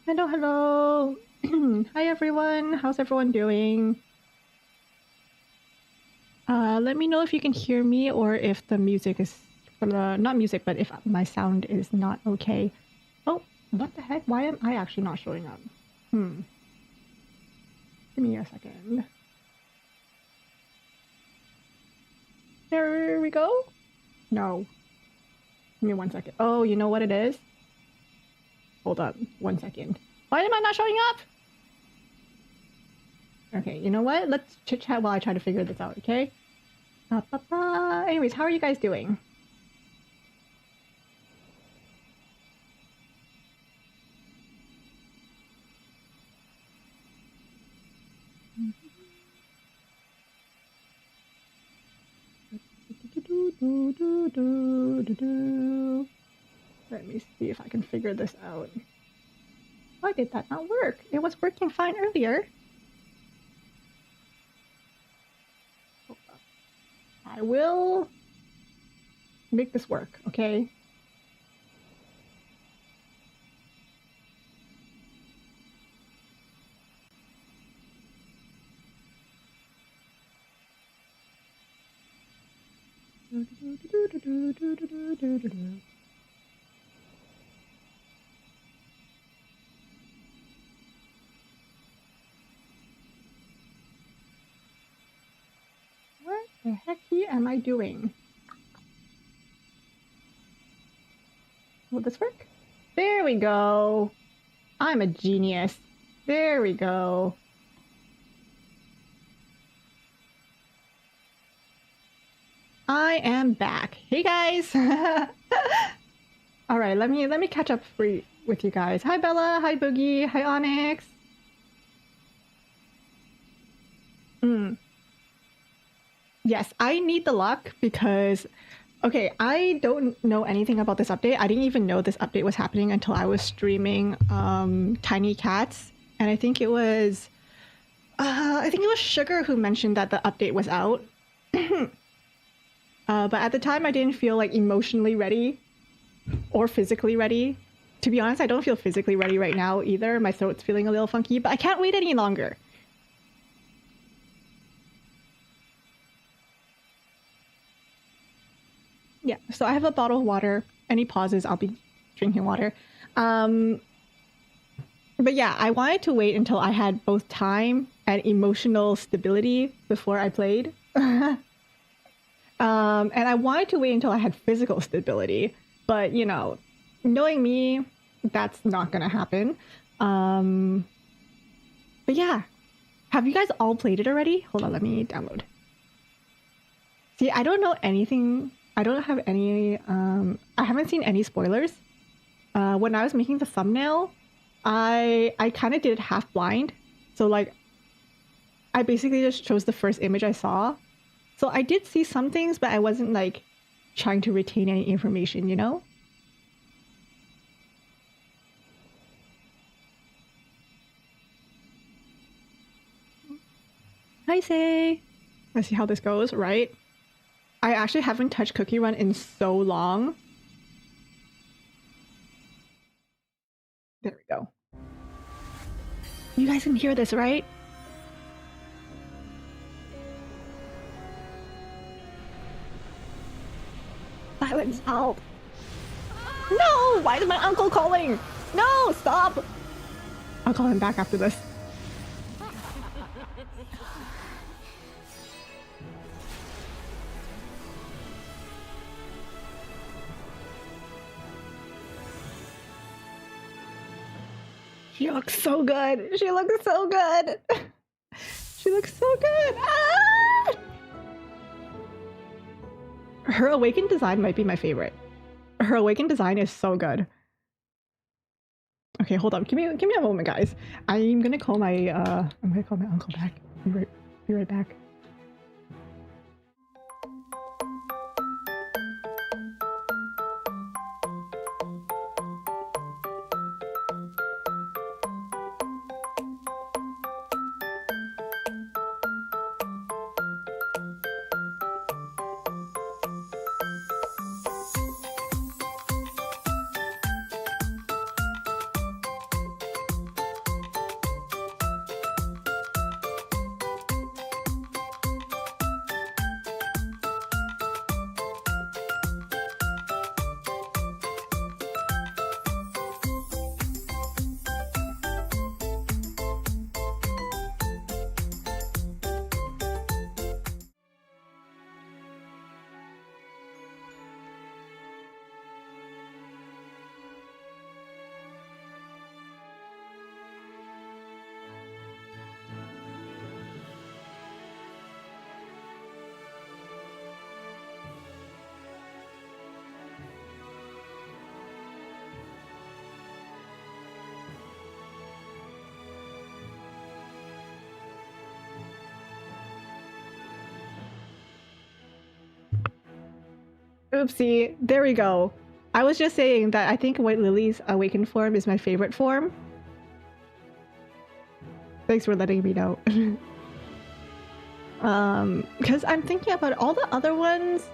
Hello, hello. Hi everyone. How's everyone doing? Let me know if you can hear me or if the music is not music, but if my sound is not okay. Oh, what the heck? Why am I actually not showing up? Give me a second. There we go. No. Give me 1 second. Oh, you know what it is? Hold up. 1 second. Why am I not showing up? Okay, you know what? Let's chit chat while I try to figure this out, okay? Anyways, how are you guys doing? Let me see if I can figure this out. Why did that not work? It was working fine earlier. I will make this work, okay? What the heck am I doing? Will this work? There we go. I'm a genius. There we go. I am back. Hey guys. All right, let me catch up with you guys. Hi Bella, hi Boogie, hi Onyx. Yes, I need the luck because okay, I don't know anything about this update. I didn't even know this update was happening until I was streaming Tiny Cats, and I think it was Sugar who mentioned that the update was out. But at the time, I didn't feel like emotionally ready or physically ready. To be honest, I don't feel physically ready right now either. My throat's feeling a little funky, but I can't wait any longer. Yeah, so I have a bottle of water. Any pauses, I'll be drinking water. But yeah, I wanted to wait until I had both time and emotional stability before I played. And I wanted to wait until I had physical stability. But, you know, knowing me, that's not going to happen. But yeah. Have you guys all played it already? Hold on, let me download. See, I don't know anything. I don't have any... I haven't seen any spoilers. When I was making the thumbnail, I kind of did it half blind. So, like, I basically just chose the first image I saw. So I did see some things, but I wasn't, like, trying to retain any information, you know? Hi, Say! Let's see how this goes, right? I actually haven't touched Cookie Run in so long. There we go. You guys can hear this, right? Silence, help! No! Why is my uncle calling? No, stop! I'll call him back after this. She looks so good. She looks so good. She looks so good. Ah! Her awakened design might be my favorite. Her awakened design is so good. Okay, hold on. Give me a moment, guys. I'm gonna call my uncle back. Be right back. Oopsie. There we go. I was just saying that I think White Lily's awakened form is my favorite form. Thanks for letting me know. Because I'm thinking about all the other ones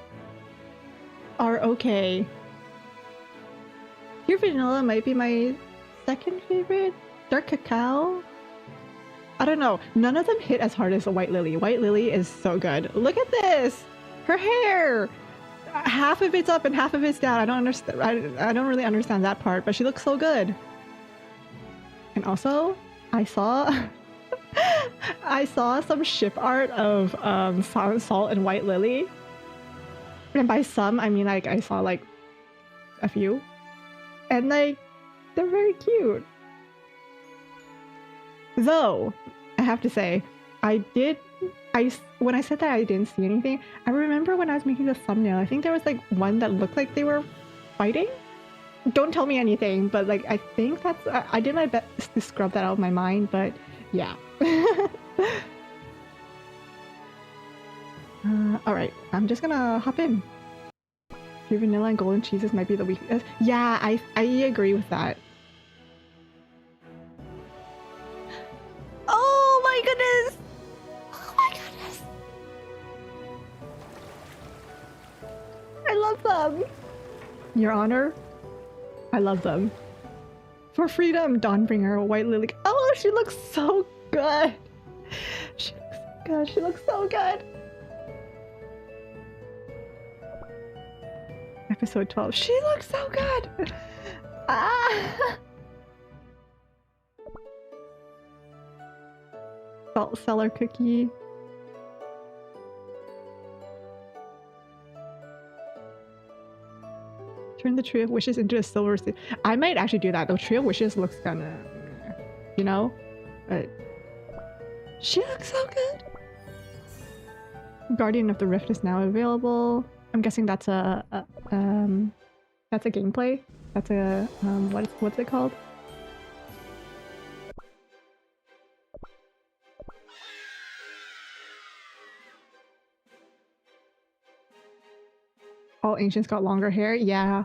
are okay. Pure Vanilla might be my second favorite. Dark Cacao? I don't know. None of them hit as hard as the White Lily. White Lily is so good. Look at this! Her hair! Half of it's up and half of it's down. I don't understand. I don't really understand that part, but she looks so good. And also, I saw I saw some ship art of Salt and White Lily. And by some, I mean like I saw like a few. And like they're very cute. Though, I have to say, when I said that I didn't see anything, I remember when I was making the thumbnail, I think there was like one that looked like they were fighting. Don't tell me anything, but like I think that's I did my best to scrub that out of my mind, but yeah. All right, I'm just gonna hop in. Pure Vanilla and Golden Cheeses might be the weakest. Yeah, I agree with that. Oh my goodness! Oh my goodness! I love them! Your Honor, I love them. For freedom, Dawnbringer, White Lily. Oh, she looks so good! She looks so good, she looks so good! Episode 12, she looks so good! Ah! Salt Cellar Cookie. Turn the Tree of Wishes into a silver sea. I might actually do that. The Tree of Wishes looks kinda, you know, but she looks so good. Guardian of the Rift is now available. I'm guessing that's a gameplay. That's a what's it called? All ancients got longer hair, yeah.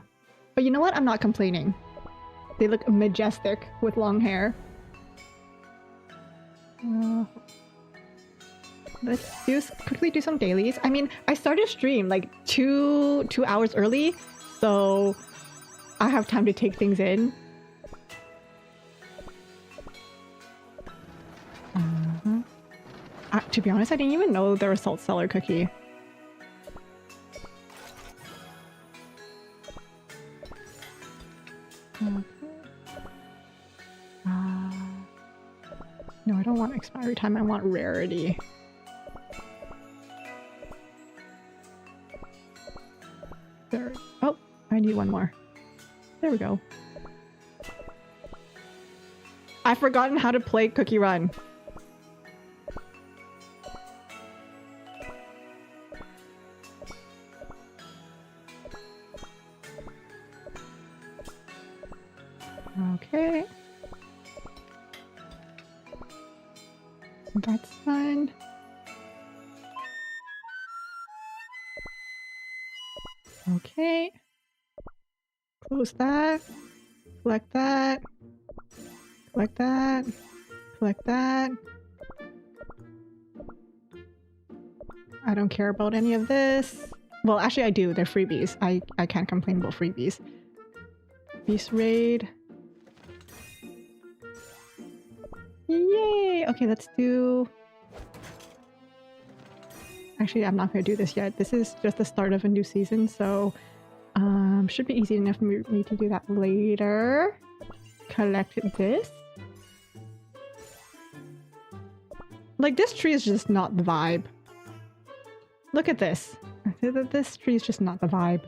But you know what? I'm not complaining. They look majestic with long hair. Let's quickly do some dailies. I mean, I started stream like two hours early, so I have time to take things in. To be honest, I didn't even know there was Salt Cellar Cookie. No, I don't want expiry time, I want rarity. There. Oh, I need one more. There we go. I've forgotten how to play Cookie Run. Okay. That's fine. Okay. Close that. Collect that. Collect that. Collect that. I don't care about any of this. Well, actually I do. They're freebies. I can't complain about freebies. Beast Raid. Yay! Okay, let's do... Actually, I'm not going to do this yet. This is just the start of a new season, so... should be easy enough for me to do that later. Collect this. Like, this tree is just not the vibe. Look at this. This tree is just not the vibe.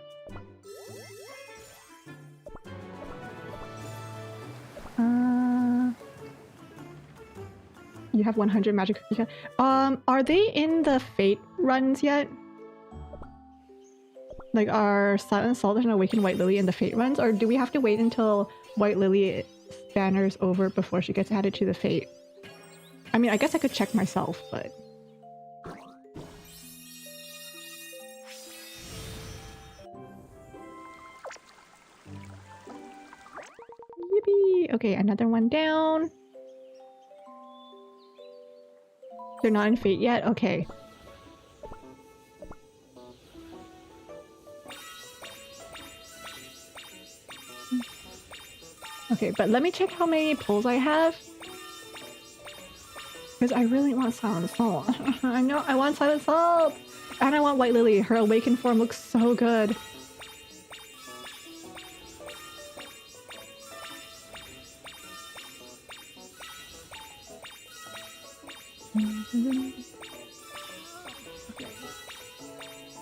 You have 100 magic cookie. Are they in the Fate runs yet? Like, are Silent Salt and Awakened White Lily in the Fate runs? Or do we have to wait until White Lily banner's over before she gets added to the Fate? I mean, I guess I could check myself, but... Okay, another one down. They're not in Fate yet? Okay. Okay, but let me check how many pulls I have. Because I really want Silent Salt. I know, I want Silent Salt! And I want White Lily. Her awakened form looks so good.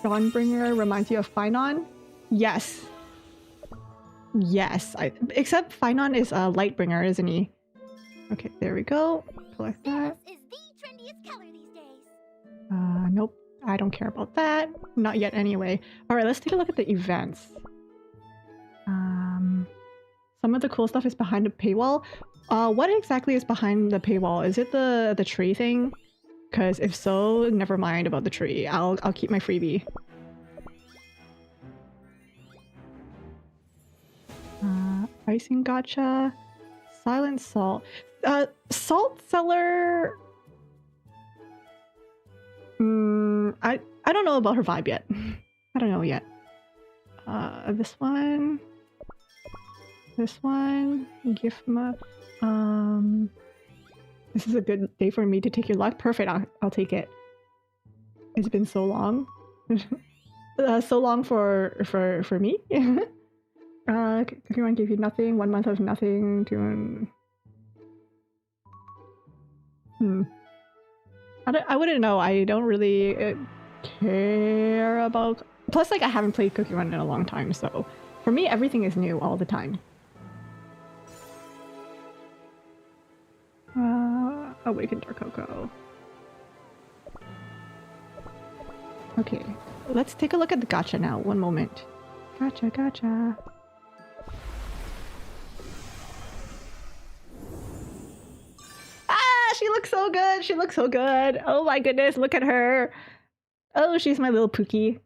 Dawnbringer reminds you of Finon? Yes. Yes. Except Finon is a Lightbringer, isn't he? Okay, there we go. Collect that. This is the trendiest color these days. Nope. I don't care about that. Not yet anyway. Alright, let's take a look at the events. Some of the cool stuff is behind the paywall. What exactly is behind the paywall? Is it the tree thing? Because if so, never mind about the tree. I'll keep my freebie. Icing Gacha. Silent Salt. Salt Seller... I don't know about her vibe yet. I don't know yet. This one. This one. Gifma. This is a good day for me to take your luck. Perfect. I'll take it. It's been so long. So long for me. Everyone gave you nothing. 1 month of nothing. I wouldn't know. I don't really care about... Plus, like, I haven't played Cookie Run in a long time, so... For me, everything is new all the time. Awakened Dark Cocoa. Okay, let's take a look at the gacha now. One moment. Gacha, gacha. She looks so good! She looks so good! Oh my goodness, look at her! Oh, she's my little Pookie.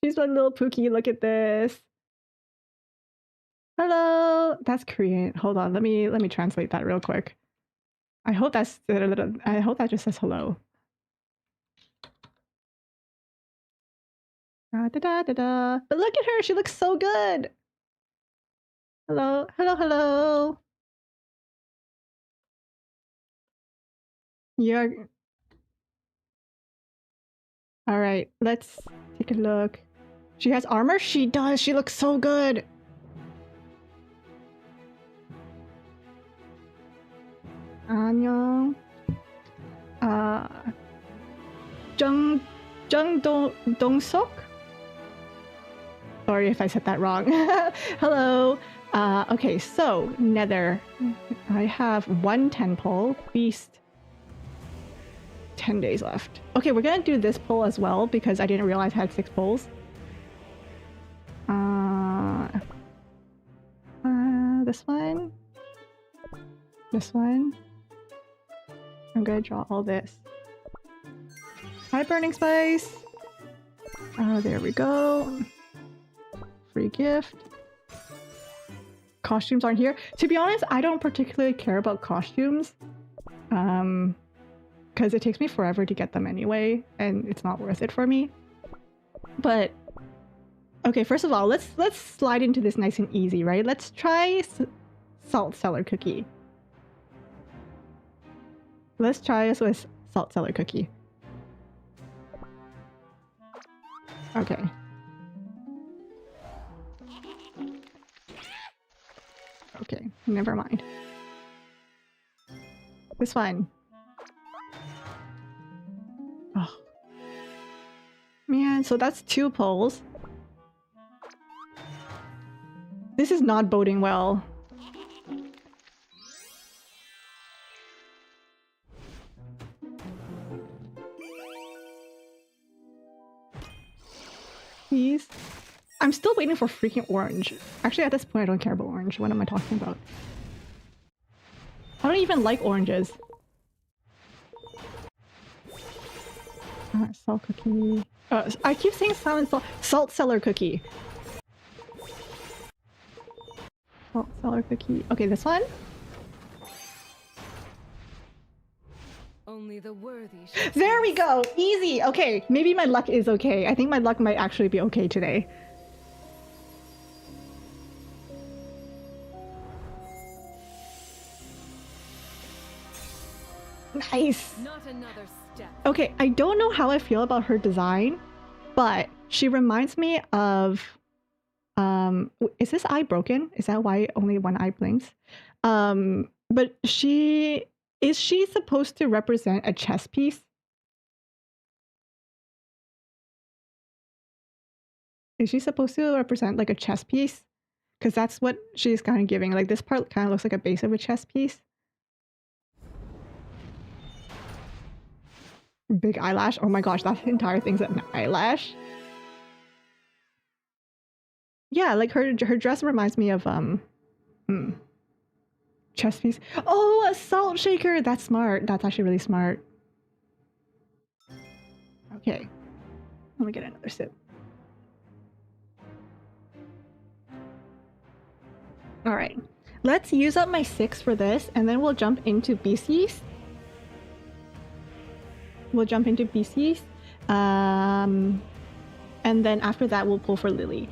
She's my little Pookie, look at this. Hello! That's Korean. Hold on, let me translate that real quick. I hope that just says hello. Da da da da da. But look at her, she looks so good! Hello, hello, hello! You're... Alright, let's take a look. She has armor? She does! She looks so good! 안녕. Dong-sok? Sorry if I said that wrong. Hello. Okay, so Nether. I have 1 10 pull. Beast. 10 days left. Okay, we're gonna do this pull as well because I didn't realize I had 6 pulls. This one. This one. I'm gonna draw all this. Hi, Burning Spice! There we go. Free gift. Costumes aren't here. To be honest, I don't particularly care about costumes. Because it takes me forever to get them anyway, and it's not worth it for me. But... Okay, first of all, let's slide into this nice and easy, right? Let's try Salt Cellar Cookie. Let's try us with Salt Cellar Cookie. Okay. Okay, never mind. This one. Oh. Man, so that's 2 pulls. This is not boding well. Please? I'm still waiting for freaking orange. Actually, at this point, I don't care about orange. What am I talking about? I don't even like oranges. Salt cookie. I keep saying silent salt cellar cookie. Salt cellar cookie. Okay, this one. Only the worthy. There we go. Easy. Okay, maybe my luck is okay. I think my luck might actually be okay today. Nice. Not another step. Okay, I don't know how I feel about her design, but she reminds me of is this eye broken? Is that why only one eye blinks? But is she supposed to represent a chess piece? Is she supposed to represent like a chess piece? Because that's what she's kind of giving. Like this part kind of looks like a base of a chess piece. Big eyelash. Oh my gosh, that entire thing's an eyelash. Yeah, like her dress reminds me of chess piece. Oh, a salt shaker. That's smart. That's actually really smart. Okay, let me get another sip. All right, let's use up my 6 for this, and then we'll jump into Beast-Yeast. We'll jump into Beast-Yeast, and then after that we'll pull for Lily.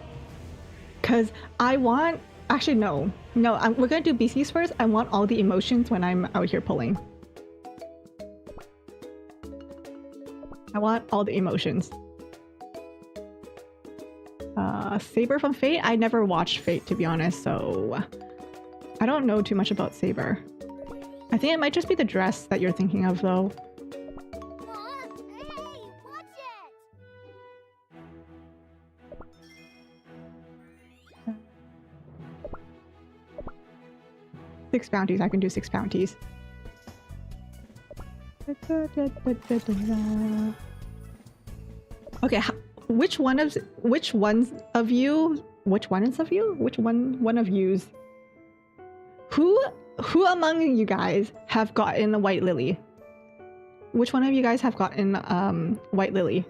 Cause I want, actually no, we're gonna do Beast-Yeast first. I want all the emotions when I'm out here pulling. I want all the emotions. Saber from Fate? I never watched Fate, to be honest, so I don't know too much about Saber. I think it might just be the dress that you're thinking of, though. Hey, watch it! 6 bounties. I can do 6 bounties. Okay, which one of yous? Who among you guys have gotten a white lily? Which one of you guys have gotten white lily?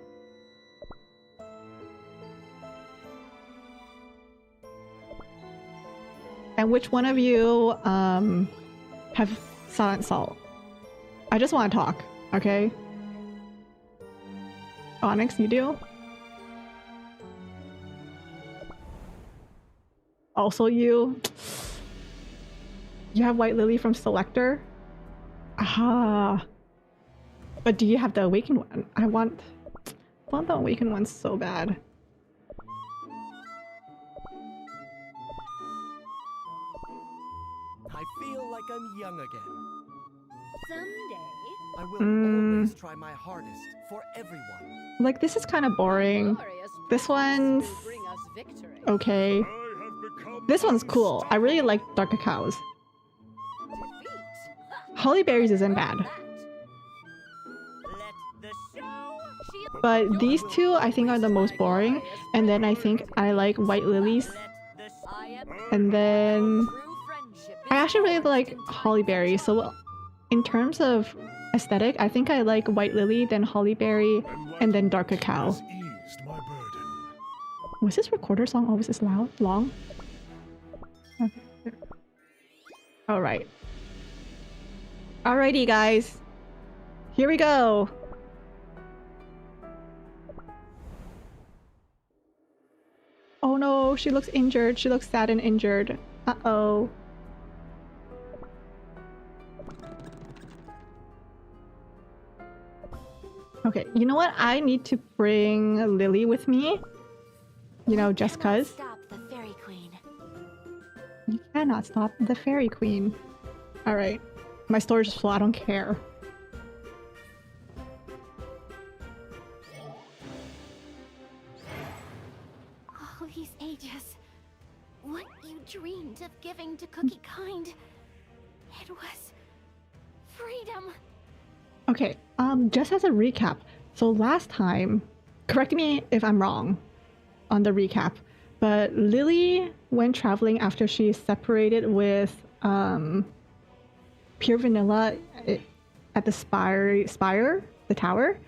And which one of you have silent salt? I just want to talk, okay? Onyx, you do? Also you? You have white lily from Selector? Ah. But do you have the awakened one? I want the awakened one so bad. I feel like I'm young again. Someday. I will always try my hardest for everyone. Like, this is kind of boring. This one's okay. This one's cool. I really like Dark Cacaos. Holly Berries isn't bad. But these two I think are the most boring. And then I think I like White Lilies. And then I actually really like Holly Berry. So in terms of aesthetic, I think I like White Lily, then Holly Berry, and then Dark Cacao. Was this recorder song always this long? Okay. Alright. Alrighty guys. Here we go. Oh no, she looks injured. She looks sad and injured. Uh-oh. Okay, you know what? I need to bring Lily with me. You know, just cuz. Stop the fairy queen. You cannot stop the fairy queen. Alright. My storage is full, I don't care. All these ages. What you dreamed of giving to Cookie Kind. It was freedom. Okay, just as a recap. So last time, correct me if I'm wrong on the recap, but Lily went traveling after she separated with Pure Vanilla at the spire, the tower,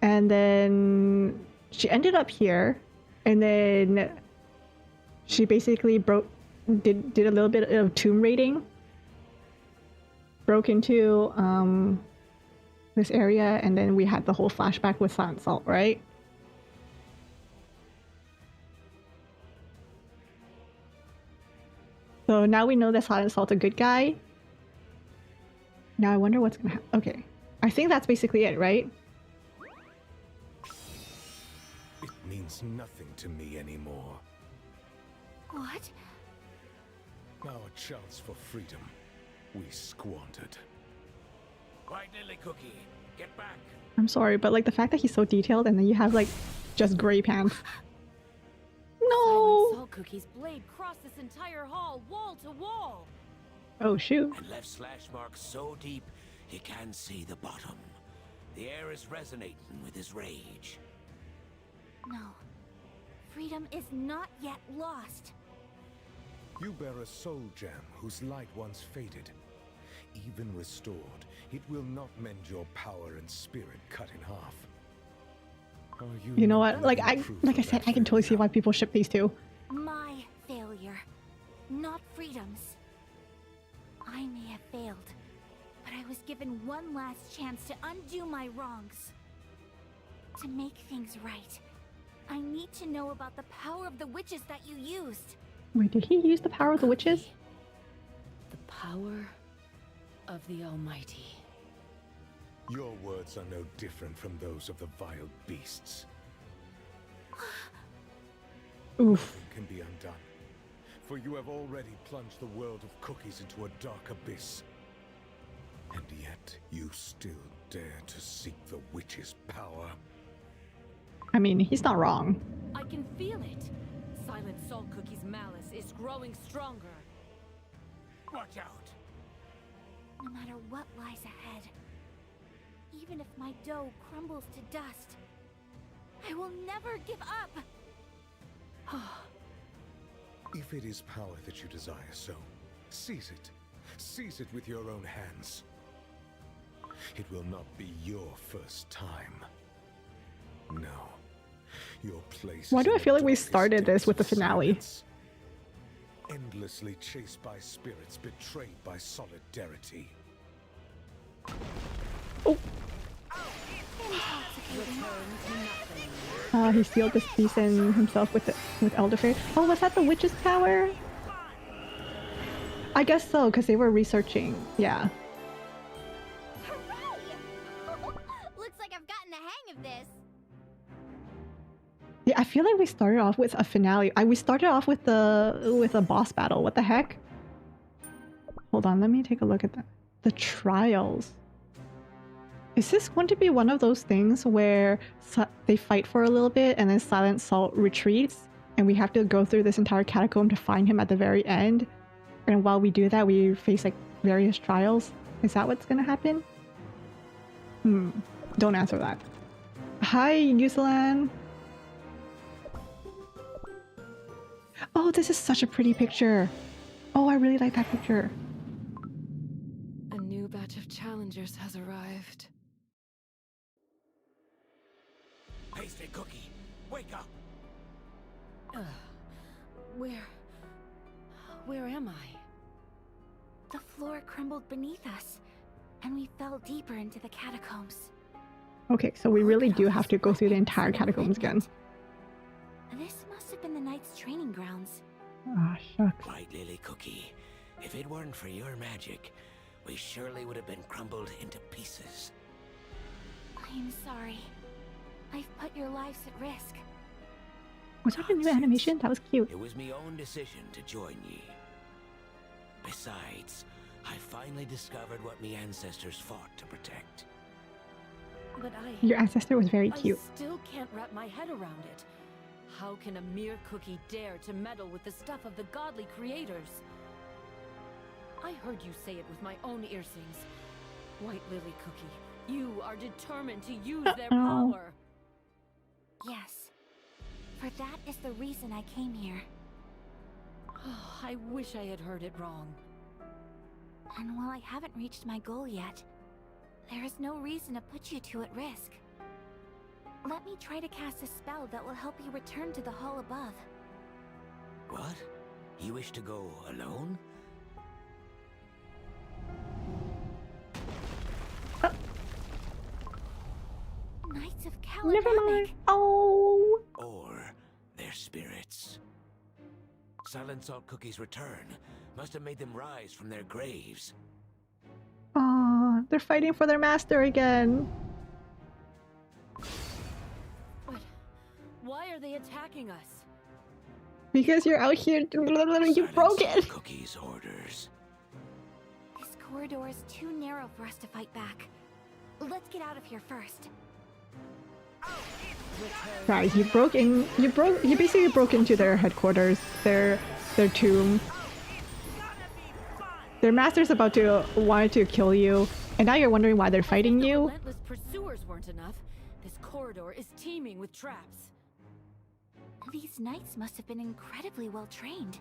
and then she ended up here, and then she basically did a little bit of tomb raiding, broke into this area, and then we had the whole flashback with Silent Salt, right? So now we know that Silent Salt's a good guy. Now I wonder what's gonna happen. Okay, I think that's basically it, right? It means nothing to me anymore. What? Our chance for freedom, we squandered. Right, Lily Cookie. Get back. I'm sorry, but like the fact that he's so detailed and then you have like just gray pants. Silent No! Salt Cookie's blade crossed this entire hall, wall to wall. Oh shoot. And left slash marks so deep he can't see the bottom. The air is resonating with his rage. No. Freedom is not yet lost. You bear a soul gem whose light once faded. Even restored, it will not mend your power and spirit cut in half. Are You know what? not Like living I proof like I of said, that I can totally see failure? why people ship these two. My failure, not Freedom's. I may have failed, but I was given one last chance to undo my wrongs. To make things right, I need to know about the power of the witches that you used. Wait, did he use the power of the witches? The power of the Almighty. Your words are no different from those of the vile beasts. Oof. Nothing can be undone, for you have already plunged the world of cookies into a dark abyss. And yet, you still dare to seek the witch's power. I mean, he's not wrong. I can feel it. Silent Salt Cookie's malice is growing stronger. Watch out. No matter what lies ahead, even if my dough crumbles to dust, I will never give up! If it is power that you desire, so seize it. Seize it with your own hands. It will not be your first time. No. Your place Why is do in I the feel like we darkest started this depths with the of finale? silence. Endlessly chased by spirits betrayed by solidarity. Oh, Intoxicating. he sealed this piece in himself with elderflower. Oh, was that the witch's power? I guess so, because they were researching. Yeah. Hooray! Looks like I've gotten the hang of this. Yeah, I feel like we started off with a finale. We started off with a boss battle. What the heck? Hold on, let me take a look at that. The trials. Is this going to be one of those things where they fight for a little bit and then Silent Salt retreats and we have to go through this entire catacomb to find him at the very end? And while we do that, we face like various trials? Is that what's gonna happen? Don't answer that. Hi, Yusalan. Oh, this is such a pretty picture. Oh, I really like that picture. A new batch of challengers has arrived. Pasty Cookie, wake up. Where am I? The floor crumbled beneath us, and we fell deeper into the catacombs. Okay, so we really do have to go through the entire catacombs again. This must have been the Knight's training grounds. Ah, shucks. Right, Lily Cookie. If it weren't for your magic, we surely would have been crumbled into pieces. I am sorry. I've put your lives at risk. Was that a new animation? That was cute. It was me own decision to join ye. Besides, I finally discovered what me ancestors fought to protect. But Your ancestor was very I cute. still can't wrap my head around it. How can a mere cookie dare to meddle with the stuff of the godly creators? I heard you say it with my own earrings. White Lily Cookie, you are determined to use their power. Yes. For that is the reason I came here. Oh, I wish I had heard it wrong. And while I haven't reached my goal yet, there is no reason to put you two at risk. Let me try to cast a spell that will help you return to the hall above. What? You wish to go alone? Knights of Never mind. Catacomb. Oh. Or their spirits? Silent Salt Cookie's return must have made them rise from their graves. Oh, they're fighting for their master again. But why are they attacking us? Because you're out here. You broke Silent it. Salt Cookie's orders. This corridor is too narrow for us to fight back. Let's get out of here first. Guys, you basically broke into their headquarters, their tomb. Their master's about to wanted to kill you, and now you're wondering why they're fighting The you. relentless pursuers weren't enough. This corridor is teeming with traps. These knights must have been incredibly well trained.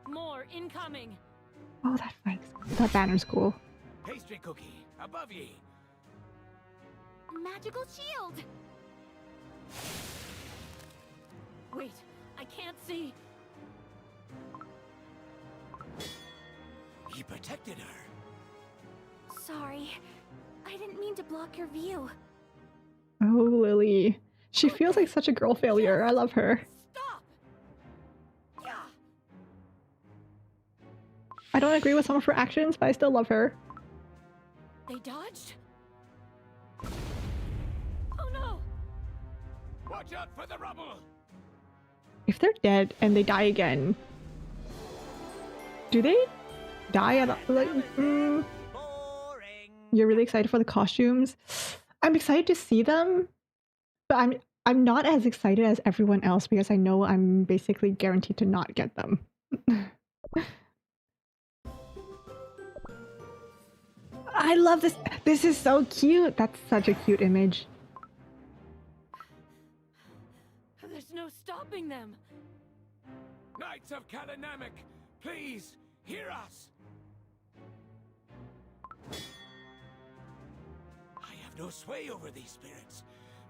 More incoming. Oh, that banner's cool. Pastry Cookie, above ye! Magical shield! Wait, I can't see. He protected her. Sorry. I didn't mean to block your view. Oh, Lily. She feels like such a girl failure. I love her. Stop! Yeah. I don't agree with some of her actions, but I still love her. They dodged? Oh no! Watch out for the rubble! If they're dead and they die again, do they die at like? Boring! You're really excited for the costumes. I'm excited to see them, but I'm not as excited as everyone else because I know I'm basically guaranteed to not get them. I love this. This is so cute. That's such a cute image. There's no stopping them. Knights of Catacomb, please hear us! I have no sway over these spirits.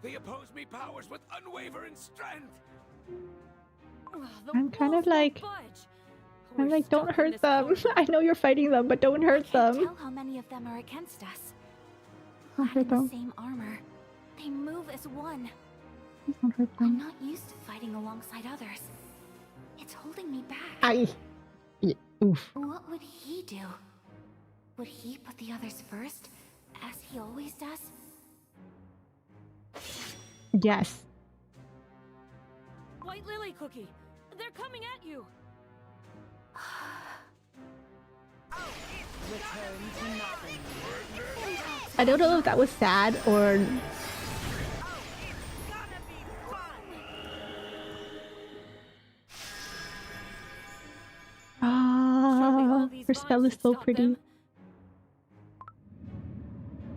They oppose me powers with unwavering strength. The I'm kind wolves of like- won't budge. I'm We're like, don't stuck in hurt this them. corridor. I know you're fighting them, but don't hurt Can't them. tell how many of them are against us. Don't Clad hurt in the them. same armor. They move as one. Please don't hurt I'm them. not used to fighting alongside others. It's holding me back. Oof. What would he do? Would he put the others first, as he always does? Yes. White Lily Cookie, they're coming at you. Return to nothing. I don't know if that was sad or. Surely all Ah, these her spell vines is so should stop pretty. them.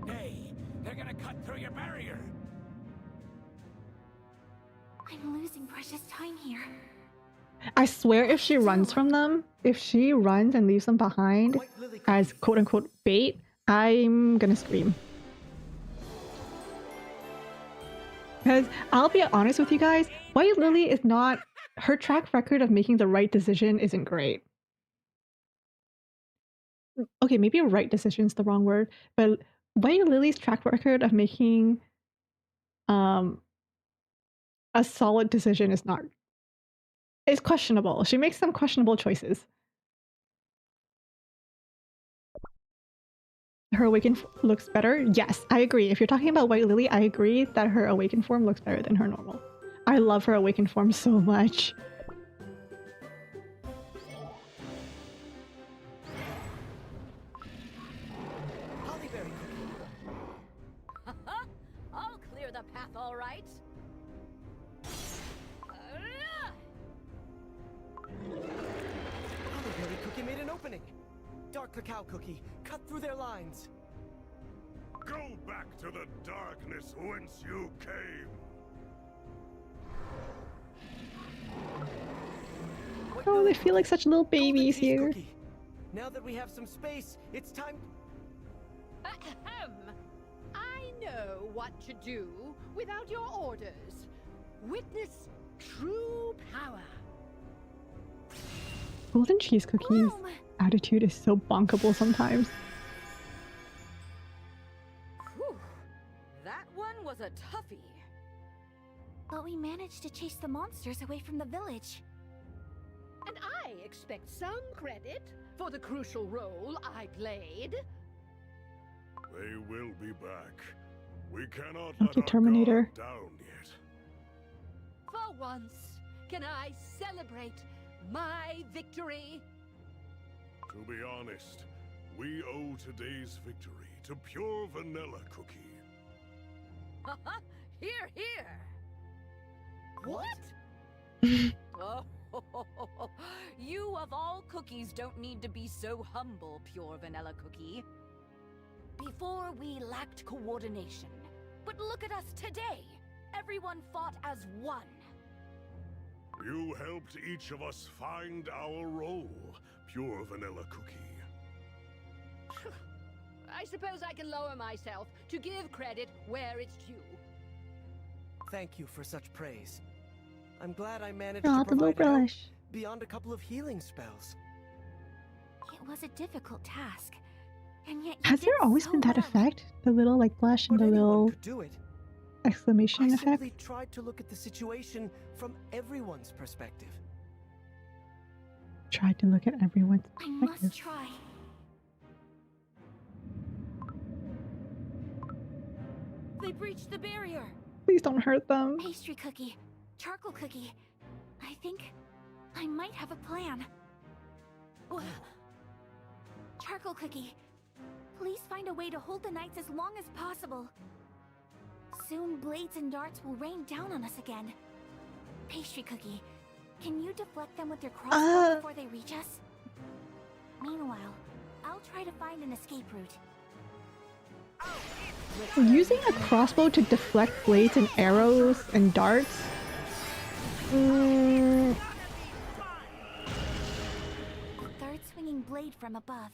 Hey, they're gonna cut through your barrier. I'm losing precious time here. I swear if she runs from them, if she runs and leaves them behind as quote-unquote bait, I'm gonna scream. Because I'll be honest with you guys, White Lily is not... Her track record of making the right decision isn't great. Okay, maybe right decision is the wrong word, but White Lily's track record of making a solid decision is not... It's questionable. She makes some questionable choices. Her awakened looks better? Yes, I agree. If you're talking about White Lily, I agree that her awakened form looks better than her normal. I love her awakened form so much. I'll clear the path, all right. Hollyberry Cookie made an opening. Dark Cacao Cookie cut through their lines. Go back to the darkness whence you came. White Oh, Lily they feel like such little Golden babies Peace here. Cookie. Now that we have some space, it's time. Ahem. I know what to do without your orders. Witness true power. Golden cheese cookies Bloom! attitude is so bonkable sometimes. Whew. That one was a toughie. But we managed to chase the monsters away from the village. And I expect some credit for the crucial role I played. They will be back. We cannot Okay, let our Terminator. guard down yet. For once, can I celebrate my victory? To be honest, we owe today's victory to Pure Vanilla Cookie. Here, here. What? Oh, you of all cookies don't need to be so humble, Pure Vanilla Cookie. Before we lacked coordination, but look at us today. Everyone fought as one. You helped each of us find our role, Pure Vanilla Cookie. I suppose I can lower myself to give credit where it's due. Thank you for such praise. I'm glad I managed Aw, to the little provide help brush. beyond a couple of healing spells. It was a difficult task. And yet you Has there did always so been that well. effect? The little like blush and But the anyone little could do it. exclamation I effect? simply tried to look at the situation from everyone's perspective. Tried to look at everyone's I must perspective. try. They breached the barrier. Please don't hurt them. Pastry cookie. Charcoal cookie. I think I might have a plan. Charcoal cookie. Please find a way to hold the knights as long as possible. Soon blades and darts will rain down on us again. Pastry cookie. Can you deflect them with your crossbow before they reach us? Meanwhile, I'll try to find an escape route. Using a crossbow to deflect blades and arrows and darts? The third swinging blade from above.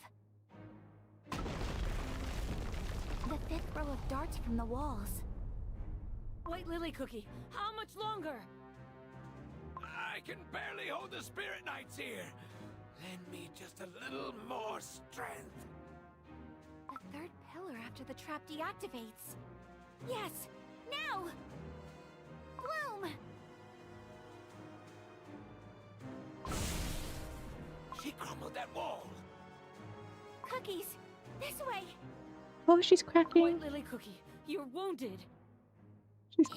The fifth row of darts from the walls. White Lily Cookie, how much longer? I can barely hold the Spirit Knights here. Lend me just a little more strength. The third pillar after the trap deactivates. Yes! Now! Bloom! She crumbled that wall. Cookies! This way! Oh, she's cracking. White Lily Cookie, you're wounded.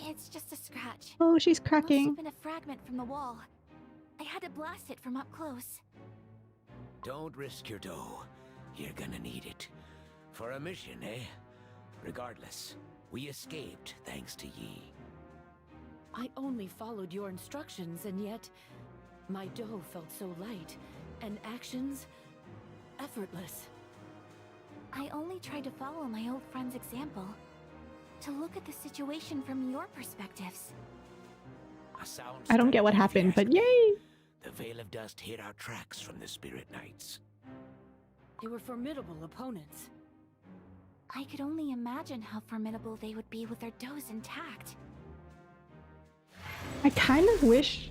It's just a scratch. Oh, she's Must cracking. have been a fragment from the wall. I had to blast it from up close. Don't risk your dough. You're gonna need it. For a mission, eh? Regardless, we escaped thanks to ye. I only followed your instructions, and yet my dough felt so light, and actions effortless. I only tried to follow my old friend's example. To look at the situation from your perspectives. A sound I don't get what strategy, if happened, you ask but me. yay! The Veil of Dust hid our tracks from the Spirit Knights. They were formidable opponents. I could only imagine how formidable they would be with their doughs intact. I kind of wish.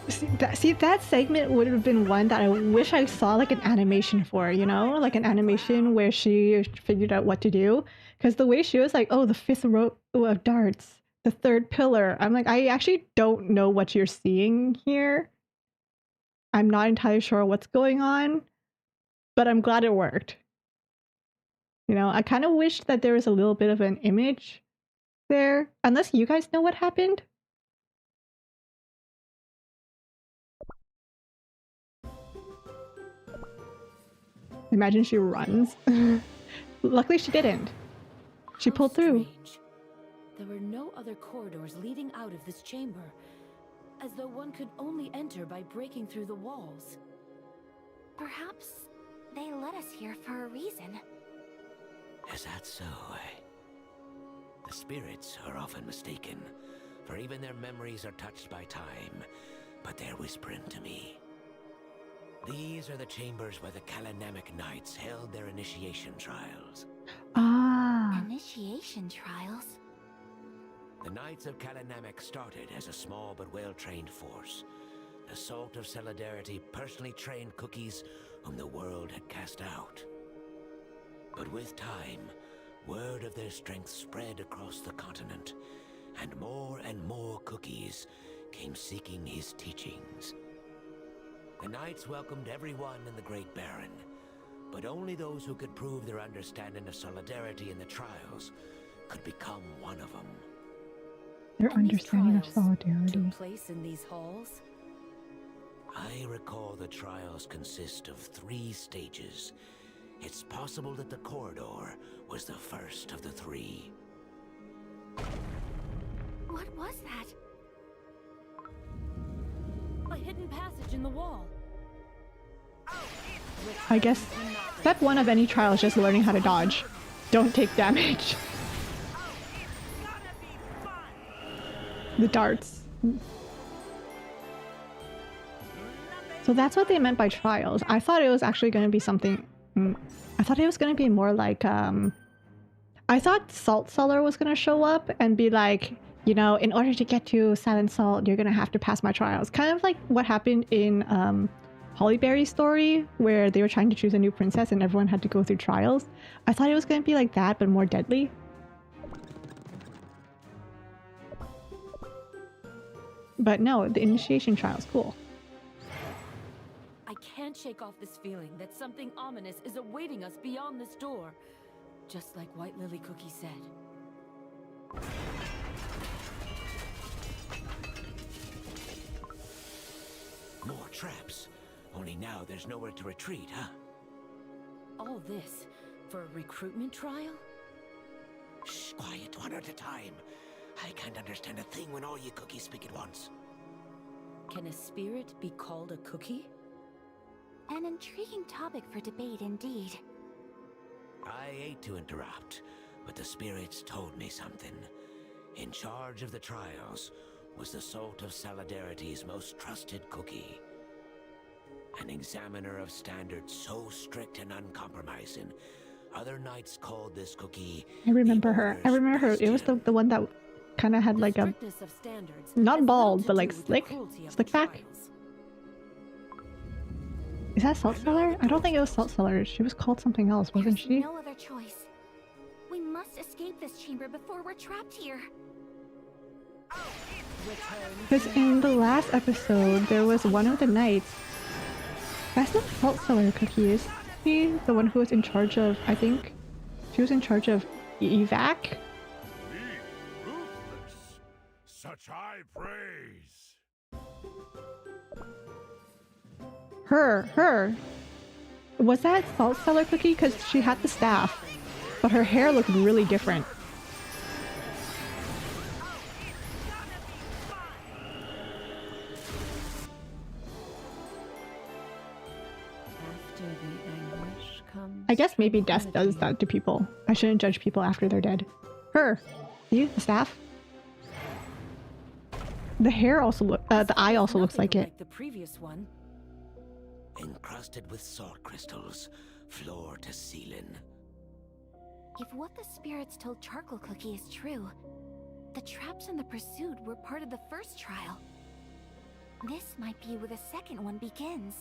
See, that segment would have been one that I wish I saw like an animation for, you know? Like an animation where she figured out what to do. Because the way she was like, oh, the fifth row of darts, the third pillar. I'm like, I actually don't know what you're seeing here. I'm not entirely sure what's going on, but I'm glad it worked. You know, I kind of wish that there was a little bit of an image there. Unless you guys know what happened. Imagine she runs. Luckily she didn't. She How pulled through. strange. There were no other corridors leading out of this chamber, as though one could only enter by breaking through the walls. Perhaps they led us here for a reason. Is that so, The spirits are often mistaken, for even their memories are touched by time, but they're whispering to me. These are the chambers where the Calanamic Knights held their initiation trials. Ah. Initiation? Initiation trials? The Knights of Kalanamek started as a small but well-trained force. The Salt of Solidarity personally trained cookies whom the world had cast out. But with time, word of their strength spread across the continent, and more cookies came seeking his teachings. The Knights welcomed everyone in the Great Baron, but only those who could prove their understanding of solidarity in the trials could become one of them. Their And these understanding of trials solidarity. took place in these halls? I recall the trials consist of 3 stages. It's possible that the corridor was the first of the 3. What was that? A hidden passage in the wall. I guess step 1 of any trial is just learning how to dodge. Don't take damage. The darts. So that's what they meant by trials. I thought it was actually going to be something... I thought it was going to be more like... I thought Salt Cellar was going to show up and be like, you know, in order to get to Silent Salt, you're going to have to pass my trials. Kind of like what happened in Hollyberry's story, where they were trying to choose a new princess and everyone had to go through trials. I thought it was going to be like that, but more deadly. But no, the initiation trial is cool. I can't shake off this feeling that something ominous is awaiting us beyond this door. Just like White Lily Cookie said. More traps. Only now there's nowhere to retreat, huh? All this for a recruitment trial? Shh, quiet, one at a time. I can't understand a thing when all you cookies speak at once. Can a spirit be called a cookie? An intriguing topic for debate indeed. I hate to interrupt, but the spirits told me something. In charge of the trials was the Salt of Solidarity's most trusted cookie. An examiner of standards so strict and uncompromising. Other knights called this cookie... I remember her. I remember her. It was the one that kind of had like a... Not bald, but like slick back. Is that Salt Cellar? I don't think it was Salt Cellar. She was called something else, wasn't she? There's no other choice. We must escape this chamber before we're trapped here. Because in the last episode, there was one of the knights. That's not Salt Cellar Cookie, is she? The one who was in charge of, I think, she was in charge of evac? Be ruthless. Such high praise. Her. Was that Salt Cellar Cookie? Because she had the staff, but her hair looked really different. I guess maybe death does that to people. I shouldn't judge people after they're dead. Her. See? The staff? The hair also the eye also looks like it. The previous one. Encrusted with salt crystals, floor to ceiling. If what the spirits told Charcoal Cookie is true, the traps in the pursuit were part of the first trial. This might be where the second one begins.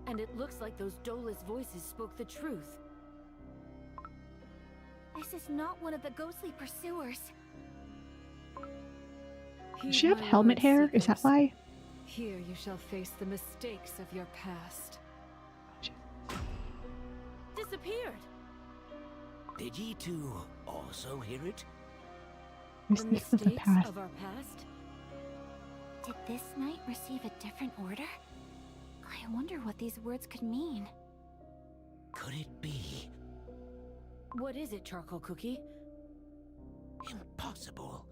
And it looks like those Dola's voices spoke the truth. This is not one of the ghostly pursuers. Does she have helmet hair? Is that why? Here you shall face the mistakes of your past. Disappeared! Did ye two also hear it? The Mistakes of the mistakes past. of our past? Did this knight receive a different order? I wonder what these words could mean. Could it be? What is it, Charcoal Cookie? Impossible.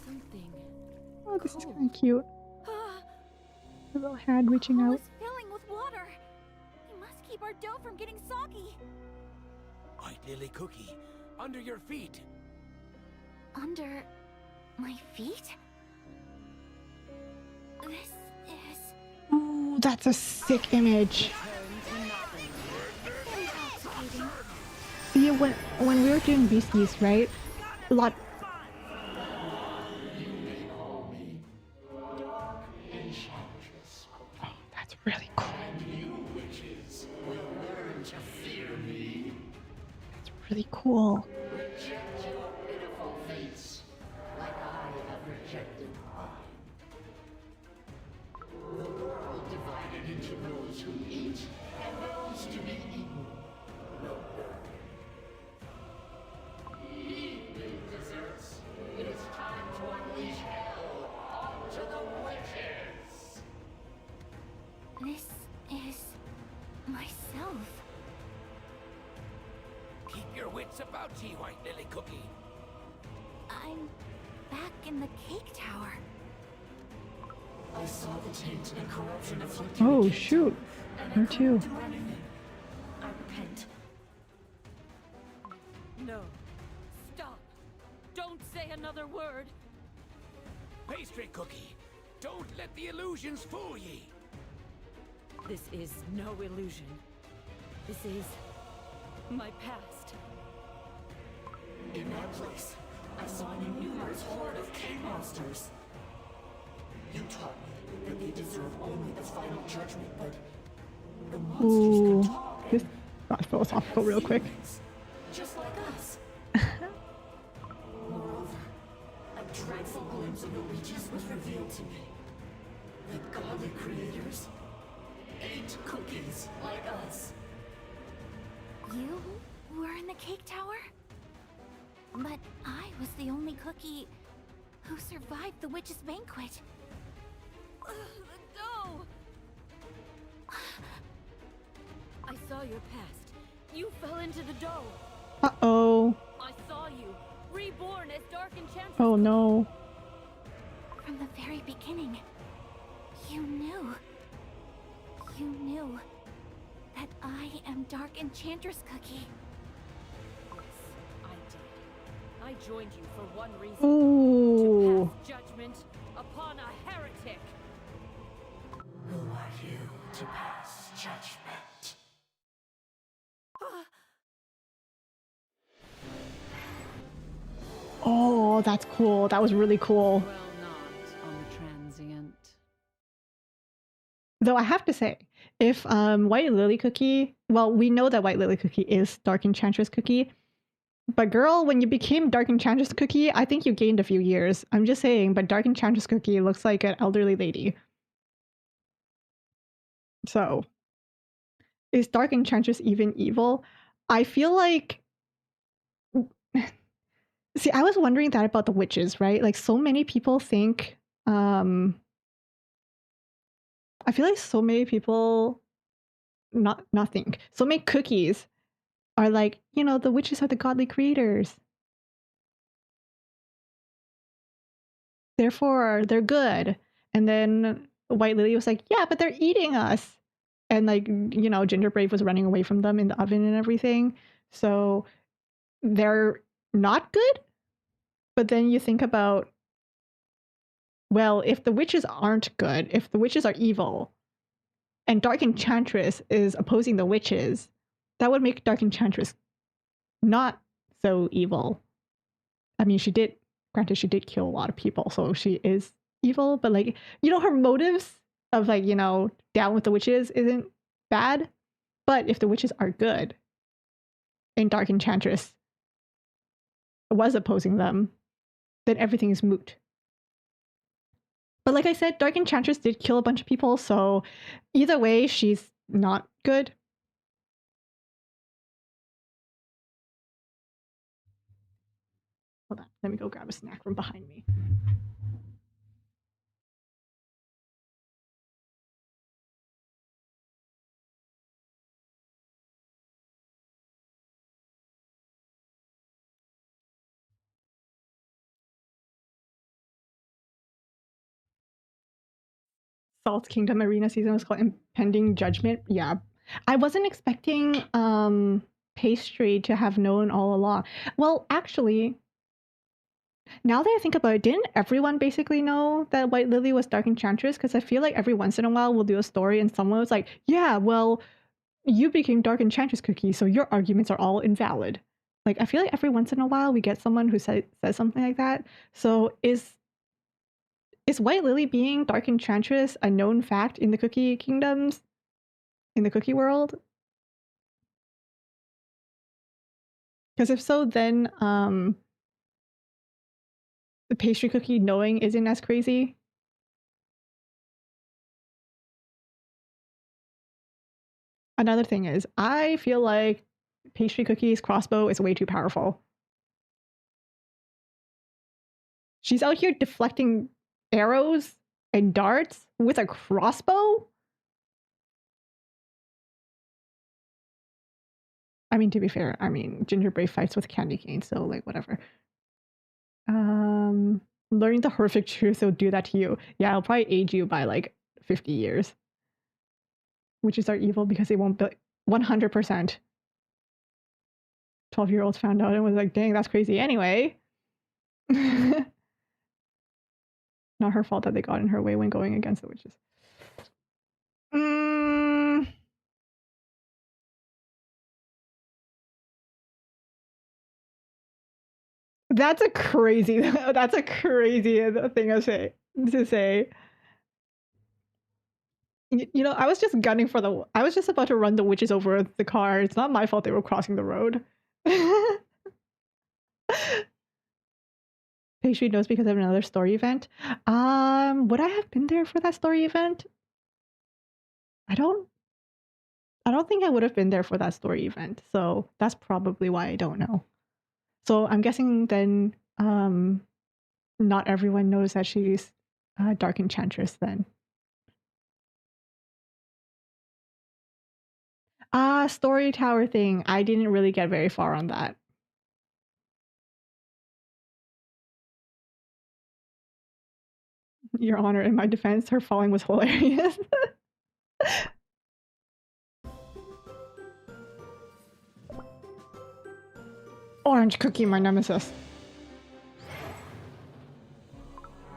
Something. Oh, this is kind of cute. Ah, A little hand reaching hall out. is filling with water. We must keep our dough from getting soggy. White Lily Cookie, under your feet. Under my feet? This is Ooh, that's a sick image. intoxicating. when we were doing Beast-Yeast, right? A lot. Oh, that's really cool. That's really cool. This is myself. Keep your wits about ye, White Lily Cookie. I'm back in the cake tower. I saw the taint and corruption afflicting Oh the cake shoot, tower, and her I couldn't too. do anything. I repent. No. Stop. Don't say another word. Pastry Cookie, don't let the illusions fool ye. This is no illusion. This is my past. In that place, I saw an innumerous horde of cave monsters. You taught me that they deserve only the final judgment, but the monsters Ooh, can talk. this got philosophical real quick. Just like us. Moreover, a dreadful glimpse of the leeches was revealed to me. The godly creators ate cookies like us. You were in the cake tower? But I was the only cookie who survived the witch's banquet. No! I saw your past. You fell into the dough. Uh-oh. I saw you, reborn as Dark Enchantress. Oh no. From the very beginning, you knew. You knew that I am Dark Enchantress Cookie. Yes, I did. I joined you for one reason. Ooh. To pass judgment upon a heretic. Who are you to pass judgment? Oh, that's cool. That was really cool. Well, not on the transient. Though I have to say, if White Lily Cookie, well, we know that White Lily Cookie is Dark Enchantress Cookie, but girl, when you became Dark Enchantress Cookie, I think you gained a few years. I'm just saying, but Dark Enchantress Cookie looks like an elderly lady. So, is Dark Enchantress even evil? I feel like... See, I was wondering that about the witches, right? Like, so many people think... I feel like so many people... Not think. So many cookies are like, you know, the witches are the godly creators. Therefore, they're good. And then White Lily was like, yeah, but they're eating us. And like, you know, Ginger Brave was running away from them in the oven and everything. So they're not good. But then you think about, well, if the witches aren't good, if the witches are evil, and Dark Enchantress is opposing the witches, that would make Dark Enchantress not so evil. I mean, granted, she did kill a lot of people, so she is evil, but like, you know, her motives of like, you know, down with the witches isn't bad. But if the witches are good, and Dark Enchantress was opposing them, then everything is moot. But like I said, Dark Enchantress did kill a bunch of people, so either way, she's not good. Hold on, let me go grab a snack from behind me. Salt Kingdom Arena season was called Impending Judgment. Yeah. I wasn't expecting Pastry to have known all along. Well, actually, now that I think about it, didn't everyone basically know that White Lily was Dark Enchantress? Because I feel like every once in a while we'll do a story and someone was like, yeah, well, you became Dark Enchantress Cookie, so your arguments are all invalid. Like, I feel like every once in a while we get someone who says something like that. So is White Lily being dark enchantress a known fact in the cookie kingdoms? In the cookie world? Because if so, then the pastry cookie knowing isn't as crazy. Another thing is, I feel like pastry cookie's crossbow is way too powerful. She's out here deflecting arrows and darts with a crossbow? I mean, to be fair, I mean, Gingerbread fights with candy cane, so like whatever. Learning the horrific truth will do that to you. Yeah, it'll probably age you by like 50 years. Witches are evil because they won't build 100%. 12-year-olds found out and was like, dang, that's crazy. Anyway. Not her fault that they got in her way when going against the witches. That's a crazy thing to say. You know, I was just about to run the witches over the car. It's not my fault they were crossing the road. Pastry knows because of another story event. Would I have been there for that story event? I don't think I would have been there for that story event. So that's probably why I don't know. So I'm guessing then not everyone knows that she's Dark Enchantress then. Story tower thing. I didn't really get very far on that. Your Honor, in my defense, her falling was hilarious. Orange cookie, my nemesis.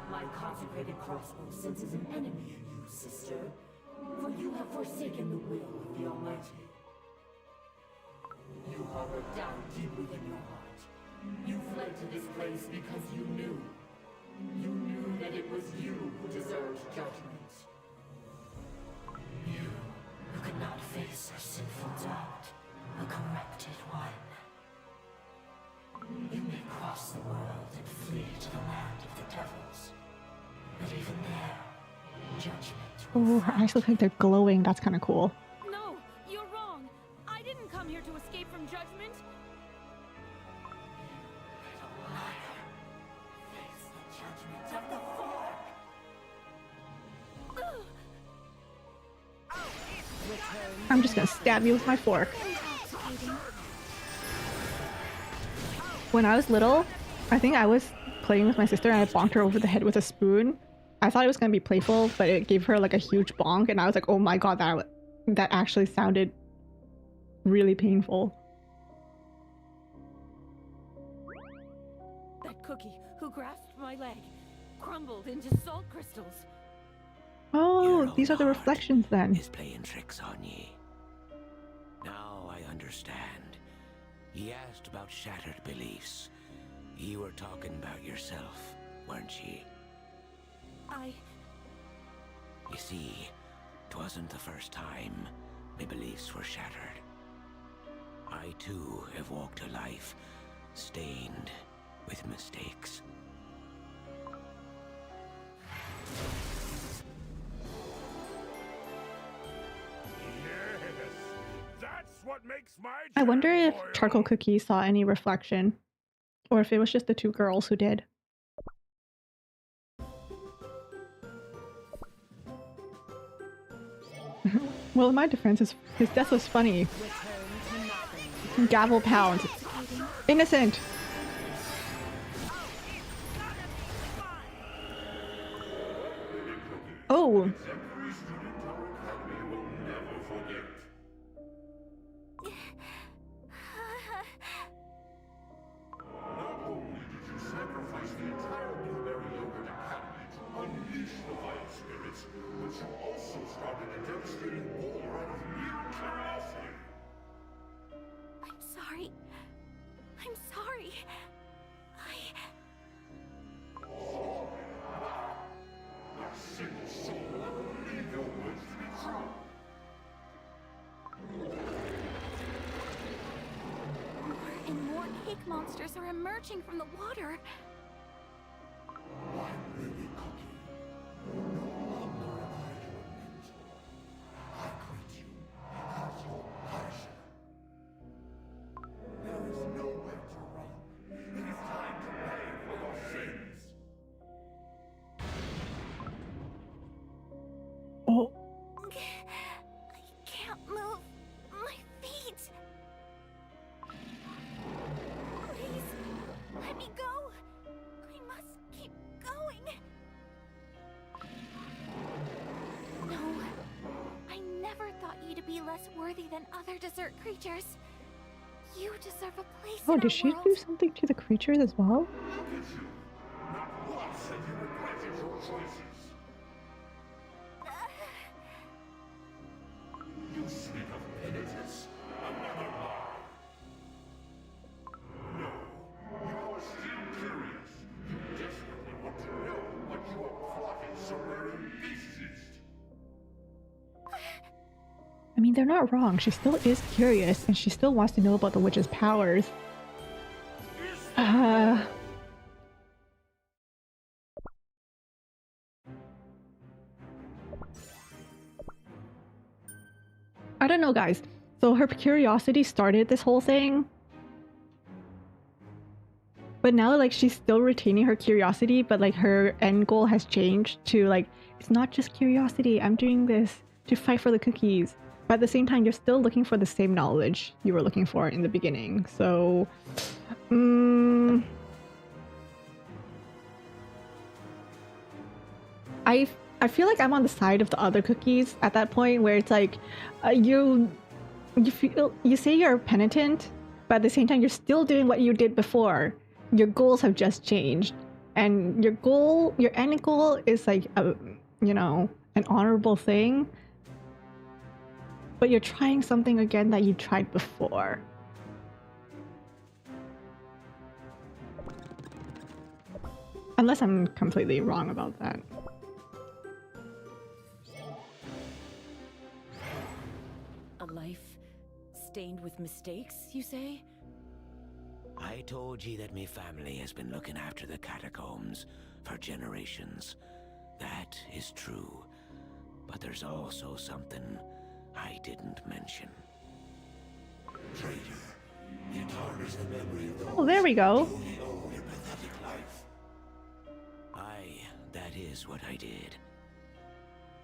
My consecrated crossbow senses an enemy in you, sister. For you have forsaken the will of the Almighty. You harbor doubt deep within your heart. You fled to this place because you knew. You knew that it was you who deserved judgment. You who could not face a sinful doubt, a corrupted one. You may cross the world and flee to the land of the devils. But even there, judgment will Oh, her eyes look like they're glowing. That's kind of cool. No, you're wrong. I didn't come here to escape from judgment. little liar. Face the judgment of the fork. I'm just gonna stab you with my fork. When I was little, I think I was playing with my sister and I bonked her over the head with a spoon. I thought it was gonna be playful, but it gave her like a huge bonk, and I was like, "Oh my god, that actually sounded really painful." That cookie who grasped my leg crumbled into salt crystals. Oh, these are the reflections then. Is playing tricks on ye. Now I understand. Ye asked about shattered beliefs. Ye were talking about yourself, weren't ye? You see, 'twasn't the first time my beliefs were shattered. I too have walked a life stained with mistakes. Yes, that's what makes my I wonder jam if boil. Charcoal Cookie saw any reflection, or if it was just the two girls who did. Well, in my defense, his death was funny. Gavel pound. Innocent. Oh. Sacrifice the entire Blueberry Yogurt Academy to unleash the vile spirits, but you also started a devastating war out of mere curiosity. I'm sorry. I I'm sorry. Not a single soul will ever believe your words to be true. More and more cake monsters are emerging from the water. I'm really Cookie. No longer am I your mentor. I greet you as your punisher. There is nowhere to run. It is time to pay for your sins. Oh, I can't move my feet. Please, let me go. I must keep going. No, I never thought you to be less worthy than other desert creatures. You deserve a place oh, in did our she world. do something to the creatures as well? Look at you. Not once have you regretted your choices. You speak of penitence? Another lie. No, you are still curious. You desperately want to know what you are plotting somewhere in Beast-Yeast. I mean, they're not wrong. She still is curious, and she still wants to know about the witch's powers. I don't know, guys. So her curiosity started this whole thing. But now, like, she's still retaining her curiosity, but, like, her end goal has changed to, like, it's not just curiosity. I'm doing this to fight for the cookies. But at the same time, you're still looking for the same knowledge you were looking for in the beginning. So, I feel like I'm on the side of the other cookies at that point, where it's like, you say you're penitent, but at the same time, you're still doing what you did before. Your goals have just changed, and your end goal is like an honorable thing, but you're trying something again that you tried before. Unless I'm completely wrong about that. A life stained with mistakes, you say? I told ye that me family has been looking after the catacombs for generations. That is true. But there's also something I didn't mention. Traitor, you tarnish the memory of those Oh, there we go. who only owe your pathetic life. Aye, that is what I did.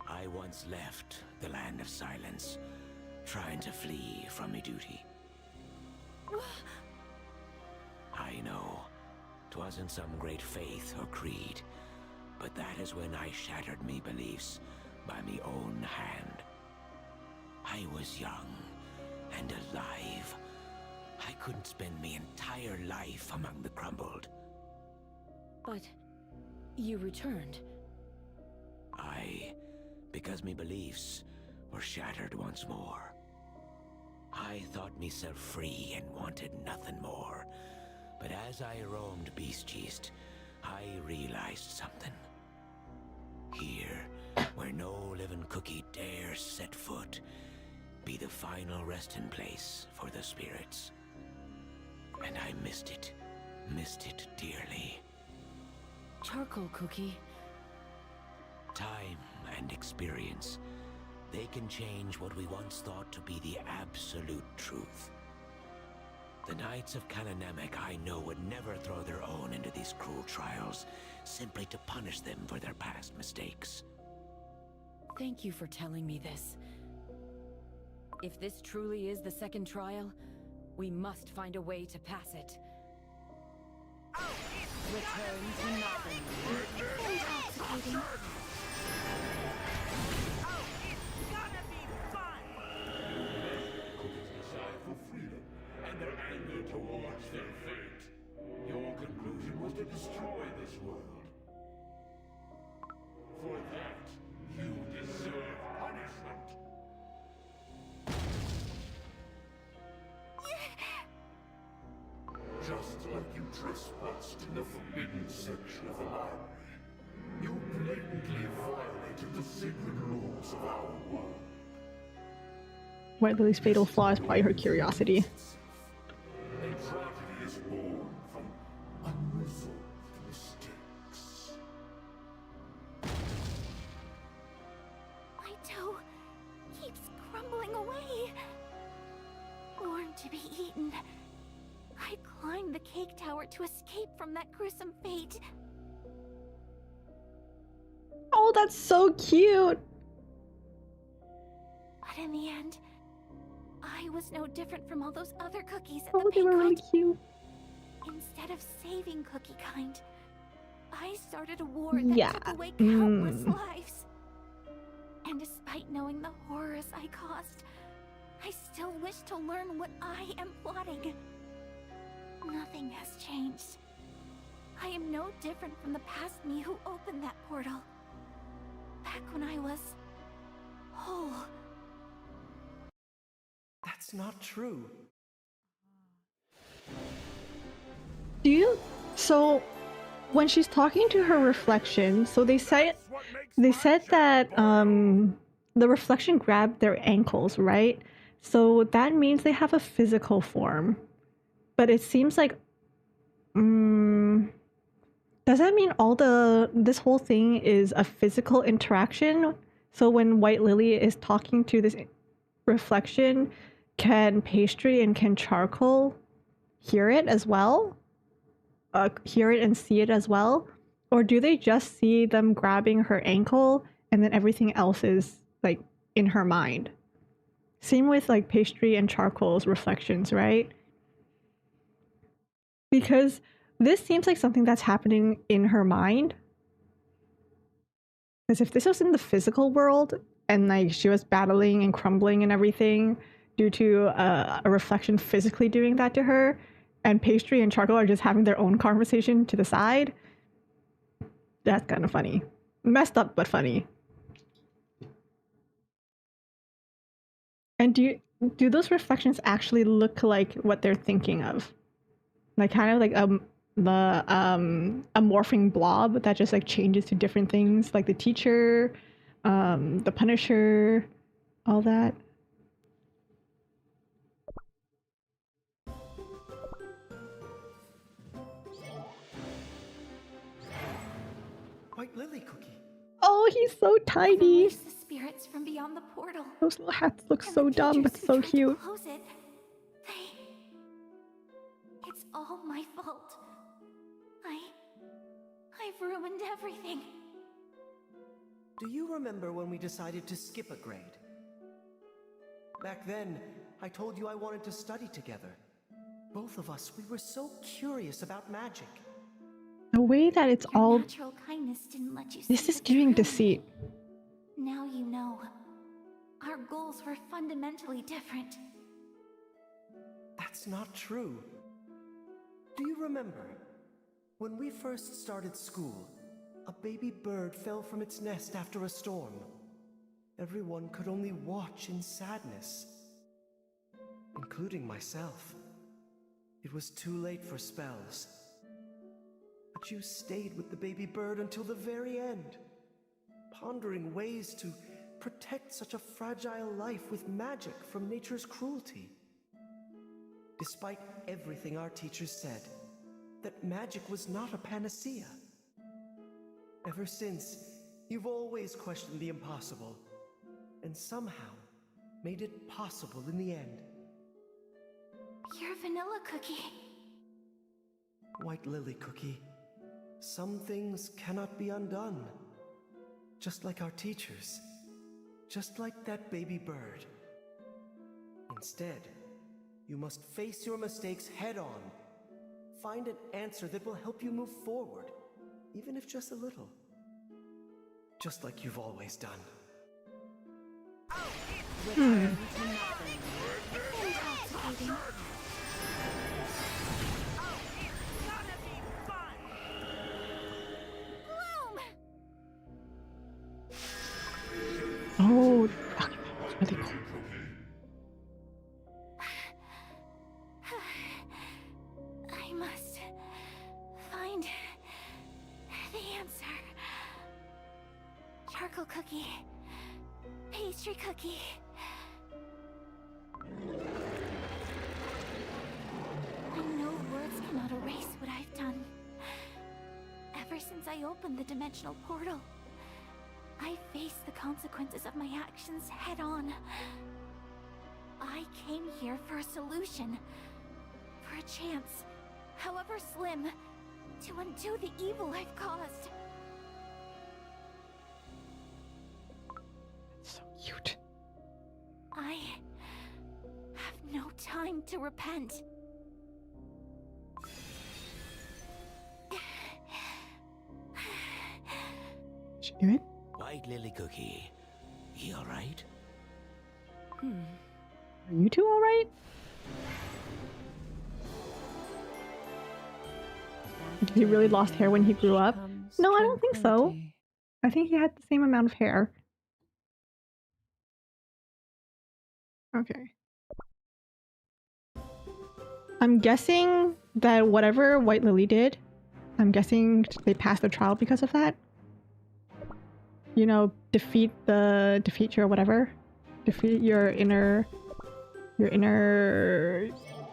I once left the land of silence, trying to flee from me duty. I know, 'twasn't some great faith or creed, but that is when I shattered me beliefs by me own hand. I was young and alive. I couldn't spend me entire life among the crumbled. But you returned. Aye, because me beliefs were shattered once more. I thought myself free and wanted nothing more. But as I roamed Beast-Yeast, I realized something. Here, where no living cookie dares set foot, be the final resting place for the spirits. And I missed it dearly. Charcoal cookie. Time and experience, they can change what we once thought to be the absolute truth. The Knights of Cananemek I know would never throw their own into these cruel trials, simply to punish them for their past mistakes. Thank you for telling me this. If this truly is the second trial, we must find a way to pass it. Return to nothing. Intoxicating. Cookies' desire for freedom and their anger towards their fate. Your conclusion was to destroy this world. For that, you deserve punishment. just like you trespassed in the forbidden section of the library. You blatantly violated the sacred laws of our world. White Lily's fatal flaw is probably her curiosity. And tragedy is born from unresolved mistakes. My toe keeps crumbling away. Born to be eaten. I climbed the cake tower to escape from that gruesome fate. Oh, that's so cute! But in the end, I was no different from all those other cookies at Oh, the they were really banquet. cute. Instead of saving Cookie Kind, I started a war that Yeah. took away countless lives. And despite knowing the horrors I caused, I still wish to learn what I am plotting. Nothing has changed. I am no different from the past me who opened that portal. Back when I was whole. That's not true. So when she's talking to her reflection, so they said that the reflection grabbed their ankles, right? So that means they have a physical form. But it seems like does that mean this whole thing is a physical interaction? So when White Lily is talking to this reflection, can Pastry and can Charcoal hear it as well? Hear it and see it as well? Or do they just see them grabbing her ankle and then everything else is like in her mind? Same with like Pastry and Charcoal's reflections, right? Because this seems like something that's happening in her mind. Because if this was in the physical world and like she was battling and crumbling and everything due to a reflection physically doing that to her, and Pastry and Charcoal are just having their own conversation to the side, that's kind of funny. Messed up, but funny. And do those reflections actually look like what they're thinking of? Like kind of like a morphing blob that just like changes to different things, like the teacher, the Punisher, all that. White Lily Cookie. Oh, he's so tiny. The spirits from beyond the portal. Those little hats look And so the dumb, but teachers who so tried to cute. close it, it's all my fault. I've ruined everything. Do you remember when we decided to skip a grade? Back then, I told you I wanted to study together. Both of us, we were so curious about magic. The way that it's Your all... natural kindness didn't let you This see is the giving truth. deceit. Now you know. Our goals were fundamentally different. That's not true. Do you remember? When we first started school, a baby bird fell from its nest after a storm. Everyone could only watch in sadness, including myself. It was too late for spells. But you stayed with the baby bird until the very end, pondering ways to protect such a fragile life with magic from nature's cruelty. Despite everything our teachers said, that magic was not a panacea. Ever since, you've always questioned the impossible, and somehow made it possible in the end. You're Vanilla Cookie. White Lily Cookie, some things cannot be undone. Just like our teachers. Just like that baby bird. Instead, you must face your mistakes head on. Find an answer that will help you move forward, even if just a little. Just like you've always done. Intoxicating. Oh, that's really cool. I cookie. Pastry cookie. I know words cannot erase what I've done. Ever since I opened the dimensional portal, I faced the consequences of my actions head on. I came here for a solution, for a chance, however slim, to undo the evil I've caused. So cute. I have no time to repent. She do it? White Lily Cookie, you alright? Are you two alright? He really lost hair when he grew up? No, I don't think so. I think he had the same amount of hair. Okay. I'm guessing that whatever White Lily did, I'm guessing they passed the trial because of that. You know, defeat your whatever. Defeat your inner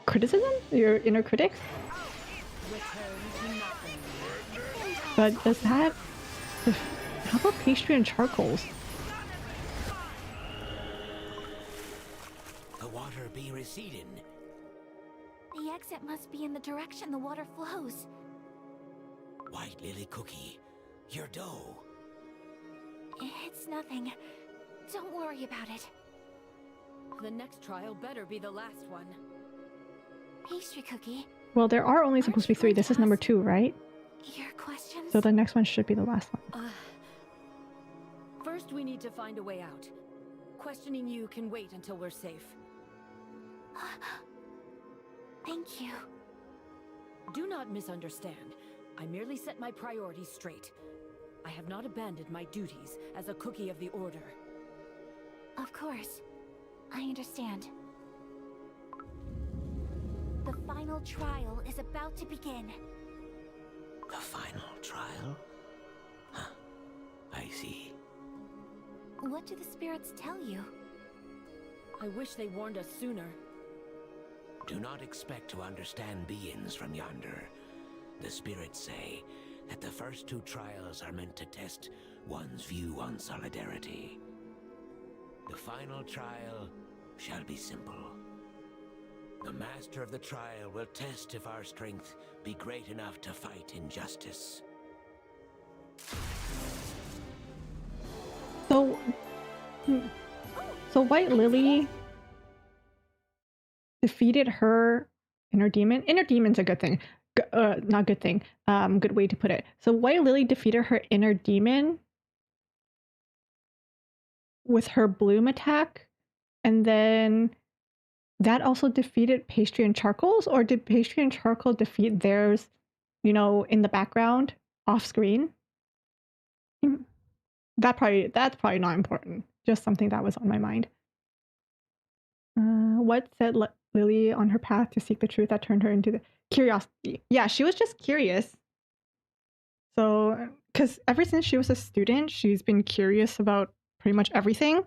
criticism? Your inner critics? But does that... How about pastry and charcoals? The water be receding. The exit must be in the direction the water flows. White Lily Cookie, your dough. It's nothing. Don't worry about it. The next trial better be the last one. Pastry cookie, Well, there are only supposed to be 3. This is number 2, right? your questions? So the next one should be the last one. First, we need to find a way out. Questioning you can wait until we're safe. Thank you. Do not misunderstand. I merely set my priorities straight. I have not abandoned my duties as a cookie of the Order. Of course. I understand. The final trial is about to begin. The final trial? Huh. I see. What do the spirits tell you? I wish they warned us sooner. Do not expect to understand beings from yonder. The spirits say that the first 2 trials are meant to test one's view on solidarity. The final trial shall be simple. The master of the trial will test if our strength be great enough to fight injustice. So White Lily defeated her inner demon. Inner demon's a good thing. Not good thing. Good way to put it. So White Lily defeated her inner demon with her bloom attack, and then that also defeated Pastry and Charcoal's, or did Pastry and Charcoal defeat theirs, you know, in the background, off screen? That's probably not important. Just something that was on my mind. What set Lily on her path to seek the truth that turned her into the curiosity? Yeah, she was just curious. So, because ever since she was a student, she's been curious about pretty much everything.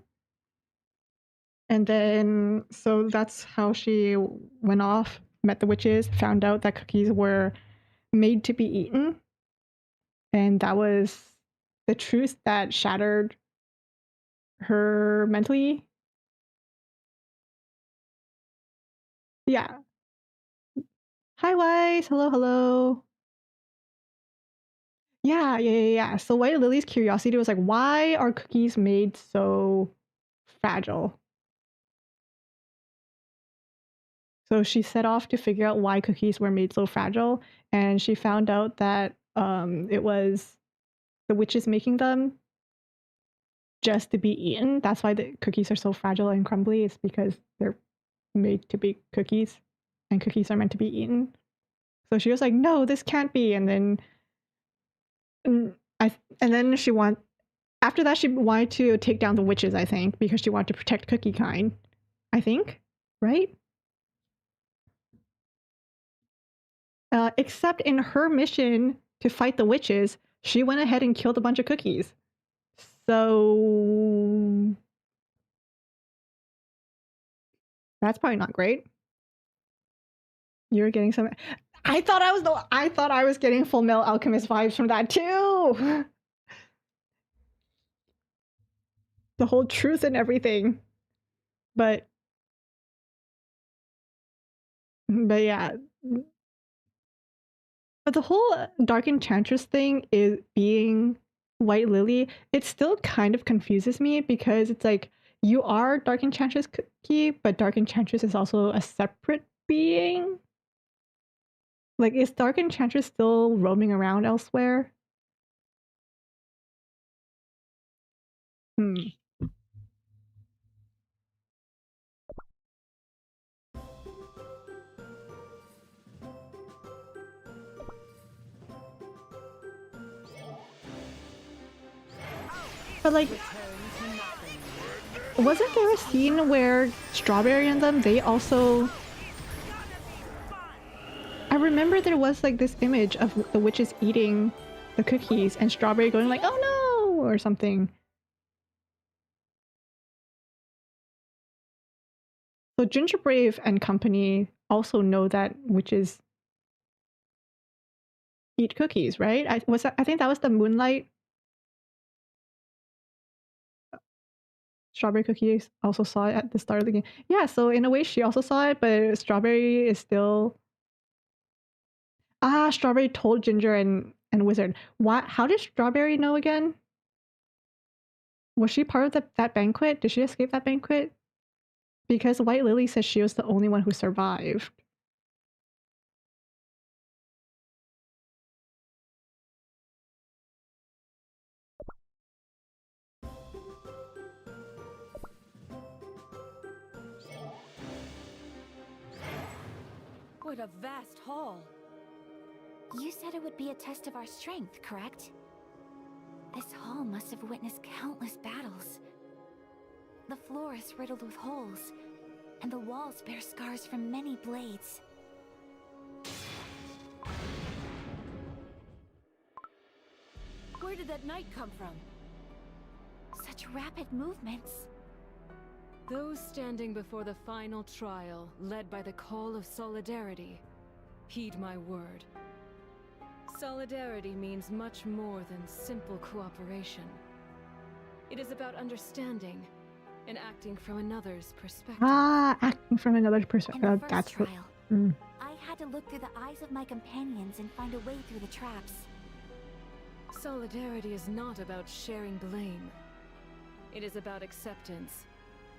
And then, so that's how she went off, met the witches, found out that cookies were made to be eaten. And that was the truth that shattered her mentally. Yeah. Hi, Wise. Hello, hello. Yeah. So White Lily's curiosity was like, why are cookies made so fragile? So she set off to figure out why cookies were made so fragile, and she found out that it was the witches making them just to be eaten. That's why the cookies are so fragile and crumbly. It's because they're made to be cookies, and cookies are meant to be eaten. So she was like, no, this can't be. And then after that she wanted to take down the witches, I think, because she wanted to protect cookie kind. I think, right? Except in her mission to fight the witches, she went ahead and killed a bunch of cookies. So that's probably not great. You're getting some. I thought I was getting Full Metal Alchemist vibes from that too. The whole truth and everything. But yeah. But the whole Dark Enchantress thing is being White Lily, it still kind of confuses me because it's like you are Dark Enchantress Cookie, but Dark Enchantress is also a separate being. Like, is Dark Enchantress still roaming around elsewhere? But like, wasn't there a scene where Strawberry and them, they also... I remember there was like this image of the witches eating the cookies and Strawberry going like, oh no, or something. So Gingerbrave and company also know that witches eat cookies, right? I think that was the Moonlight. Strawberry Cookies also saw it at the start of the game. Yeah, so in a way she also saw it, but Strawberry is still... Strawberry told Ginger and Wizard. How did Strawberry know again? Was she part of that banquet? Did she escape that banquet? Because White Lily says she was the only one who survived. What a vast hall! You said it would be a test of our strength, correct? This hall must have witnessed countless battles. The floor is riddled with holes, and the walls bear scars from many blades. Where did that knight come from? Such rapid movements. Those standing before the final trial, led by the call of solidarity, heed my word. Solidarity means much more than simple cooperation. It is about understanding and acting from another's perspective. Acting from another's perspective. In the first That's trial, what... I had to look through the eyes of my companions and find a way through the traps. Solidarity is not about sharing blame. It is about acceptance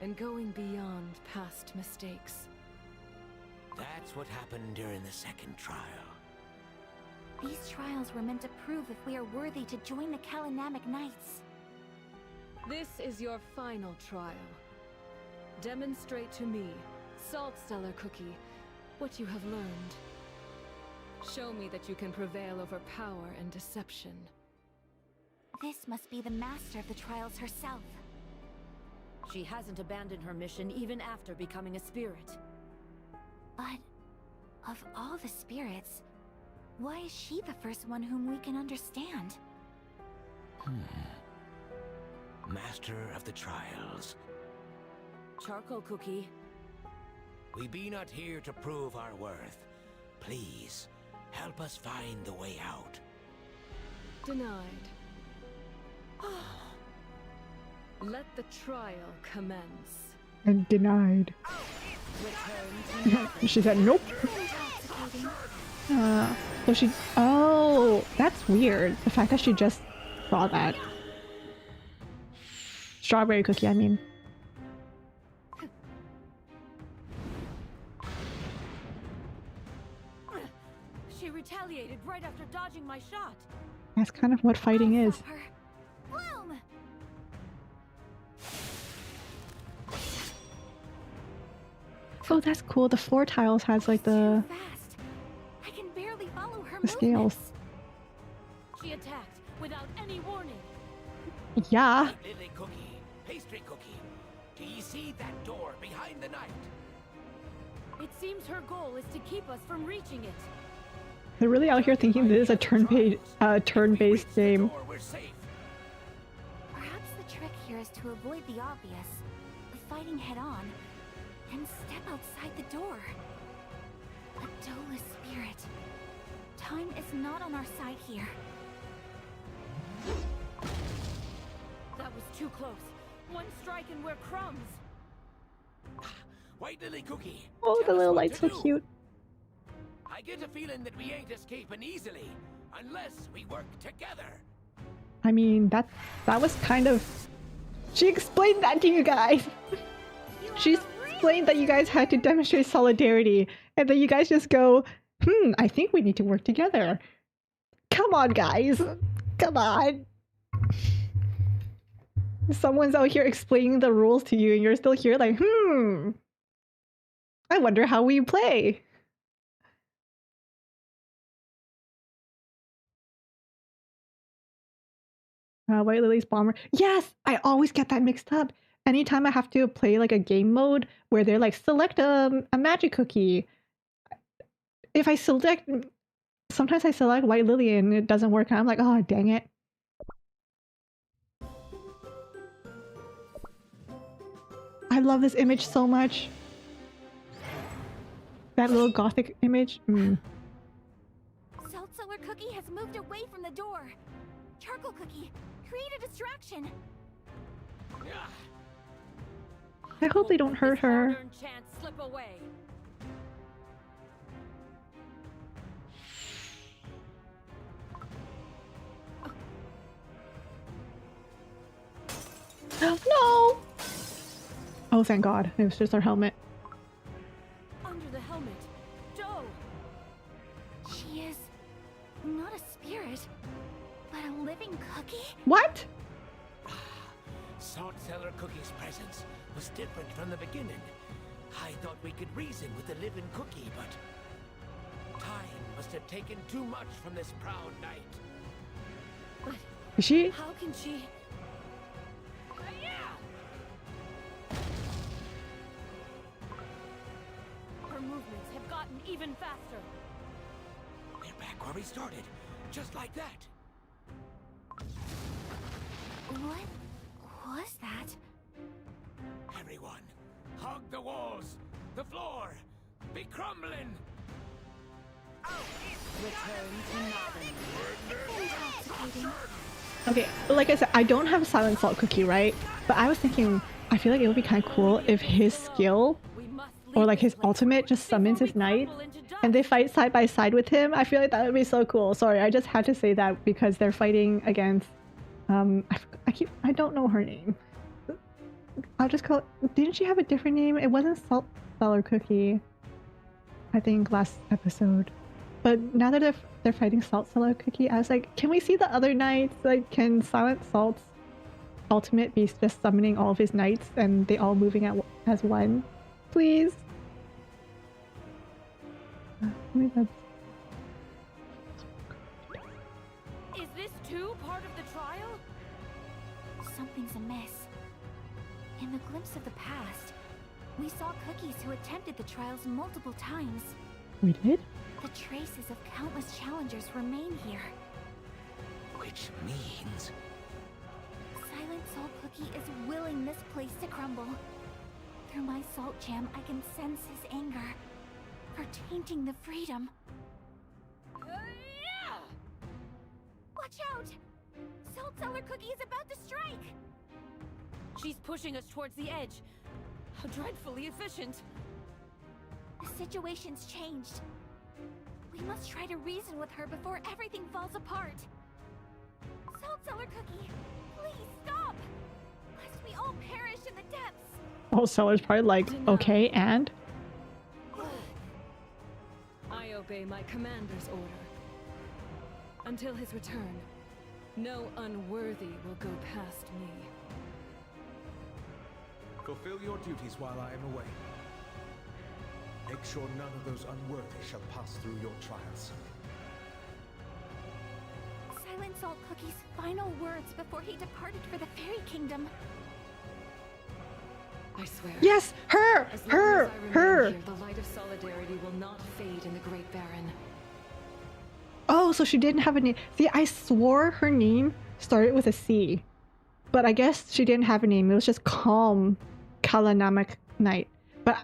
and going beyond past mistakes. That's what happened during the second trial. These trials were meant to prove if we are worthy to join the Kalinamic Knights. This is your final trial. Demonstrate to me, Saltstellar Cookie, what you have learned. Show me that you can prevail over power and deception. This must be the master of the trials herself. She hasn't abandoned her mission even after becoming a spirit. But of all the spirits, why is she the first one whom we can understand? Master of the trials. Charcoal Cookie. We be not here to prove our worth. Please, help us find the way out. Denied. Let the trial commence. And denied. She said nope. So she... Oh, that's weird. The fact that she just saw that. Strawberry Cookie, I mean. She retaliated right after dodging my shot. That's kind of what fighting is. Bloom! Oh, that's cool. The floor tiles has like the... Fast. I can barely follow her the scales. She attacked without any warning. Yeah. Lily Cookie, Pastry Cookie, do you see that door behind the knight? It seems her goal is to keep us from reaching it. They're really out here thinking this is a turn-based game. We're safe. Perhaps the is to avoid the obvious, fighting head-on, and step outside the door. A Dolus spirit. Time is not on our side here. That was too close. One strike and we're crumbs. White Lily Cookie. Oh, tell the us little what light's to so do. cute. I get a feeling that we ain't escaping easily unless we work together. I mean, that was kind of... She explained that to you guys. She explained that you guys had to demonstrate solidarity, and then you guys just go, I think we need to work together. Come on, guys. Come on. Someone's out here explaining the rules to you, and you're still here like, I wonder how we play. White Lily's Bomber. Yes! I always get that mixed up. Anytime I have to play like a game mode where they're like, select a magic cookie. If I select... Sometimes I select White Lily and it doesn't work. And I'm like, oh, dang it. I love this image so much. That little gothic image. Salt Cellar Cookie has moved away from the door. Charcoal Cookie, create a distraction. I hope they don't hurt her. Hard-earned chance slip away. No! Oh, thank God. It was just our helmet. Under the helmet, Joe. She is not a spirit, but a living cookie? What? Salt Cellar Cookie's presence was different from the beginning. I thought we could reason with the living cookie, but time must have taken too much from this proud knight. But Is she? how can she? Her movements have gotten even faster. We're back where we started, just like that. What was that? Everyone, hug the walls, the floor, be crumbling. Intoxicating. Okay, like I said, I don't have a Silent Salt Cookie, right? But I was thinking, I feel like it would be kind of cool if his skill, or like his ultimate, just summons his knights, and they fight side by side with him. I feel like that would be so cool. Sorry, I just had to say that because they're fighting against... I don't know her name. I'll just call it... Didn't she have a different name? It wasn't Salt Cellar Cookie, I think, last episode. But now that they're fighting Salt Cellar Cookie, I was like, can we see the other knights? Like, can Silent Salt's ultimate be just summoning all of his knights and they all moving as one? Please? Is this too part of the trial? Something's amiss. In the glimpse of the past, we saw cookies who attempted the trials multiple times. We did? The traces of countless challengers remain here. Which means... Silent Salt Cookie is willing this place to crumble. Through my salt jam, I can sense his anger for tainting the freedom. Watch out! Salt Cellar Cookie is about to strike! She's pushing us towards the edge. How dreadfully efficient. The situation's changed. We must try to reason with her before everything falls apart. Salt Cellar Cookie, please stop! Lest we all perish in the depths! Oh, Cellar's probably like, okay, and? I obey my commander's order. Until his return, no unworthy will go past me. Fulfill your duties while I am away. Make sure none of those unworthy shall pass through your trials. Silent Salt Cookie's final words before he departed for the Fairy Kingdom. I swear. Yes! Her! As long Her! as I remain Her! here, the light of solidarity will not fade in the Great Baron. Oh, so she didn't have a name. See, I swore her name started with a C. But I guess she didn't have a name. It was just Calm Kalanamic Night. But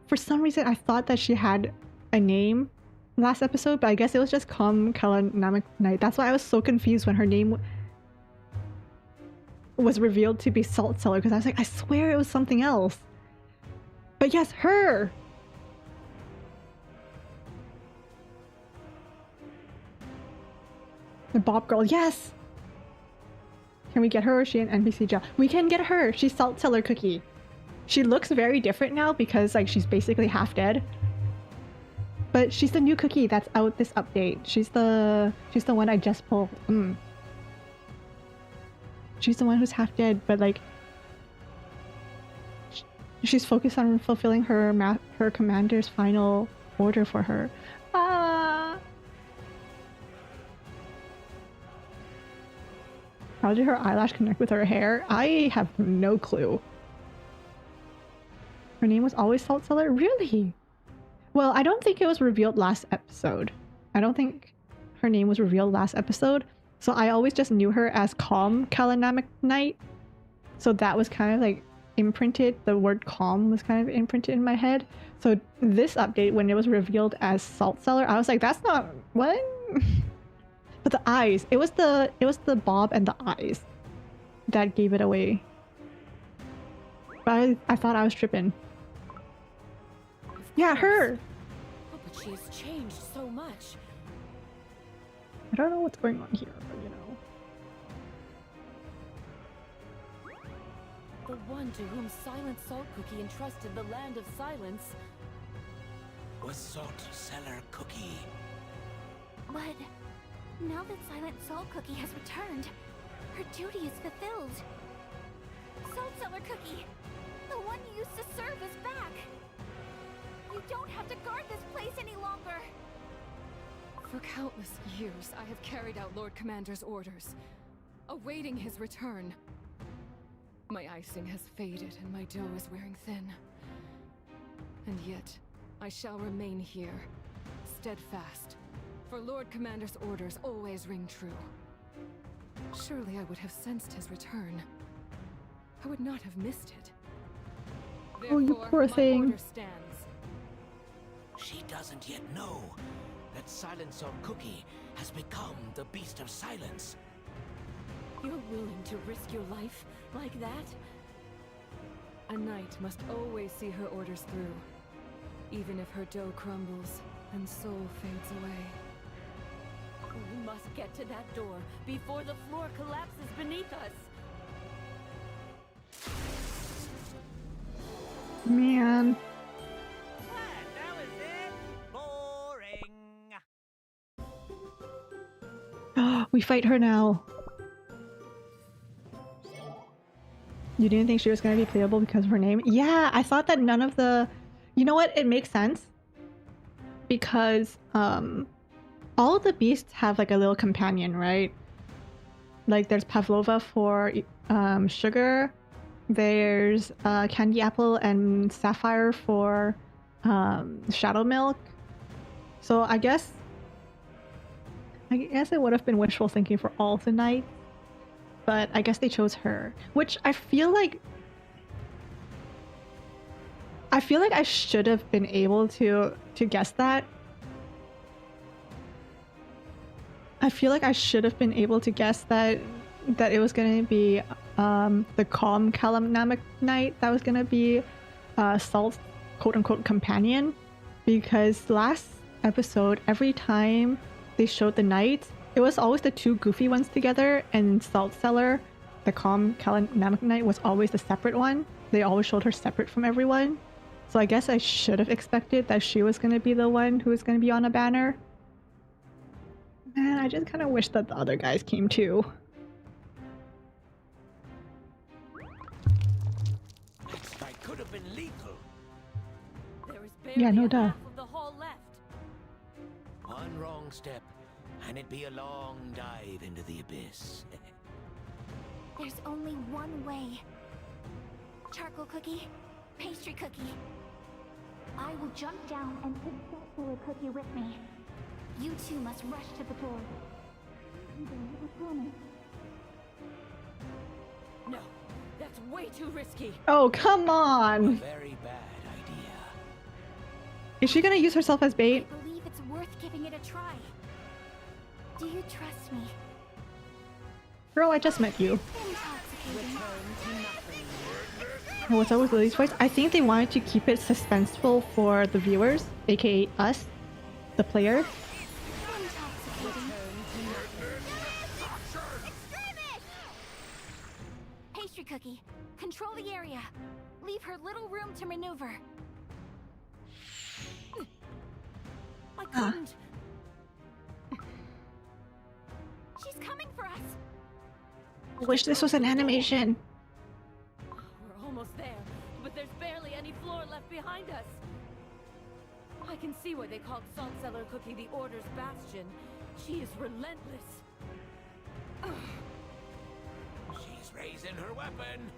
for some reason, I thought that she had a name last episode, but I guess it was just Calm Kalanamic Night. That's why I was so confused when her name was revealed to be Salt Cellar, because I was like, I swear it was something else. But yes, her! The Bob Girl, yes! Can we get her, or is she an NPC job? We can get her! She's Salt Cellar Cookie. She looks very different now because like she's basically half dead. But she's the new cookie that's out this update. She's the one I just pulled. She's the one who's half dead, but like she's focused on fulfilling her commander's final order for her. Ah! How did her eyelash connect with her hair? I have no clue. Her name was always Salt Cellar? Really? Well, I don't think it was revealed last episode. I don't think her name was revealed last episode. So I always just knew her as Calm Kalanamic Night. So that was kind of like imprinted. The word calm was kind of imprinted in my head. So this update, when it was revealed as Salt Cellar, I was like, that's not what? But the eyes, it was the bob and the eyes that gave it away. But I thought I was tripping. Yeah, her! Oh, but she has changed so much. I don't know what's going on here, but you know. The one to whom Silent Salt Cookie entrusted the Land of Silence was Salt Cellar Cookie. But now that Silent Salt Cookie has returned, her duty is fulfilled. Salt Cellar Cookie, the one you used to serve, is back. You don't have to guard this place any longer. For countless years, I have carried out Lord Commander's orders, awaiting his return. My icing has faded and my dough is wearing thin. And yet, I shall remain here, steadfast, for Lord Commander's orders always ring true. Surely I would have sensed his return. I would not have missed it. Oh, you Therefore, poor my thing. order stands. She doesn't yet know that Silent Salt Cookie has become the Beast of Silence. You're willing to risk your life like that? A knight must always see her orders through, even if her dough crumbles and soul fades away. We must get to that door before the floor collapses beneath us. Man. That was it. Boring. We fight her now. You didn't think she was going to be playable because of her name? Yeah, I thought that none of the... You know what? It makes sense. Because all of the beasts have like a little companion, right? Like there's Pavlova for sugar. There's Candy Apple and Sapphire for Shadow Milk. So I guess it would have been wishful thinking for all the knights. But I guess they chose her, which I feel like I should have been able to guess that. I feel like I should have been able to guess that it was going to be the Calm Kalanamic Night that was going to be Salt's quote-unquote companion, because last episode, every time they showed the knights, it was always the two goofy ones together, and Salt Cellar, the Calm Kalanamic Night, was always the separate one. They always showed her separate from everyone. So I guess I should have expected that she was going to be the one who was going to be on a banner. Man, I just kind of wish that the other guys came too. That fight could have been lethal. There is barely Yeah, no a duh. half of the hall left. One wrong step, and it'd be a long dive into the abyss. There's only one way. Charcoal Cookie, Pastry Cookie. I will jump down and take Salt Cellar Cookie with me. You two must rush to the door. You don't have a promise. No, that's way too risky. Oh, come on! Very bad idea. Is she gonna use herself as bait? I believe it's worth giving it a try. Do you trust me? Girl, I just met you. Intoxicating. What's up with Lily's voice? I think they wanted to keep it suspenseful for the viewers, aka us, the player. Intoxicating. Extremist! Pastry Cookie, control the area. Leave her little room to maneuver. I couldn't. She's coming for us. I wish this was an animation. We're almost there, but there's barely any floor left behind us. I can see why they called Salt Cellar Cookie the Order's bastion. She is relentless. She's raising her weapon.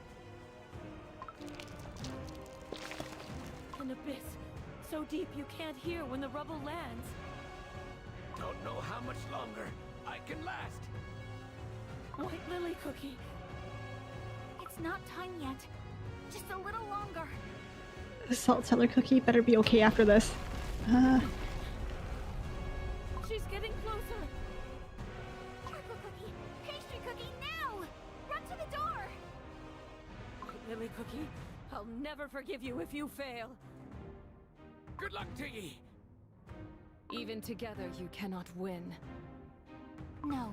An abyss, so deep you can't hear when the rubble lands. Don't know how much longer I can last. White Lily Cookie. It's not time yet. Just a little longer. The Salt Cellar Cookie better be okay after this. She's getting closer. Choco Cookie! Pastry Cookie, now! Run to the door! White Lily Cookie, I'll never forgive you if you fail. Good luck to ye. Even together, you cannot win. No.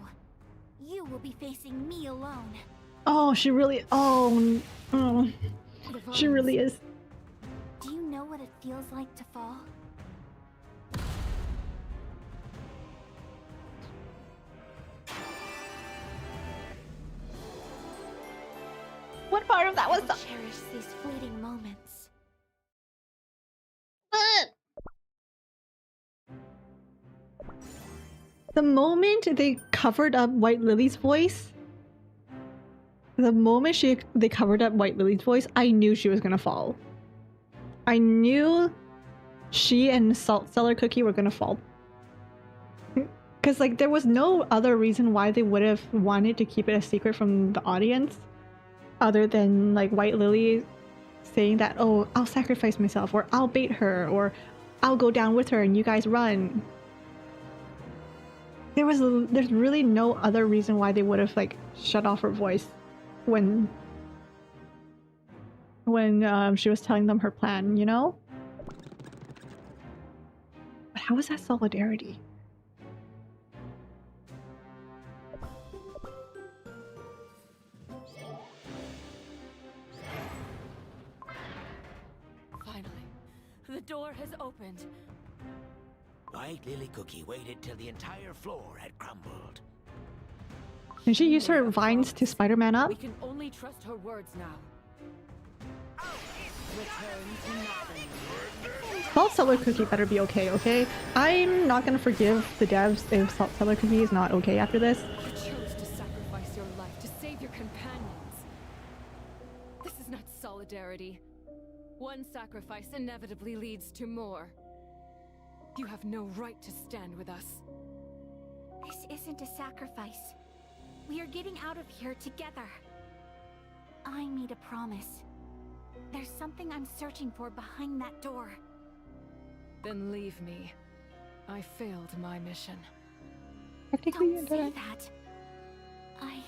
You will be facing me alone. Oh, she really. Oh, she really is. Do you know what it feels like to fall? What part of that was I'll the? cherish these fleeting moments. The moment they covered up White Lily's voice, the moment they covered up White Lily's voice, I knew she was gonna fall. I knew she and Salt Cellar Cookie were gonna fall. Because like there was no other reason why they would have wanted to keep it a secret from the audience, other than like White Lily saying that, oh, I'll sacrifice myself, or I'll bait her, or I'll go down with her and you guys run. There's really no other reason why they would have like shut off her voice when she was telling them her plan, you know? But how is that solidarity? Finally, the door has opened. White Lily Cookie waited till the entire floor had crumbled. Can she use her vines to Spider-Man up? We can only trust her words now. Return to nothing. Salt Cellar Cookie better be okay? I'm not gonna forgive the devs if Salt Cellar Cookie is not okay after this. You chose to sacrifice your life to save your companions. This is not solidarity. One sacrifice inevitably leads to more. You have no right to stand with us. This isn't a sacrifice. We are getting out of here together. I made a promise. There's something I'm searching for behind that door. Then leave me. I failed my mission. Don't say that. I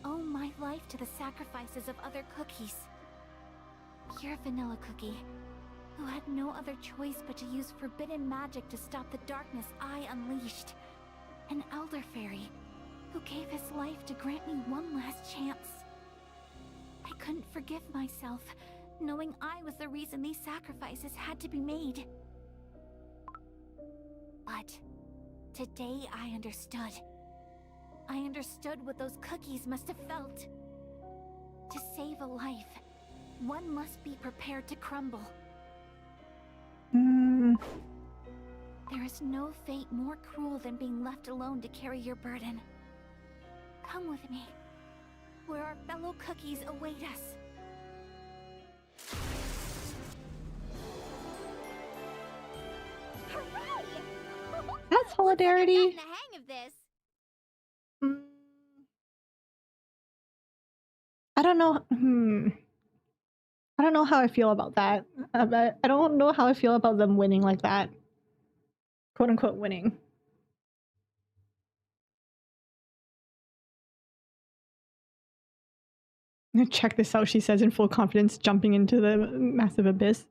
owe my life to the sacrifices of other cookies. You're Vanilla Cookie, who had no other choice but to use forbidden magic to stop the darkness I unleashed. An Elder Fairy, who gave his life to grant me one last chance. I couldn't forgive myself, knowing I was the reason these sacrifices had to be made. But today I understood. I understood what those cookies must have felt. To save a life, one must be prepared to crumble. There is no fate more cruel than being left alone to carry your burden. Come with me, where our fellow cookies await us. Hooray! That's solidarity. I've gotten the hang of this. don't know. I don't know how I feel about that. But I don't know how I feel about them winning like that. Quote unquote winning. Check this out, she says in full confidence, jumping into the massive abyss.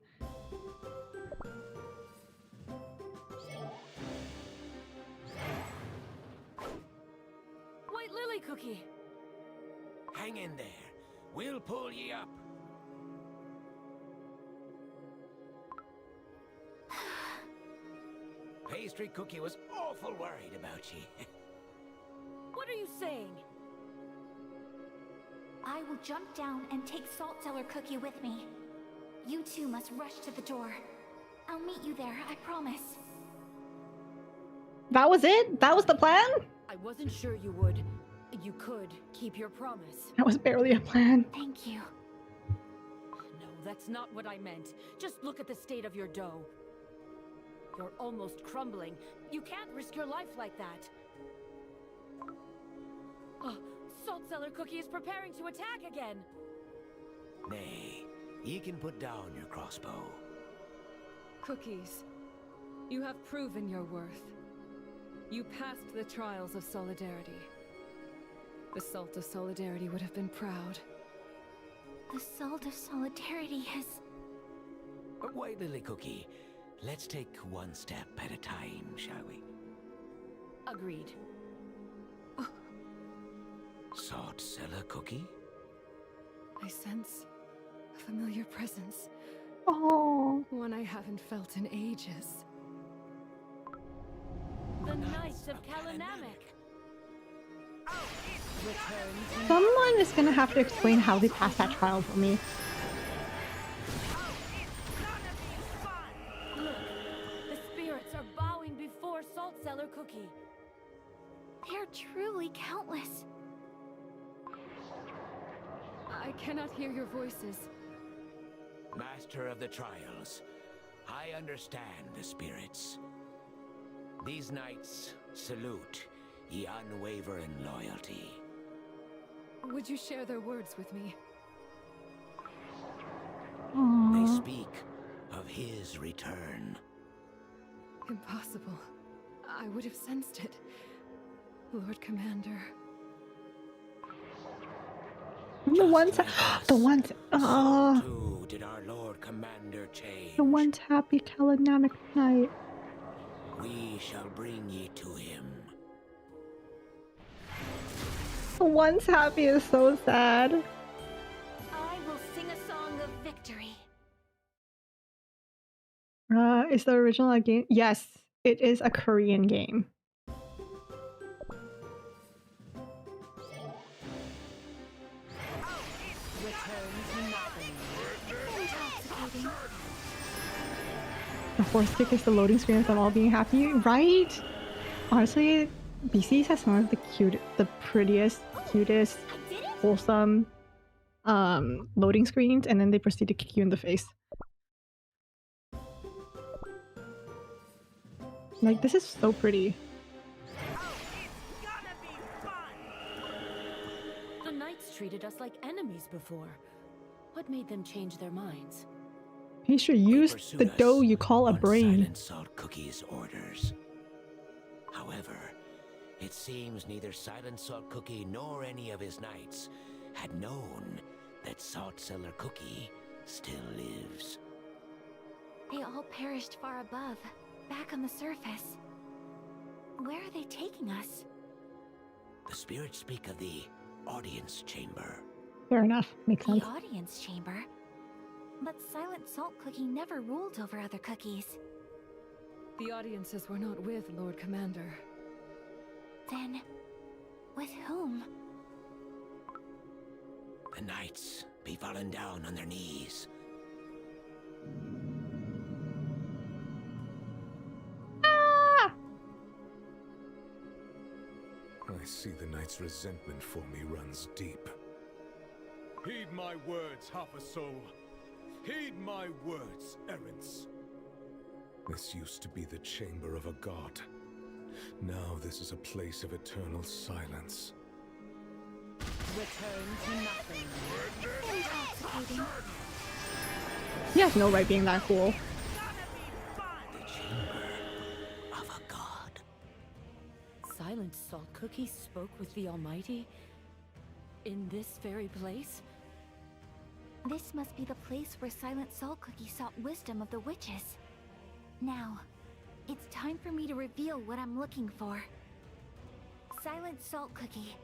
White Lily Cookie! Hang in there. We'll pull ye up. Pastry Cookie was awful worried about ye. What are you saying? I will jump down and take Salt Cellar Cookie with me. You two must rush to the door. I'll meet you there, I promise. That was it? That was the plan? I wasn't sure you would. You could keep your promise. That was barely a plan. Thank you. No, that's not what I meant. Just look at the state of your dough. You're almost crumbling. You can't risk your life like that. Oh, Salt Cellar Cookie is preparing to attack again. Nay, ye can put down your crossbow. Cookies, you have proven your worth. You passed the trials of solidarity. The Salt of Solidarity would have been proud. The Salt of Solidarity has... White Lily Cookie, let's take one step at a time, shall we? Agreed. Salt Cellar Cookie? I sense a familiar presence. Oh. One I haven't felt in ages. The Knights of Kalanamek. Someone is gonna have to explain how they passed that trial for me. Look, the spirits are bowing before Salt Cellar Cookie. They're truly countless. I cannot hear your voices. Master of the trials, I understand the spirits. These knights salute ye unwavering loyalty. Would you share their words with me? They speak of his return. Impossible. I would have sensed it. Lord Commander. The ones, So too did our Lord Commander change. the once happy Kalanamek Knight. We shall bring ye to him. The once happy is so sad. I will sing a song of victory. Is the original a game? Yes, it is a Korean game. Intoxicating. The horse kick is the loading screen of them all being happy, right? Honestly, Beast-Yeast has some of the prettiest, cutest, I did it? wholesome loading screens, and then they proceed to kick you in the face. Like, this is so pretty. The Knights treated us like enemies before. What made them change their minds? Pastry, use the dough you call a brain. Silent Salt Cookie's orders. However, it seems neither Silent Salt Cookie nor any of his knights had known that Salt Cellar Cookie still lives. They all perished far above, back on the surface. Where are they taking us? The spirits speak of the audience chamber. Fair enough. Makes sense. The audience chamber? But Silent Salt Cookie never ruled over other cookies. The audiences were not with Lord Commander. Then, with whom? The knights be fallen down on their knees. I see the knight's resentment for me runs deep. Heed my words, half a soul. Heed my words, errants. This used to be the chamber of a god. Now this is a place of eternal silence. return to nothing. Intoxicating. He has no right being that cool. The chamber of a god. Silent Salt Cookie spoke with the Almighty? In this very place? This must be the place where Silent Salt Cookie sought wisdom of the witches. Now, it's time for me to reveal what I'm looking for. Silent Salt Cookie,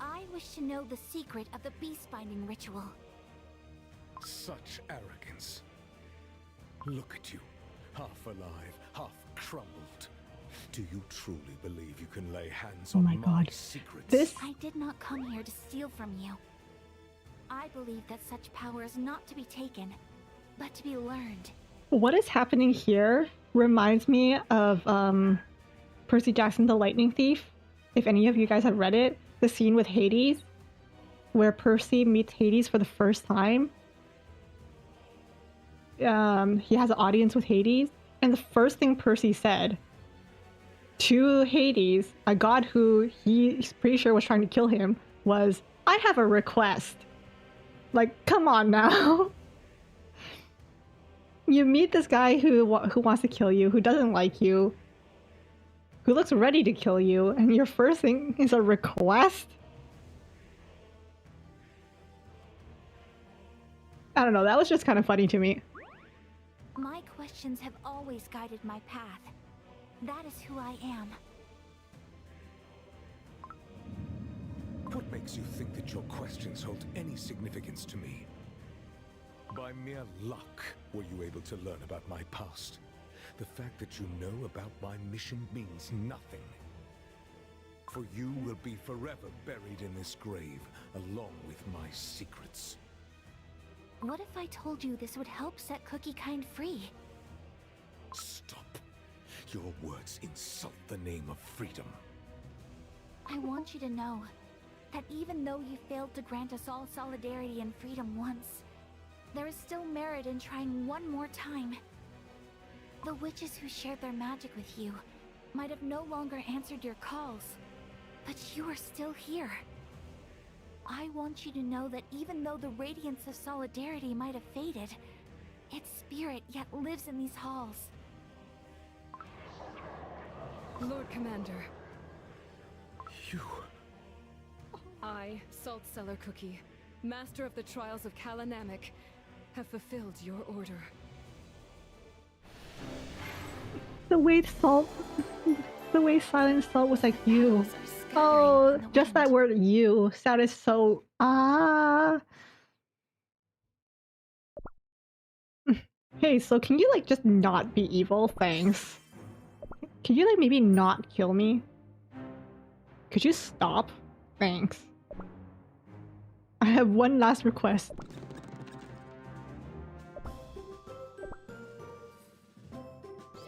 I wish to know the secret of the beast-binding ritual. Such arrogance. Look at you, half alive, half crumbled. Do you truly believe you can lay hands on my God. secrets? This I did not come here to steal from you. I believe that such power is not to be taken, but to be learned. what is happening here reminds me of Percy Jackson the Lightning Thief. If any of you guys have read it, the scene with Hades, where Percy meets Hades for the first time. He has an audience with Hades, and the first thing Percy said to Hades, a god who he's pretty sure was trying to kill him, was, "I have a request." Like, come on now. You meet this guy who wants to kill you, who doesn't like you, who looks ready to kill you, and your first thing is a request? I don't know, that was just kind of funny to me. My questions have always guided my path. That is who I am. What makes you think that your questions hold any significance to me? By mere luck were you able to learn about my past. The fact that you know about my mission means nothing. For you will be forever buried in this grave, along with my secrets. What if I told you this would help set Cookie Kind free? Stop. Your words insult the name of freedom. I want you to know that even though you failed to grant us all solidarity and freedom once, there is still merit in trying one more time. The witches who shared their magic with you might have no longer answered your calls, but you are still here. I want you to know that even though the radiance of solidarity might have faded, its spirit yet lives in these halls. Lord Commander, You... I, Salt Cellar Cookie, Master of the Trials of Kalanamek, have fulfilled your order. The way Silent Salt was like, you. Oh, just that word "you" sounded so Hey, so can you like just not be evil? Thanks. Can you like maybe not kill me? Could you stop? Thanks. I have one last request.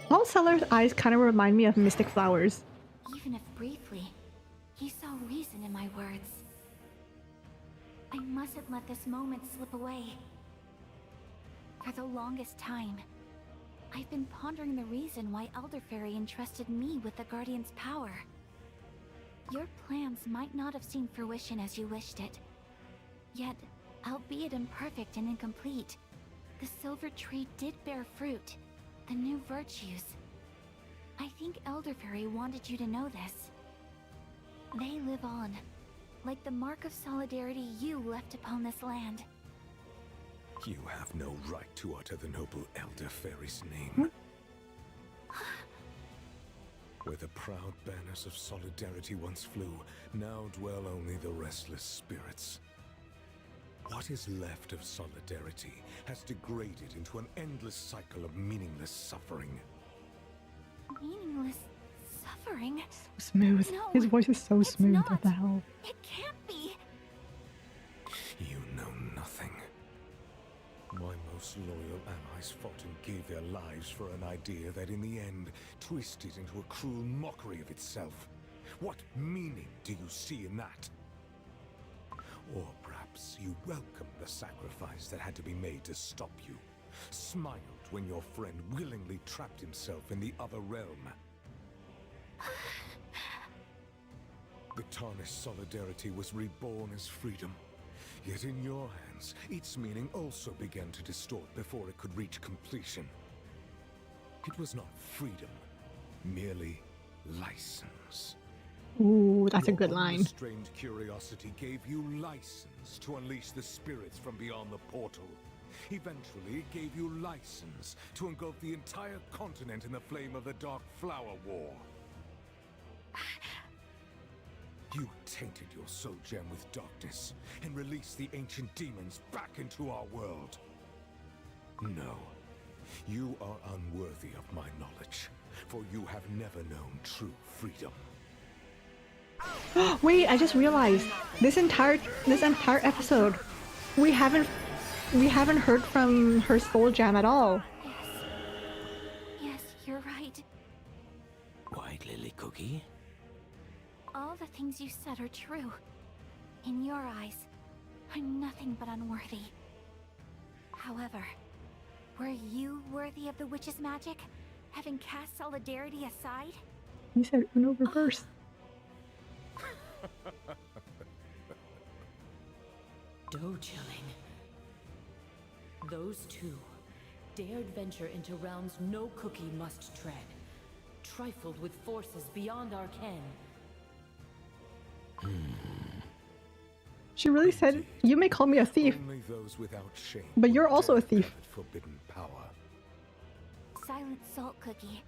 Salt Cellar's eyes kind of remind me of mystic flowers. Even if briefly, he saw reason in my words. I mustn't let this moment slip away. For the longest time, I've been pondering the reason why Elder Fairy entrusted me with the Guardian's power. Your plans might not have seen fruition as you wished it. Yet, albeit imperfect and incomplete, the Silver Tree did bear fruit, the new virtues. I think Elder Fairy wanted you to know this. They live on, like the mark of solidarity you left upon this land. You have no right to utter the noble Elder Fairy's name. Where the proud banners of solidarity once flew, now dwell only the restless spirits. What is left of solidarity has degraded into an endless cycle of meaningless suffering. Meaningless suffering? So smooth. No, His voice is so it's smooth. not. What the hell? It can't be. You know nothing. My most loyal allies fought and gave their lives for an idea that in the end twisted into a cruel mockery of itself. What meaning do you see in that? Or perhaps you welcomed the sacrifice that had to be made to stop you, smiled when your friend willingly trapped himself in the other realm. The tarnished solidarity was reborn as freedom. Yet in your hands, its meaning also began to distort before it could reach completion. It was not freedom, merely license. Ooh, that's a Your good line. unrestrained curiosity gave you license to unleash the spirits from beyond the portal. Eventually, it gave you license to engulf the entire continent in the flame of the Dark Flower War. You tainted your soul gem with darkness and released the ancient demons back into our world. No, you are unworthy of my knowledge, for you have never known true freedom. Wait, I just realized this entire episode, we haven't heard from her soul gem at all. Yes, you're right. White Lily Cookie? All the things you said are true. In your eyes, I'm nothing but unworthy. However, were you worthy of the witch's magic, having cast solidarity aside? You said Uno reverse. Dough chilling. Those two dared venture into realms no cookie must tread, trifled with forces beyond our ken. She really said, "You may call me a thief, Only those without shame but you're also a dare thief." covet forbidden power. Silent Salt Cookie,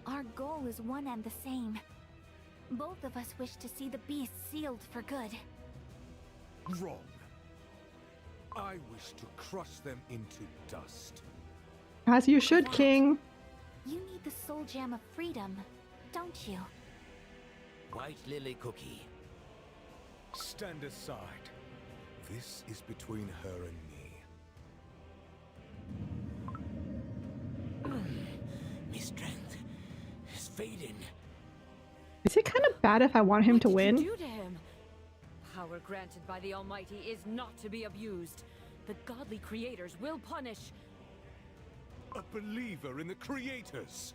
our goal is one and the same. Both of us wish to see the beast sealed for good. Wrong. I wish to crush them into dust. As you should, King. You need the soul gem of freedom, don't you? White Lily Cookie. Stand aside. This is between her and me. My strength is fading. Is it kind of bad if I want him What to did win? you do to him? Power granted by the Almighty is not to be abused. The godly creators will punish. A believer in the creators.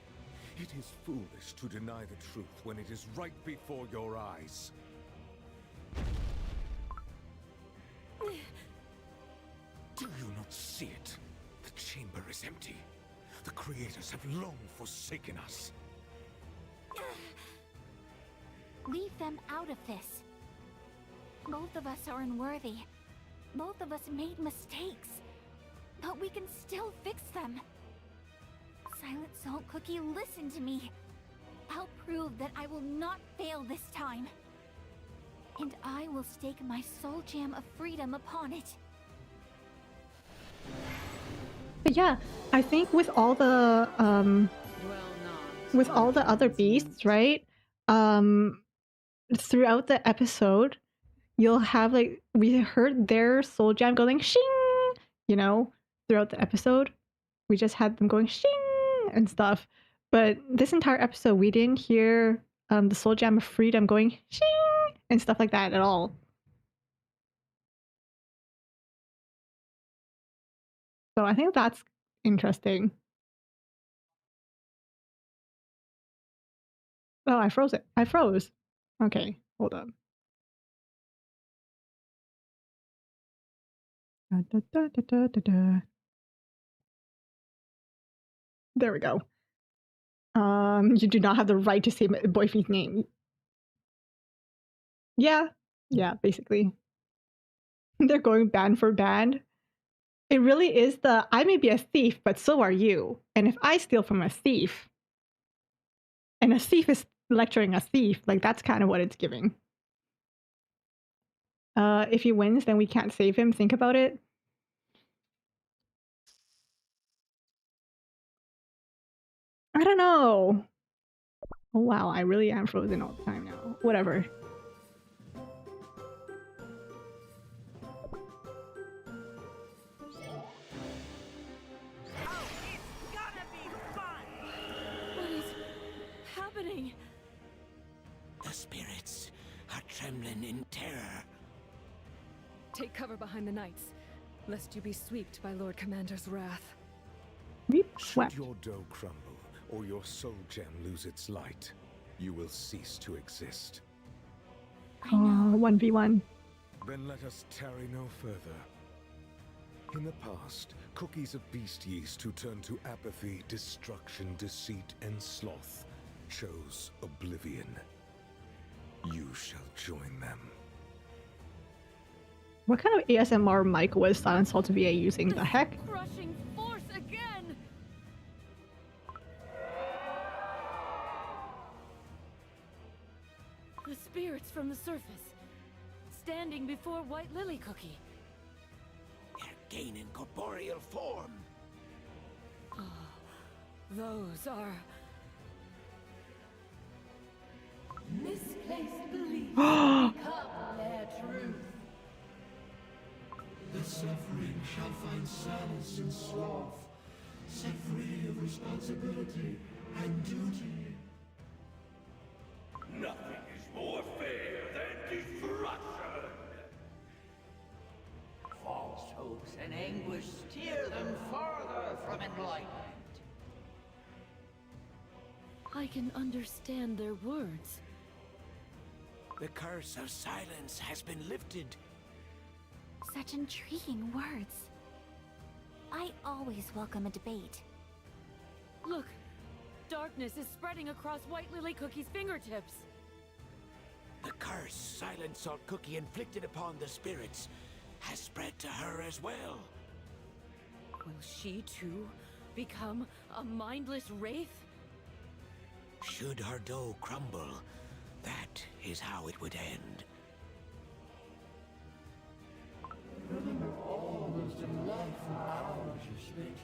It is foolish to deny the truth when it is right before your eyes. Do you not see it? The chamber is empty. The creators have long forsaken us. Leave them out of this. Both of us are unworthy. Both of us made mistakes. But we can still fix them. Silent Salt Cookie, listen to me. I'll prove that I will not fail this time. And I will stake my soul gem of freedom upon it. But yeah, I think with all the other beasts, right? Throughout the episode, you'll have like we heard their soul gem going shing, you know, throughout the episode. We just had them going shing and stuff. But this entire episode, we didn't hear the soul gem of freedom going shing and stuff like that at all. So I think that's interesting. Oh, I froze it. I froze. Okay, hold up. Da, da, da, da, da, da. There we go. You do not have the right to say my boyfriend's name. Yeah, basically. They're going band for band. It really is the I may be a thief, but so are you. And if I steal from a thief, and a thief is lecturing a thief, like that's kind of what it's giving. If he wins, then we can't save him. Think about it. I don't know. Oh wow, I really am frozen all the time now. Whatever. The spirits are trembling in terror. Take cover behind the knights, lest you be swept by Lord Commander's wrath. Should your dough crumble, or your soul gem lose its light, you will cease to exist. I know. 1v1. Then let us tarry no further. In the past, cookies of Beast-Yeast who turned to apathy, destruction, deceit, and sloth chose oblivion. You shall join them. What kind of ASMR mic was Silent Saltavia using? The heck? Crushing force again! The spirits from the surface, standing before White Lily Cookie. They're gaining corporeal form. Those are... Misplaced beliefs become their truth. The suffering shall find solace in sloth, set free of responsibility and duty. Nothing is more fair than destruction. False hopes and anguish steer them farther from enlightenment. I can understand their words. The curse of silence has been lifted. Such intriguing words. I always welcome a debate. Look, darkness is spreading across White Lily Cookie's fingertips. The curse Silent Salt Cookie inflicted upon the spirits has spread to her as well. Will she too become a mindless wraith? Should her dough crumble, that is how it would end. Remember almost a delightful hours you spent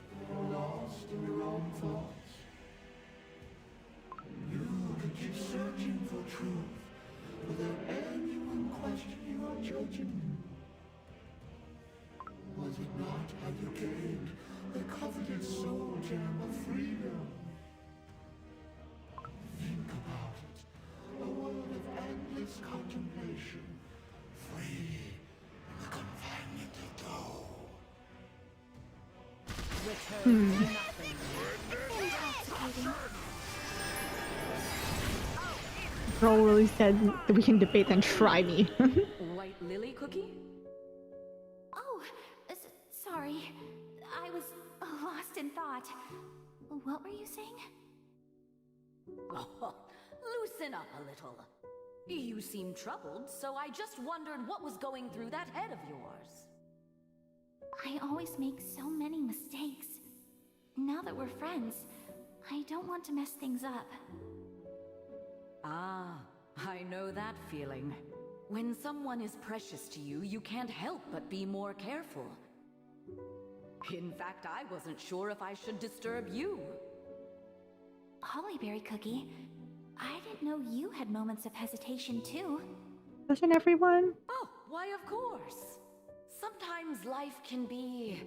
lost in your own thoughts. You could keep searching for truth without anyone questioning or judging you. Was it not how you gained the coveted soul gem of freedom? Think about it. A world of endless contemplation, free in the confinement of dough. Return to nothing. Intoxicating. Girl really said that we can debate, then try me. White Lily Cookie? Oh, sorry. I was lost in thought. What were you saying? Oh, loosen up a little. You seem troubled, so I just wondered what was going through that head of yours. I always make so many mistakes. Now that we're friends, I don't want to mess things up. Ah, I know that feeling. When someone is precious to you, you can't help but be more careful. In fact, I wasn't sure if I should disturb you. Hollyberry Cookie, I didn't know you had moments of hesitation too. Doesn't everyone? Oh, why of course. Sometimes life can be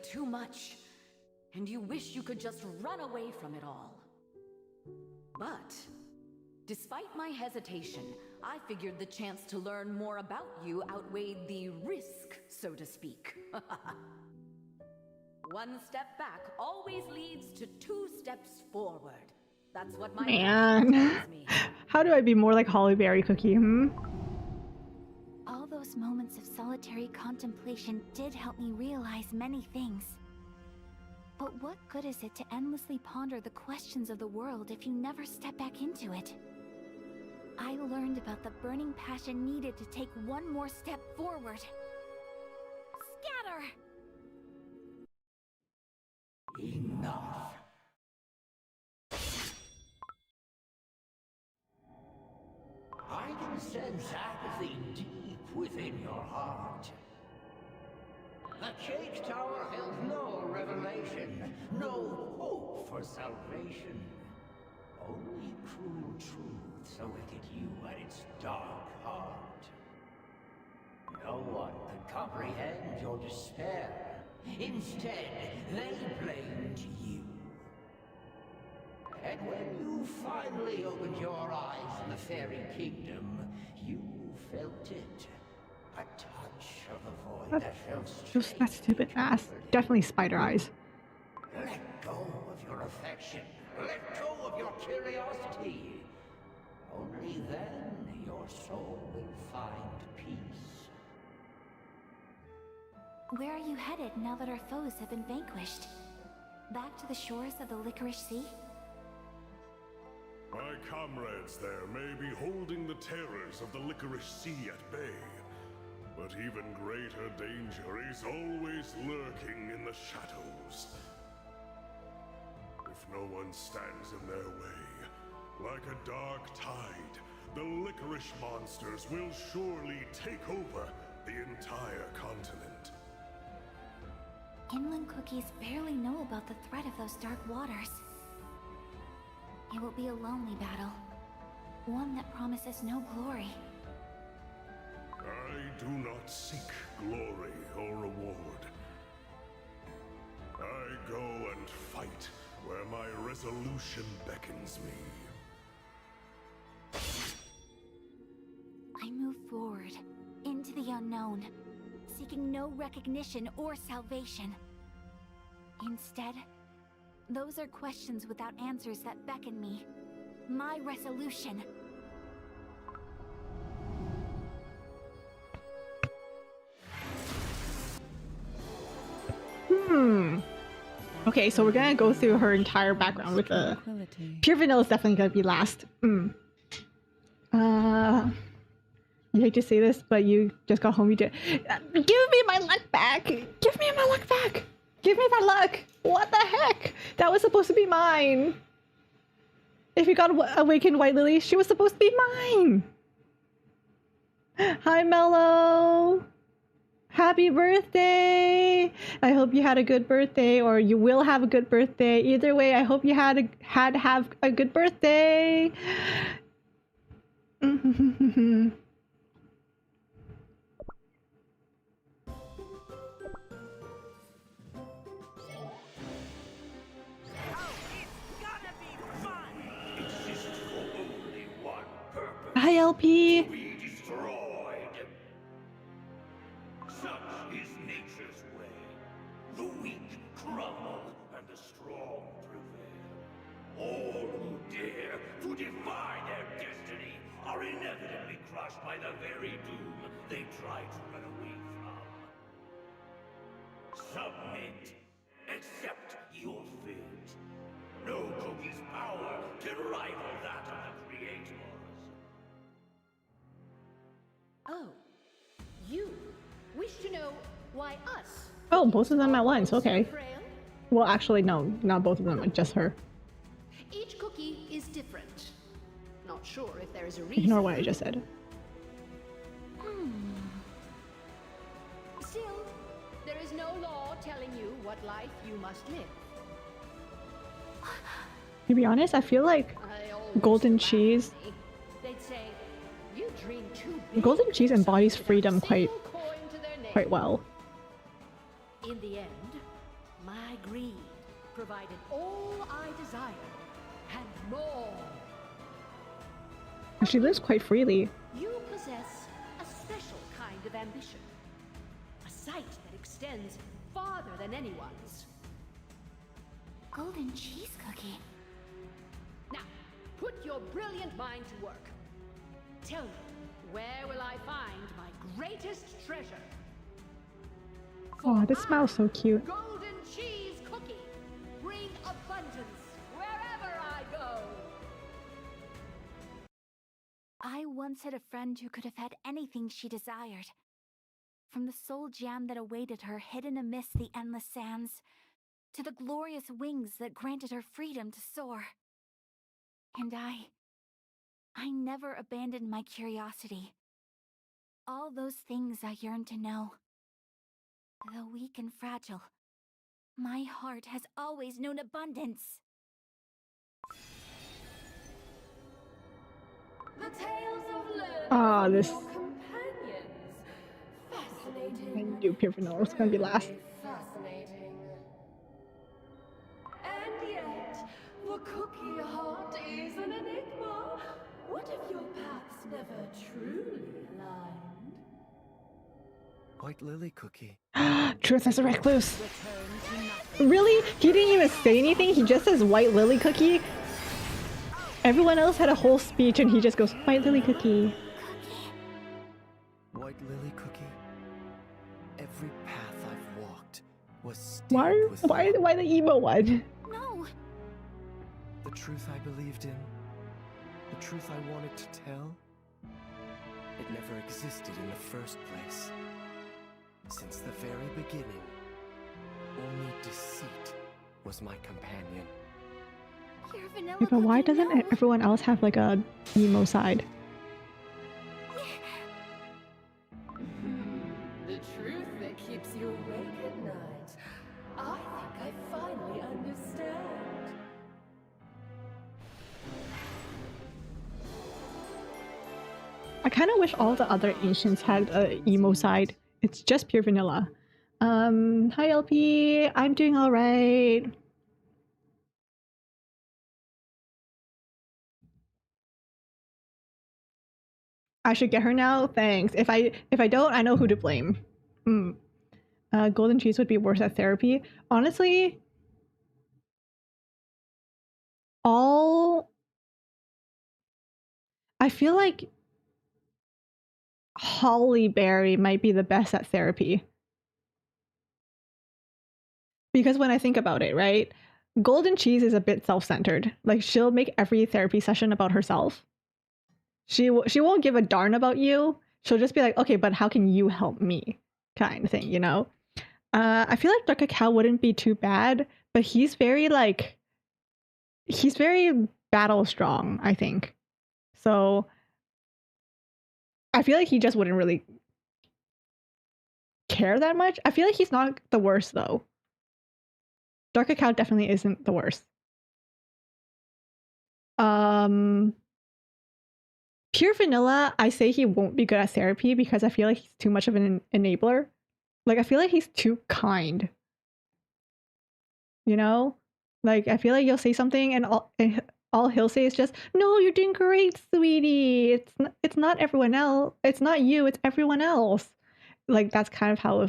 too much, and you wish you could just run away from it all. But despite my hesitation, I figured the chance to learn more about you outweighed the risk, so to speak. One step back always leads to 2 steps forward. That's what my Man. tells me. How do I be more like Hollyberry Cookie, All those moments of solitary contemplation did help me realize many things. But what good is it to endlessly ponder the questions of the world if you never step back into it? I learned about the burning passion needed to take one more step forward. Scatter! Enough. I can sense apathy deep within your heart. The cake tower held no revelation, no hope for salvation. Only cruel truths awaited you at its dark heart. No one could comprehend your despair. Instead, they blamed you. And when you finally opened your eyes in the fairy kingdom, you felt it. A touch of the void that felt Just strange. that stupid ass. Definitely spider eyes. Let go of your affection. Let go of your curiosity. Only then your soul will find peace. Where are you headed now that our foes have been vanquished? Back to the shores of the Licorice Sea? My comrades there may be holding the terrors of the Licorice Sea at bay, but even greater danger is always lurking in the shadows. If no one stands in their way, like a dark tide, the licorice monsters will surely take over the entire continent. Inland cookies barely know about the threat of those dark waters. It will be a lonely battle. One that promises no glory. I do not seek glory or reward. I go and fight where my resolution beckons me. I move forward, into the unknown, seeking no recognition or salvation. Instead, those are questions without answers that beckon me. My resolution. Okay, so we're gonna go through her entire background with the pure vanilla is definitely gonna be last. You hate to say this, but you just got home. You did. Give me my luck back. Give me my luck back. Give me that luck. What the heck? That was supposed to be mine. If you got awakened White Lily, she was supposed to be mine. Hi, Mello. Happy birthday! I hope you had a good birthday, or you will have a good birthday. Either way, I hope you have a good birthday. Hi, LP. Be destroyed. Such is nature's way. The weak crumble and the strong prevail. All who dare to defy their destiny are inevitably crushed by the very doom they try to run away from. Submit. Accept your fate. No cookie's power can rival that of the Creator's. Oh, you wish to know why us? Oh, both of them at once. Okay. Frail? Well, actually, no, not both of them. Just her. Each cookie is different. Not sure if there is a reason. Ignore what I just said. Still, there is no law telling you what life you must live. To be honest, I feel like golden cheese. They'd say, you dream too big. Golden cheese embodies freedom quite well. In the end, my greed provided all I desired and more. She lives quite freely. You possess a special kind of ambition. A sight that extends farther than anyone's. Golden cheese cookie. Now, put your brilliant mind to work. Tell me, where will I find my greatest treasure? Oh, this smells so cute. Golden cheese cookie. Bring abundance wherever I go. I once had a friend who could have had anything she desired. From the soul jam that awaited her hidden amidst the endless sands, to the glorious wings that granted her freedom to soar. And I never abandoned my curiosity. All those things I yearned to know. Though weak and fragile, my heart has always known abundance. The tales of learning Ah, this. your companions. Fascinating. I knew pure vanilla was gonna be last. Fascinating. And yet, the cookie heart is an enigma. What if your paths never truly aligned? White Lily cookie. Truth as a recluse. Really? He didn't even say anything? He just says White Lily cookie? Everyone else had a whole speech and he just goes, White Lily Cookie. White Lily Cookie, every path I've walked was stained with Why the emo one? No. the truth I believed in, the truth I wanted to tell. It never existed in the first place. Since the very beginning, only deceit was my companion. You're vanilla. Yeah, but why Cookie, doesn't no. everyone else have like a emo side? The truth that keeps you awake at night. I think I finally understand. I kind of wish all the other ancients had a emo side. It's just pure vanilla. Hi LP, I'm doing all right. I should get her now. Thanks. If I don't, I know who to blame. Golden cheese would be worse at therapy. Honestly, I feel like Holly Berry might be the best at therapy. Because when I think about it, right? Golden cheese is a bit self-centered. Like she'll make every therapy session about herself. She won't give a darn about you. She'll just be like, okay, but how can you help me? Kind of thing, you know? I feel like Dark Cacao wouldn't be too bad, but he's very battle strong, I think. So I feel like he just wouldn't really care that much. I feel like he's not the worst though. Dark Cacao definitely isn't the worst. Pure vanilla, I say he won't be good at therapy because I feel like he's too much of an enabler. Like I feel like he's too kind. You know? Like I feel like you'll say something and all he'll say is just, "No, you're doing great, sweetie. It's not everyone else. It's not you, it's everyone else." Like that's kind of how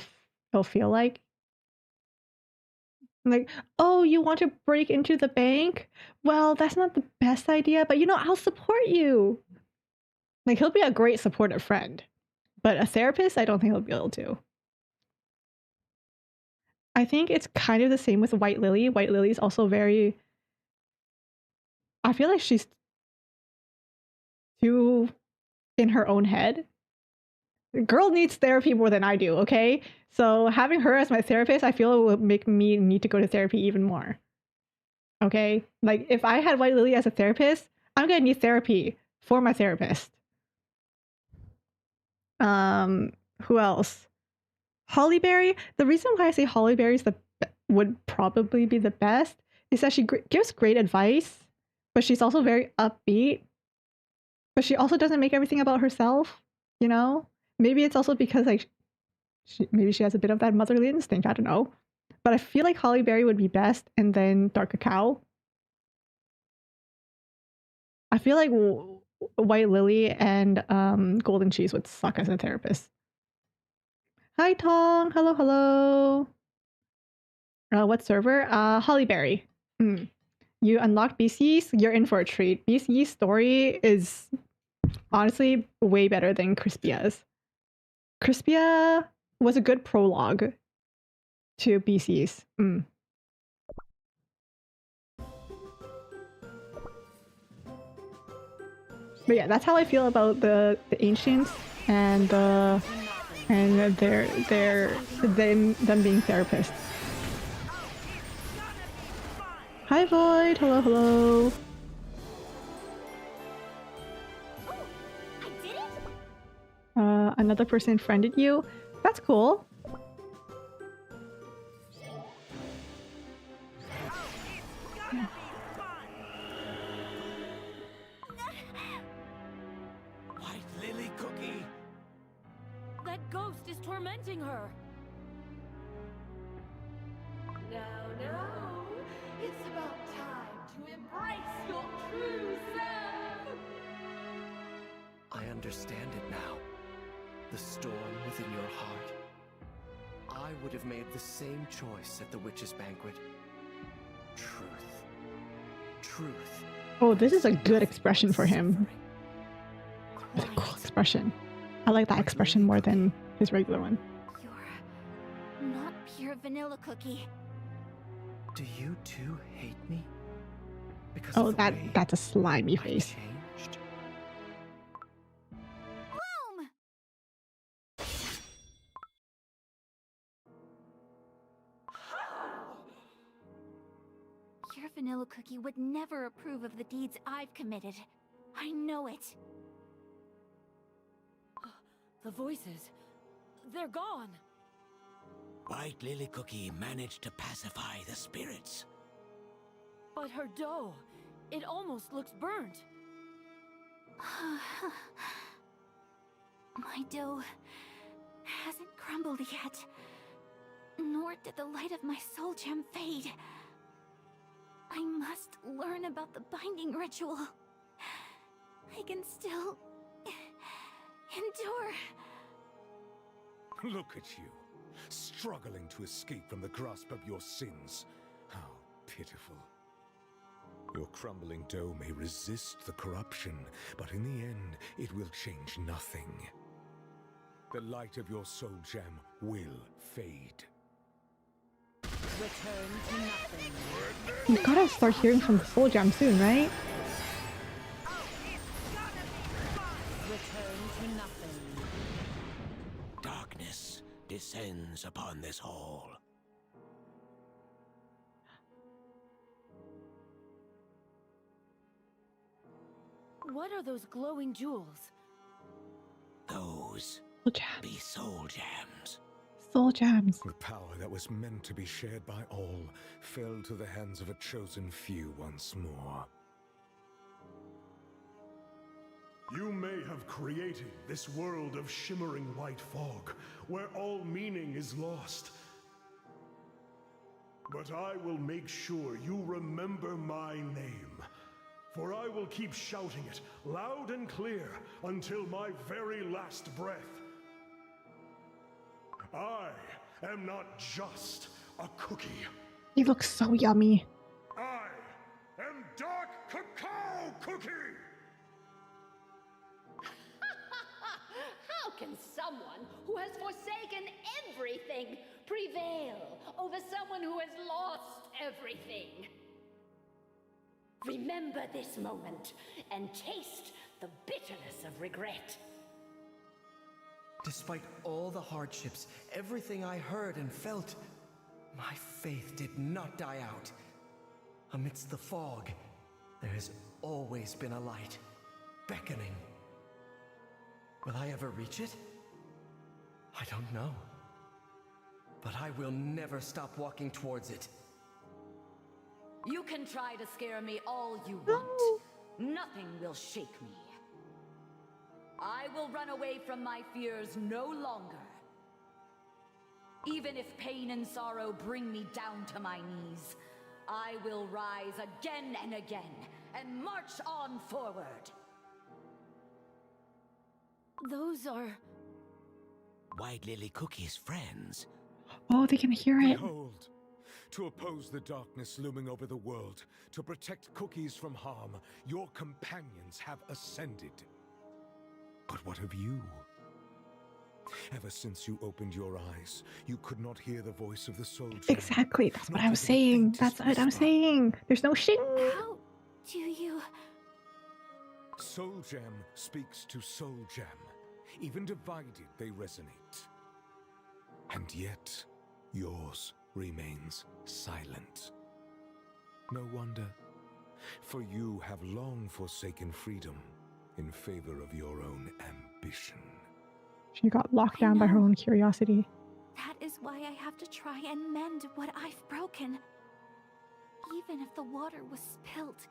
it'll feel like. Like, "Oh, you want to break into the bank? Well, that's not the best idea, but you know, I'll support you." Like he'll be a great supportive friend, but a therapist, I don't think he'll be able to. I think it's kind of the same with White Lily. White Lily's also very... I feel like she's too in her own head. The girl needs therapy more than I do, okay? So having her as my therapist, I feel it would make me need to go to therapy even more. Okay? Like, if I had White Lily as a therapist, I'm gonna need therapy for my therapist. Who else? Hollyberry. The reason why I say Hollyberry would probably be the best is that she gives great advice, but she's also very upbeat. But she also doesn't make everything about herself, you know? Maybe it's also because like maybe she has a bit of that motherly instinct, I don't know. But I feel like Hollyberry would be best and then Dark Cacao. I feel like White Lily and Golden Cheese would suck as a therapist. Hi Tong, hello, hello. What server? Hollyberry. You unlock Beast-Yeast, you're in for a treat. Beast-Yeast story is honestly way better than Crispia's. Crispia was a good prologue to Beast-Yeast. But yeah, that's how I feel about the ancients and them being therapists. Hi Void, hello, hello. Oh, I did it? Another person friended you. That's cool. White Lily Cookie! That ghost is tormenting her. No, it's about time to embrace your true self. I understand it now. The storm within your heart. I would have made the same choice at the witch's banquet. Truth. Truth Oh, this is a good expression for him. It's a cool Quiet. expression. I like that expression more than his regular one. You're not pure vanilla cookie. Do you too hate me? Because Oh, of the way that's a slimy I face. changed? Boom! Your vanilla cookie would never approve of the deeds I've committed. I know it. The voices, they're gone. White Lily Cookie managed to pacify the spirits. But her dough, it almost looks burnt. My dough hasn't crumbled yet, nor did the light of my soul gem fade. I must learn about the binding ritual. I can still endure. Look at you, struggling to escape from the grasp of your sins. How pitiful. Your crumbling dough may resist the corruption, but in the end, it will change nothing. The light of your soul gem will fade. Return to nothing. You gotta start hearing from the Soul Gem soon, right? Return to nothing. Darkness descends upon this hall. What are those glowing jewels? Those Soul Gem. be soul gems. Soul Gems. The power that was meant to be shared by all fell to the hands of a chosen few once more. You may have created this world of shimmering white fog, where all meaning is lost. But I will make sure you remember my name, for I will keep shouting it loud and clear until my very last breath. I am not just a cookie. He looks so yummy. I am Dark Cacao Cookie! How can someone who has forsaken everything prevail over someone who has lost everything? Remember this moment and taste the bitterness of regret. Despite all the hardships, everything I heard and felt, my faith did not die out. Amidst the fog, there has always been a light, beckoning. Will I ever reach it? I don't know. But I will never stop walking towards it. You can try to scare me all you want. Nothing will shake me. I will run away from my fears no longer. Even if pain and sorrow bring me down to my knees, I will rise again and again and march on forward. Those are... White Lily Cookie's friends. Oh, they can hear it. Behold, to oppose the darkness looming over the world, to protect cookies from harm, your companions have ascended. But what of you? Ever since you opened your eyes, you could not hear the voice of the soul gem. Exactly. That's what Not I was even the saying. faintest That's what I'm whisper. saying. There's no shing. How do you... Soul gem speaks to soul gem. Even divided, they resonate. And yet, yours remains silent. No wonder, for you have long forsaken freedom in favor of your own ambition. She got locked I down by her know. own curiosity. That is why I have to try and mend what I've broken. Even if the water was spilt,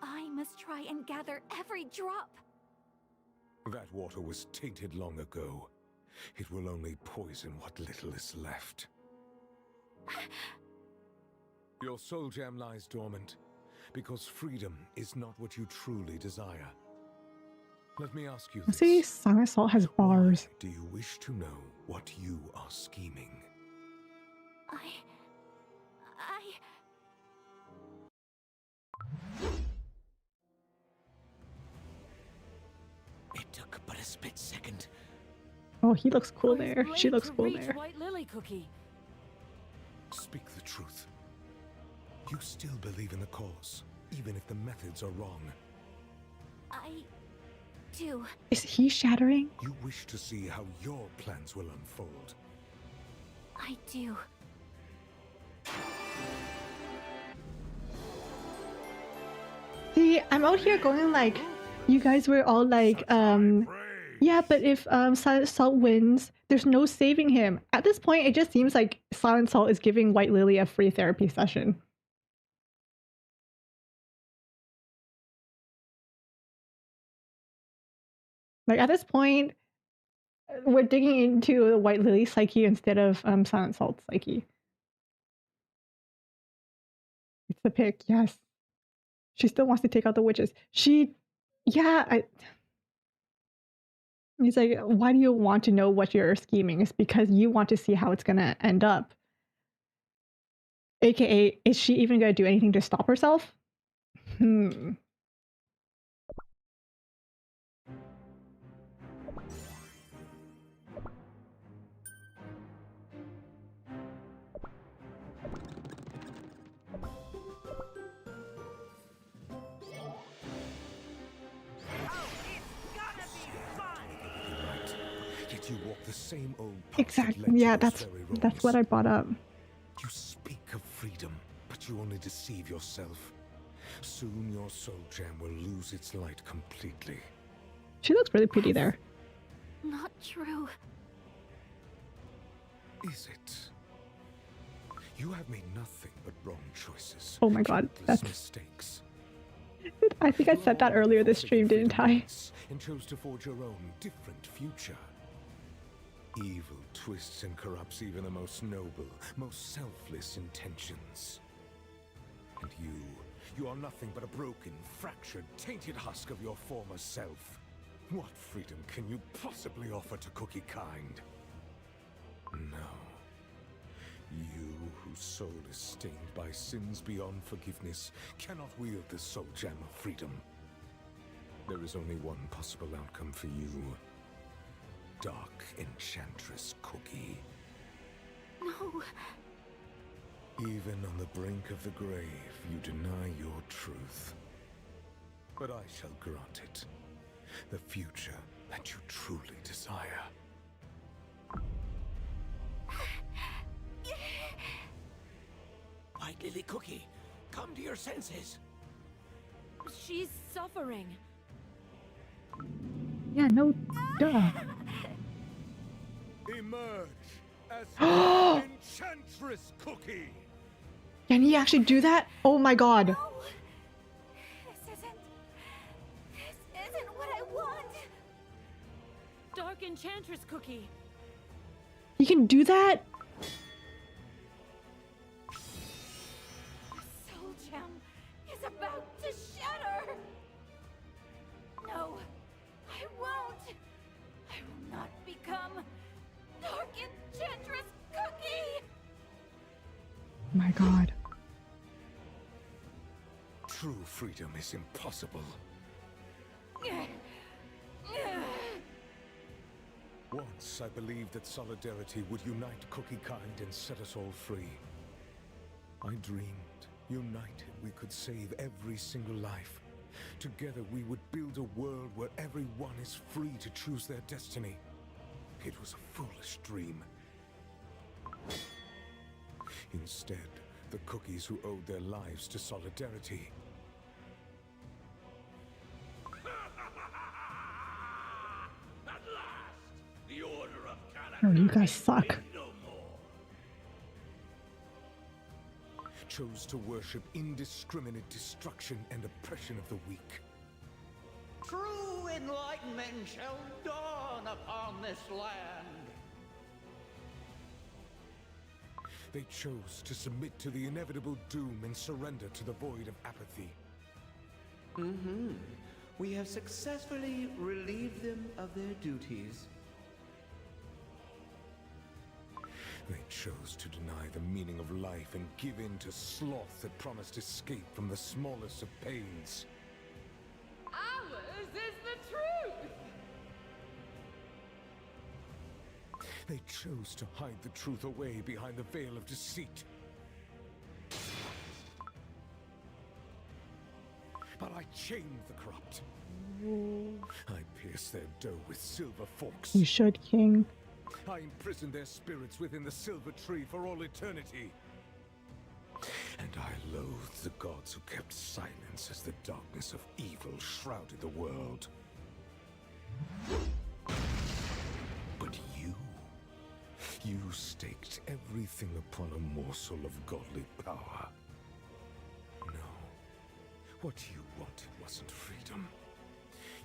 I must try and gather every drop. That water was tainted long ago. It will only poison what little is left. Your soul gem lies dormant, because freedom is not what you truly desire. Let me ask you See, this. Song of Salt has bars. Why do you wish to know what you are scheming? a split second. Oh, he looks cool But it's there. She late looks to cool reach there. White Lily Cookie. Speak the truth. You still believe in the cause, even if the methods are wrong. I do. Is he shattering? You wish to see how your plans will unfold. I do. See, I'm out here going like, you guys were all like, yeah, but if Silent Salt wins, there's no saving him. At this point, it just seems like Silent Salt is giving White Lily a free therapy session. Like at this point, we're digging into the White Lily psyche instead of Silent Salt's psyche. It's the pick, yes. She still wants to take out the witches. He's like, why do you want to know what you're scheming? It's because you want to see how it's gonna end up. AKA, is she even gonna do anything to stop herself? Yet you walk the same old path that Exactly. led to Yeah, those that's very what I wrongs. brought up. You speak of freedom, but you only deceive yourself. Soon your soul gem will lose its light completely. She looks really pretty there. Not true. Is it? You have made nothing but wrong choices. Oh my god, countless that's... mistakes. I think I said that earlier this stream, didn't I? And chose to forge your own different future. Evil twists and corrupts even the most noble, most selfless intentions. And you are nothing but a broken, fractured, tainted husk of your former self. What freedom can you possibly offer to Cookie kind? No. You, whose soul is stained by sins beyond forgiveness, cannot wield the soul gem of freedom. There is only one possible outcome for you. Dark Enchantress Cookie. No. Even on the brink of the grave, you deny your truth. But I shall grant it. The future that you truly desire. White Lily Cookie, come to your senses. She's suffering. Yeah, no, duh. Emerge as Enchantress Cookie! Can he actually do that? Oh my god. No. This isn't what I want. Dark Enchantress Cookie. He can do that? The soul gem is about to shatter. No, I won't. I will not become Dark Enchantress Cookie. My god. True freedom is impossible. Once I believed that solidarity would unite Cookie kind and set us all free. I dreamed, united, we could save every single life. Together we would build a world where everyone is free to choose their destiny. It was a foolish dream. Instead, the cookies who owed their lives to solidarity At last, the Order of Oh, you Catacomb guys suck. no more. chose to worship indiscriminate destruction and oppression of the weak. True enlightenment shall dawn upon this land. They chose to submit to the inevitable doom and surrender to the void of apathy. We have successfully relieved them of their duties. They chose to deny the meaning of life and give in to sloth that promised escape from the smallest of pains. Ours is the truth! They chose to hide the truth away behind the veil of deceit. But I chained the corrupt. I pierced their dough with silver forks. You should, King. I imprisoned their spirits within the silver tree for all eternity. And I loathed the gods who kept silence as the darkness of evil shrouded the world. But you staked everything upon a morsel of godly power. No, what you wanted wasn't freedom.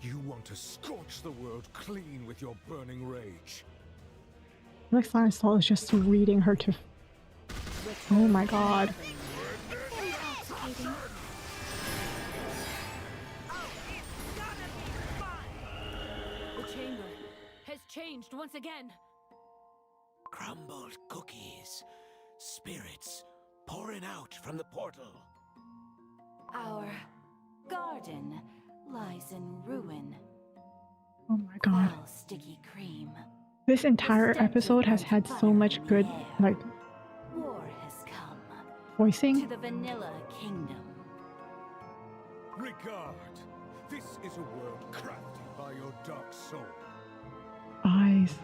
You want to scorch the world clean with your burning rage. Alexander Saul is just reading her to... Oh my god. The chamber has changed once again. Crumbled cookies, spirits pouring out from the portal. Our garden lies in ruin. Oh my god. Foul, sticky cream. This entire episode has had so much good, like, War has come to voicing. the Vanilla Kingdom. Regard! This is a world crafted by your dark soul. Eyes.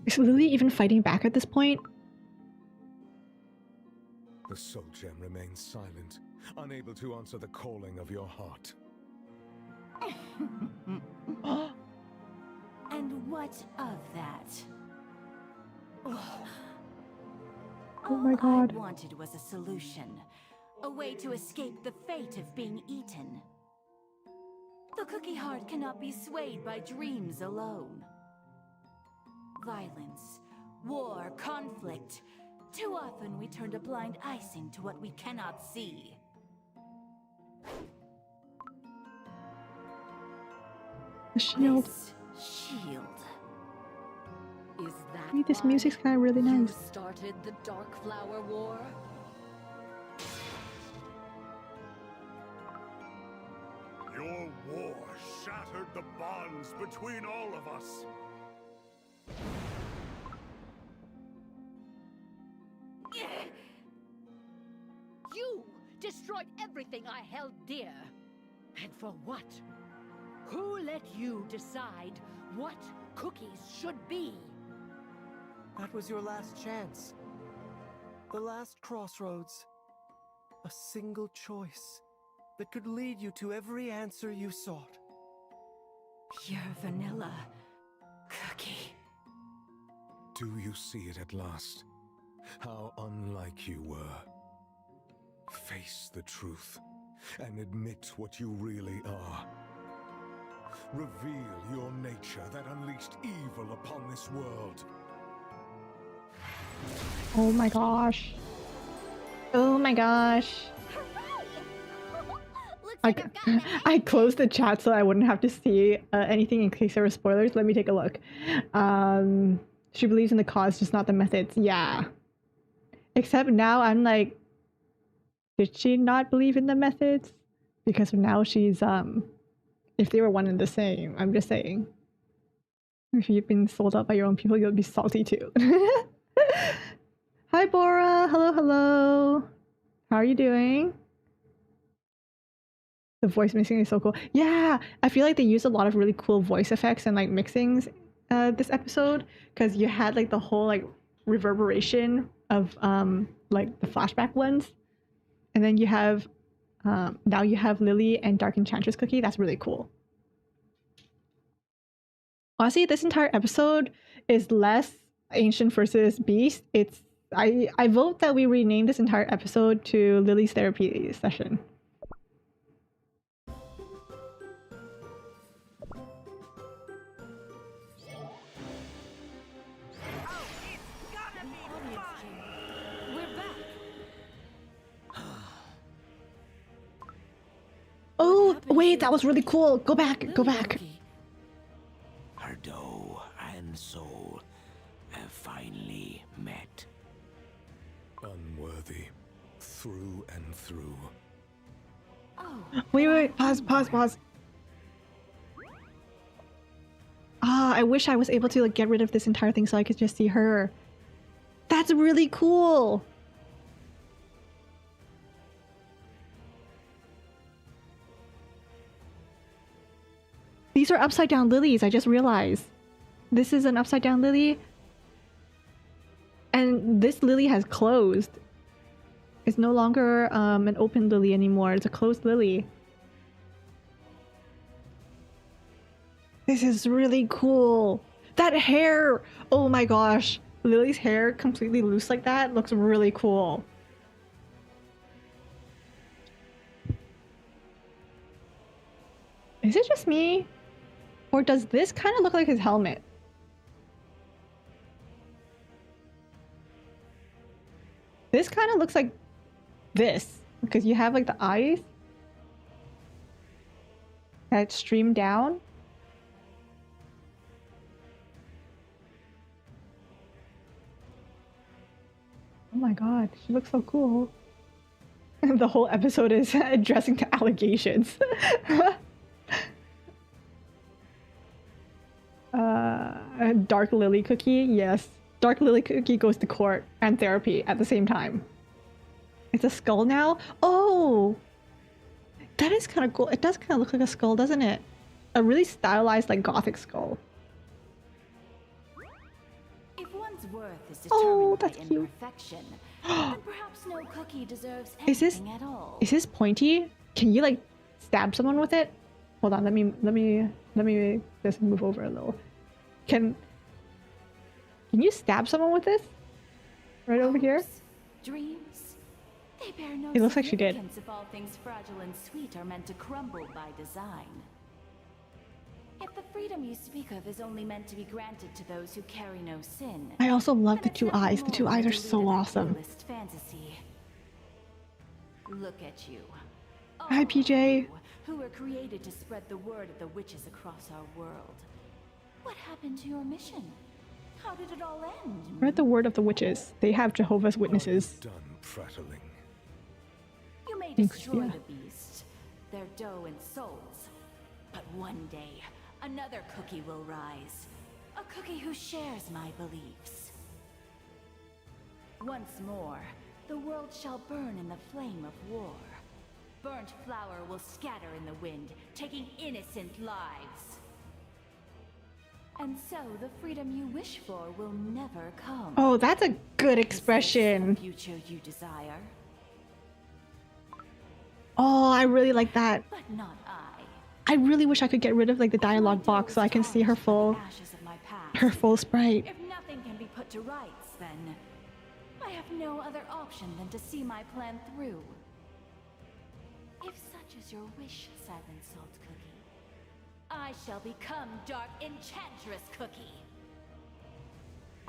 Is Lily even fighting back at this point? The soul gem remains silent, unable to answer the calling of your heart. And what of that? Oh my god. All I wanted was a solution. A way to escape the fate of being eaten. The cookie heart cannot be swayed by dreams alone. Violence, war, conflict. Too often we turned a blind icing to what we cannot see. The shield. This shield. Is that Hey, this why music's kind of really you nice. started the Dark Flower War? Your war shattered the bonds between all of us. You destroyed everything I held dear. And for what? Who let you decide what cookies should be? That was your last chance. The last crossroads. A single choice that could lead you to every answer you sought. Pure vanilla cookie. Do you see it at last? How unlike you were. Face the truth and admit what you really are. Reveal your nature that unleashed evil upon this world. Oh my gosh. Oh my gosh. I closed the chat so I wouldn't have to see anything in case there were spoilers. Let me take a look. She believes in the cause, just not the methods. Yeah. Except now I'm like, did she not believe in the methods? Because now she's, if they were one and the same, I'm just saying. If you've been sold out by your own people, you'll be salty too. Hi, Bora. Hello, hello. How are you doing? The voice mixing is so cool. Yeah, I feel like they used a lot of really cool voice effects and like mixings this episode, because you had like the whole like reverberation of like the flashback ones, and then you have now you have Lily and Dark Enchantress Cookie. That's really cool. Honestly, this entire episode is less Ancient versus Beast. It's I vote that we rename this entire episode to Lily's therapy session. Oh, wait, that was really cool. Go back, go back. Her dough and soul have finally met. Unworthy, through and through. Wait, pause. Ah, I wish I was able to like get rid of this entire thing so I could just see her. That's really cool. These are upside down lilies, I just realized. This is an upside down lily. And this lily has closed. It's no longer an open lily anymore. It's a closed lily. This is really cool. That hair! Oh my gosh. Lily's hair completely loose like that looks really cool. Is it just me? Or does this kind of look like his helmet? This kind of looks like this. Because you have like the eyes that stream down. Oh my god, she looks so cool. The whole episode is addressing the allegations. Dark Lily Cookie, yes. Dark Lily Cookie goes to court and therapy at the same time. It's a skull now? Oh! That is kind of cool. It does kind of look like a skull, doesn't it? A really stylized, like, gothic skull. If one's worth is determined by cute. imperfection, then perhaps no cookie deserves anything at all. Is this pointy? Can you like stab someone with it? Hold on, let me just move over a little. Can you stab someone with this? Right over here? Dreams? They bear no It looks like she did. significance if all things fragile and sweet are meant to crumble by design. If the freedom you speak of is only meant to be granted to those who carry no sin, I also love the then it's two nothing eyes. The more two than eyes a are so deluded awesome. idealist fantasy. Look at you. Hi, All PJ. you who were created to spread the word of the witches across our world. What happened to your mission? How did it all end? Spread the word of the witches. They have Jehovah's Witnesses. Done prattling. You may Thanks, destroy yeah. the beast, their dough and souls, but one day, another cookie will rise. A cookie who shares my beliefs. Once more, the world shall burn in the flame of war. Burnt flower will scatter in the wind, taking innocent lives. And so the freedom you wish for will never come. Oh, that's a good Is this expression. the future you desire? Oh, I really like that. But not I. I really wish I could get rid of like the dialogue box so I can see her full sprite. If nothing can be put to rights, then I have no other option than to see my plan through. If such is your wish, Silent Salt Cookie, I shall become Dark Enchantress Cookie.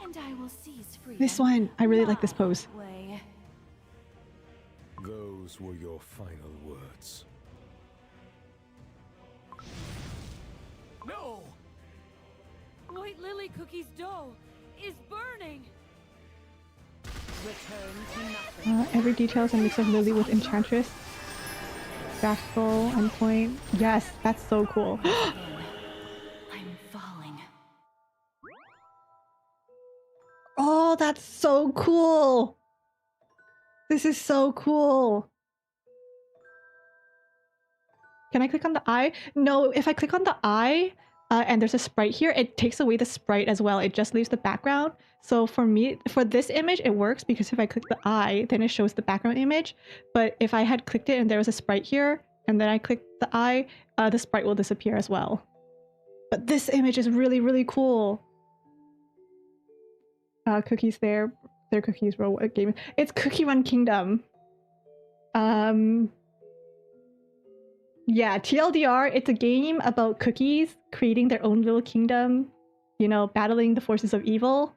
And I will seize freedom. This one, I really like this pose. my way. Those were your final words. No! White Lily Cookie's dough is burning! Return to nothing. Every detail is a mix of Lily with Enchantress. Bashful, endpoint. Yes, that's so cool. I'm falling. Oh, that's so cool. This is so cool. Can I click on the eye? No, if I click on the eye and there's a sprite here, it takes away the sprite as well. It just leaves the background. So for me, for this image, it works because if I click the eye, then it shows the background image. But if I had clicked it and there was a sprite here, and then I click the eye, the sprite will disappear as well. But this image is really, really cool. Cookies there. Their cookies roll a game. It's Cookie Run Kingdom. Yeah, TLDR, it's a game about cookies creating their own little kingdom, you know, battling the forces of evil.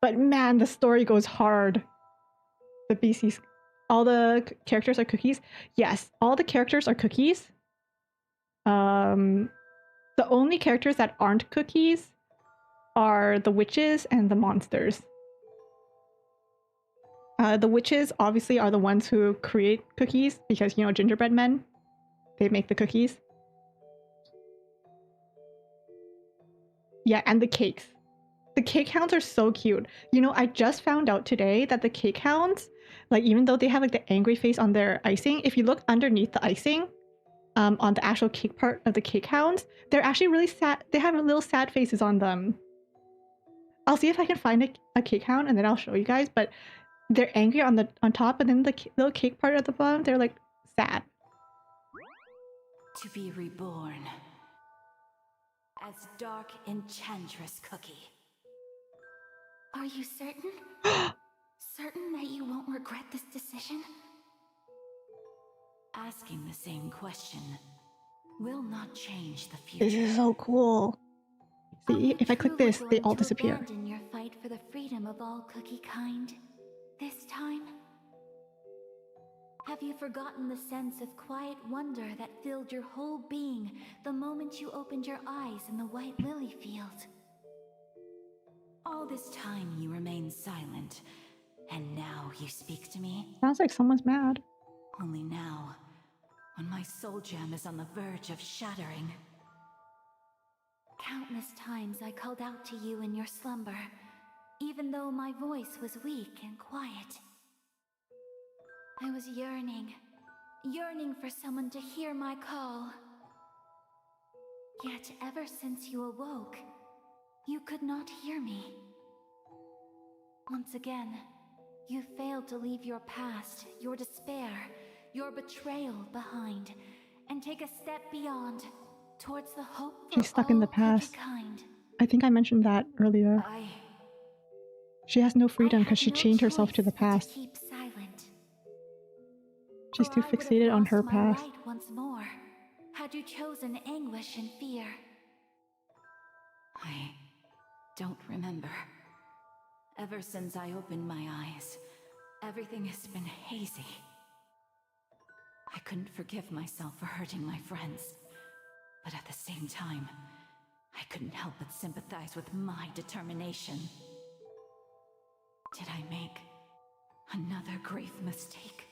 But man, the story goes hard. The Beast-Yeast, all the characters are cookies. Yes, all the characters are cookies. The only characters that aren't cookies are the witches and the monsters. The witches obviously are the ones who create cookies because, you know, gingerbread men, they make the cookies. Yeah, and the cakes. The cake hounds are so cute. You know, I just found out today that the cake hounds, like even though they have like the angry face on their icing, if you look underneath the icing, on the actual cake part of the cake hounds, they're actually really sad. They have little sad faces on them. I'll see if I can find a cake hound and then I'll show you guys, but they're angry on top, and then the little cake part at the bottom, they're like sad. To be reborn as Dark Enchantress Cookie. Are you certain? Certain that you won't regret this decision? Asking the same question will not change the future. This is so cool. See, if I click this, they all disappear. Abandon your fight for the freedom of all cookie kind this time? Have you forgotten the sense of quiet wonder that filled your whole being the moment you opened your eyes in the white lily field? All this time you remain silent, and now you speak to me? Sounds like someone's mad. Only now, when my soul gem is on the verge of shattering. Countless times I called out to you in your slumber, even though my voice was weak and quiet. I was yearning for someone to hear my call. Yet ever since you awoke, you could not hear me. Once again, you failed to leave your past, your despair, your betrayal behind, and take a step beyond, towards the hope for She's stuck in the past. kind. I think I mentioned that earlier. She has no freedom because she chained herself to the past. To keep silent. She's too fixated on her past. Right once more, had you chosen anguish and fear. I don't remember. Ever since I opened my eyes, everything has been hazy. I couldn't forgive myself for hurting my friends, but at the same time, I couldn't help but sympathize with my determination. Did I make another grave mistake?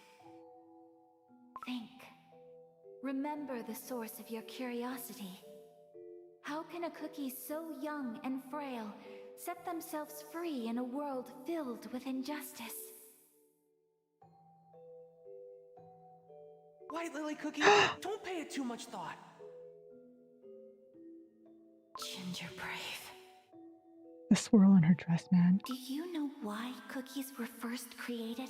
Think. Remember the source of your curiosity. How can a cookie so young and frail set themselves free in a world filled with injustice? White Lily Cookie, don't pay it too much thought. Ginger Brave. The swirl on her dress, man. Do you know why cookies were first created?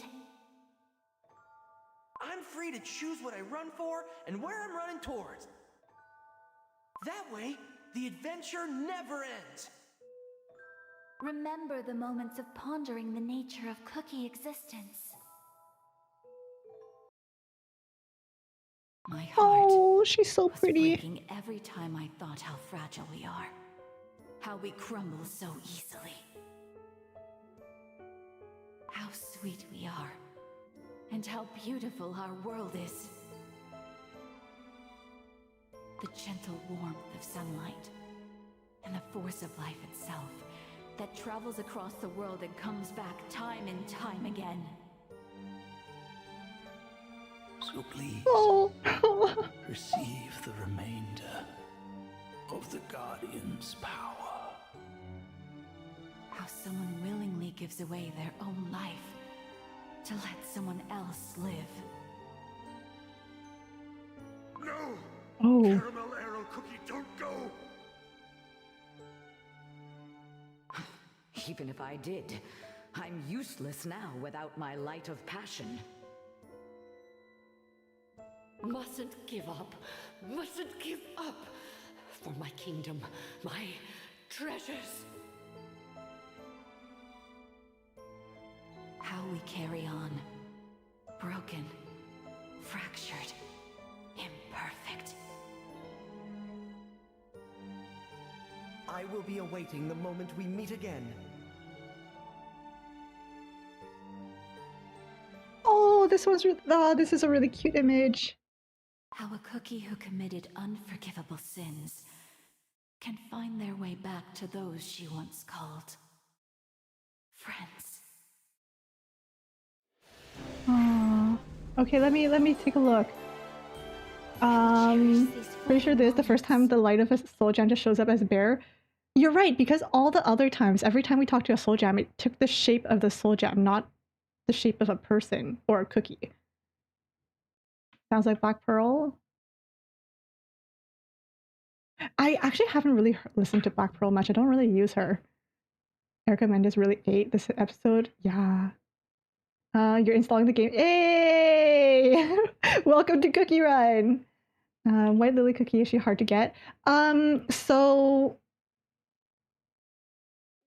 I'm free to choose what I run for and where I'm running towards. That way, the adventure never ends. Remember the moments of pondering the nature of cookie existence. My heart she's so was pretty. breaking every time I thought how fragile we are. How we crumble so easily. How sweet we are. And how beautiful our world is. The gentle warmth of sunlight. And the force of life itself. That travels across the world and comes back time and time again. So please, Oh. receive the remainder of the Guardian's power. How someone willingly gives away their own life to let someone else live. No! Oh. Caramel Arrow Cookie, don't go! Even if I did, I'm useless now without my light of passion. Mustn't give up. Mustn't give up. For my kingdom, my treasures. How we carry on. Broken. Fractured. Imperfect. I will be awaiting the moment we meet again. Oh, this is a really cute image. How a cookie who committed unforgivable sins can find their way back to those she once called friends. Okay, let me take a look. Pretty sure this is the first time the light of a soul gem just shows up as a bear. You're right, because all the other times, every time we talked to a soul gem, it took the shape of the soul gem, not the shape of a person or a cookie. Sounds like Black Pearl. I actually haven't really listened to Black Pearl much. I don't really use her. Erica Mendes really ate this episode. Yeah. You're installing the game. Hey! Welcome to Cookie Run. White Lily cookie, is she hard to get? So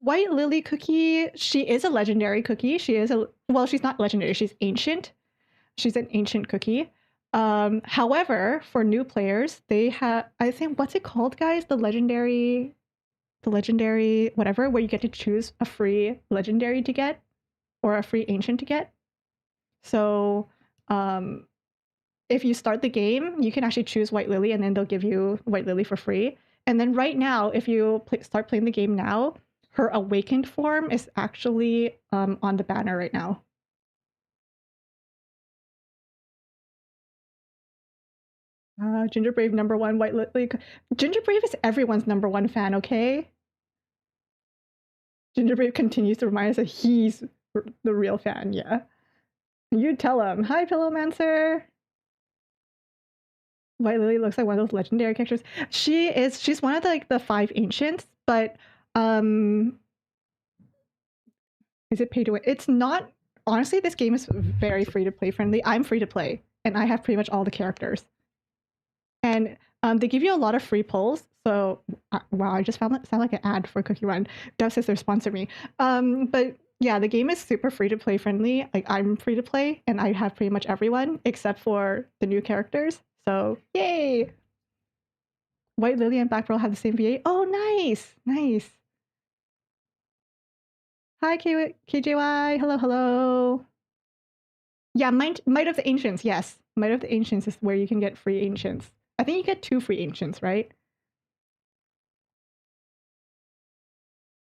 White Lily cookie, she is a legendary cookie. She is well, she's not legendary, she's ancient. She's an ancient cookie. However, for new players, they have, I think, what's it called, guys? The legendary whatever, where you get to choose a free legendary to get or a free ancient to get. So if you start the game, you can actually choose White Lily, and then they'll give you White Lily for free. And then right now, if you start playing the game now, her awakened form is actually on the banner right now. Ginger Brave #1, White Lily. Ginger Brave is everyone's #1 fan, okay? Ginger Brave continues to remind us that he's the real fan, yeah. You tell him. Hi, Pillowmancer. White Lily looks like one of those legendary characters. She's one of the 5 ancients, but is it pay to win? It's not. Honestly, this game is very free to play friendly. I'm free to play, and I have pretty much all the characters. And they give you a lot of free pulls. So wow, I just sound like an ad for Cookie Run. Dev says they're sponsoring me. But yeah, the game is super free to play friendly. Like, I'm free to play, and I have pretty much everyone except for the new characters. So yay! White Lily and Black Pearl have the same VA. Oh, nice, nice. Hi, KJY. Hello, hello. Yeah, Might of the Ancients. Yes, Might of the Ancients is where you can get free ancients. I think you get 2 free ancients, right?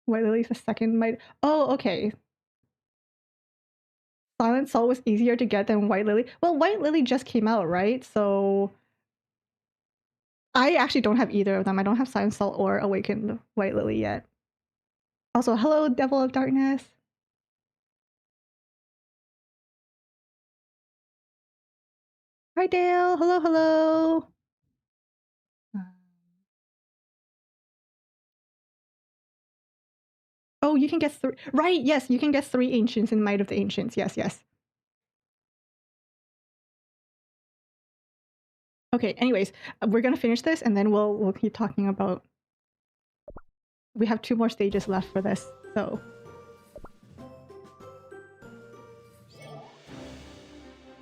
White Lily's the second Might. Oh, okay. Silent Soul was easier to get than White Lily. Well, White Lily just came out, right? So I actually don't have either of them. I don't have Silent Soul or Awakened White Lily yet. Also, hello, Devil of Darkness. Hi, Dale. Hello, hello. Oh, you can get 3. Right, yes, you can get 3 ancients in Might of the Ancients. Yes, yes. Okay, anyways, we're gonna finish this, and then we'll keep talking about... We have 2 more stages left for this, so...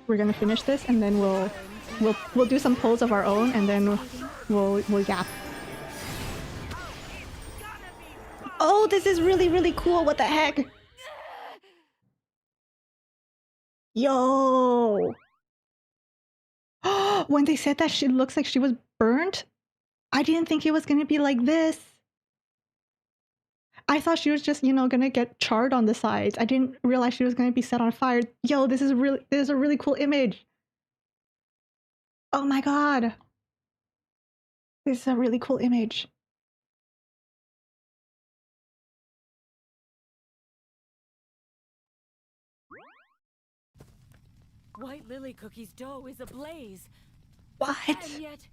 We're gonna finish this, and then we'll do some polls of our own, and then we'll yap. Oh, this is really, really cool. What the heck? Yo! When they said that she looks like she was burnt, I didn't think it was gonna be like this. I thought she was just, you know, gonna get charred on the sides. I didn't realize she was gonna be set on fire. Yo, this is a really cool image. Oh my god. This is a really cool image. White Lily Cookie's dough is ablaze. What? And yet,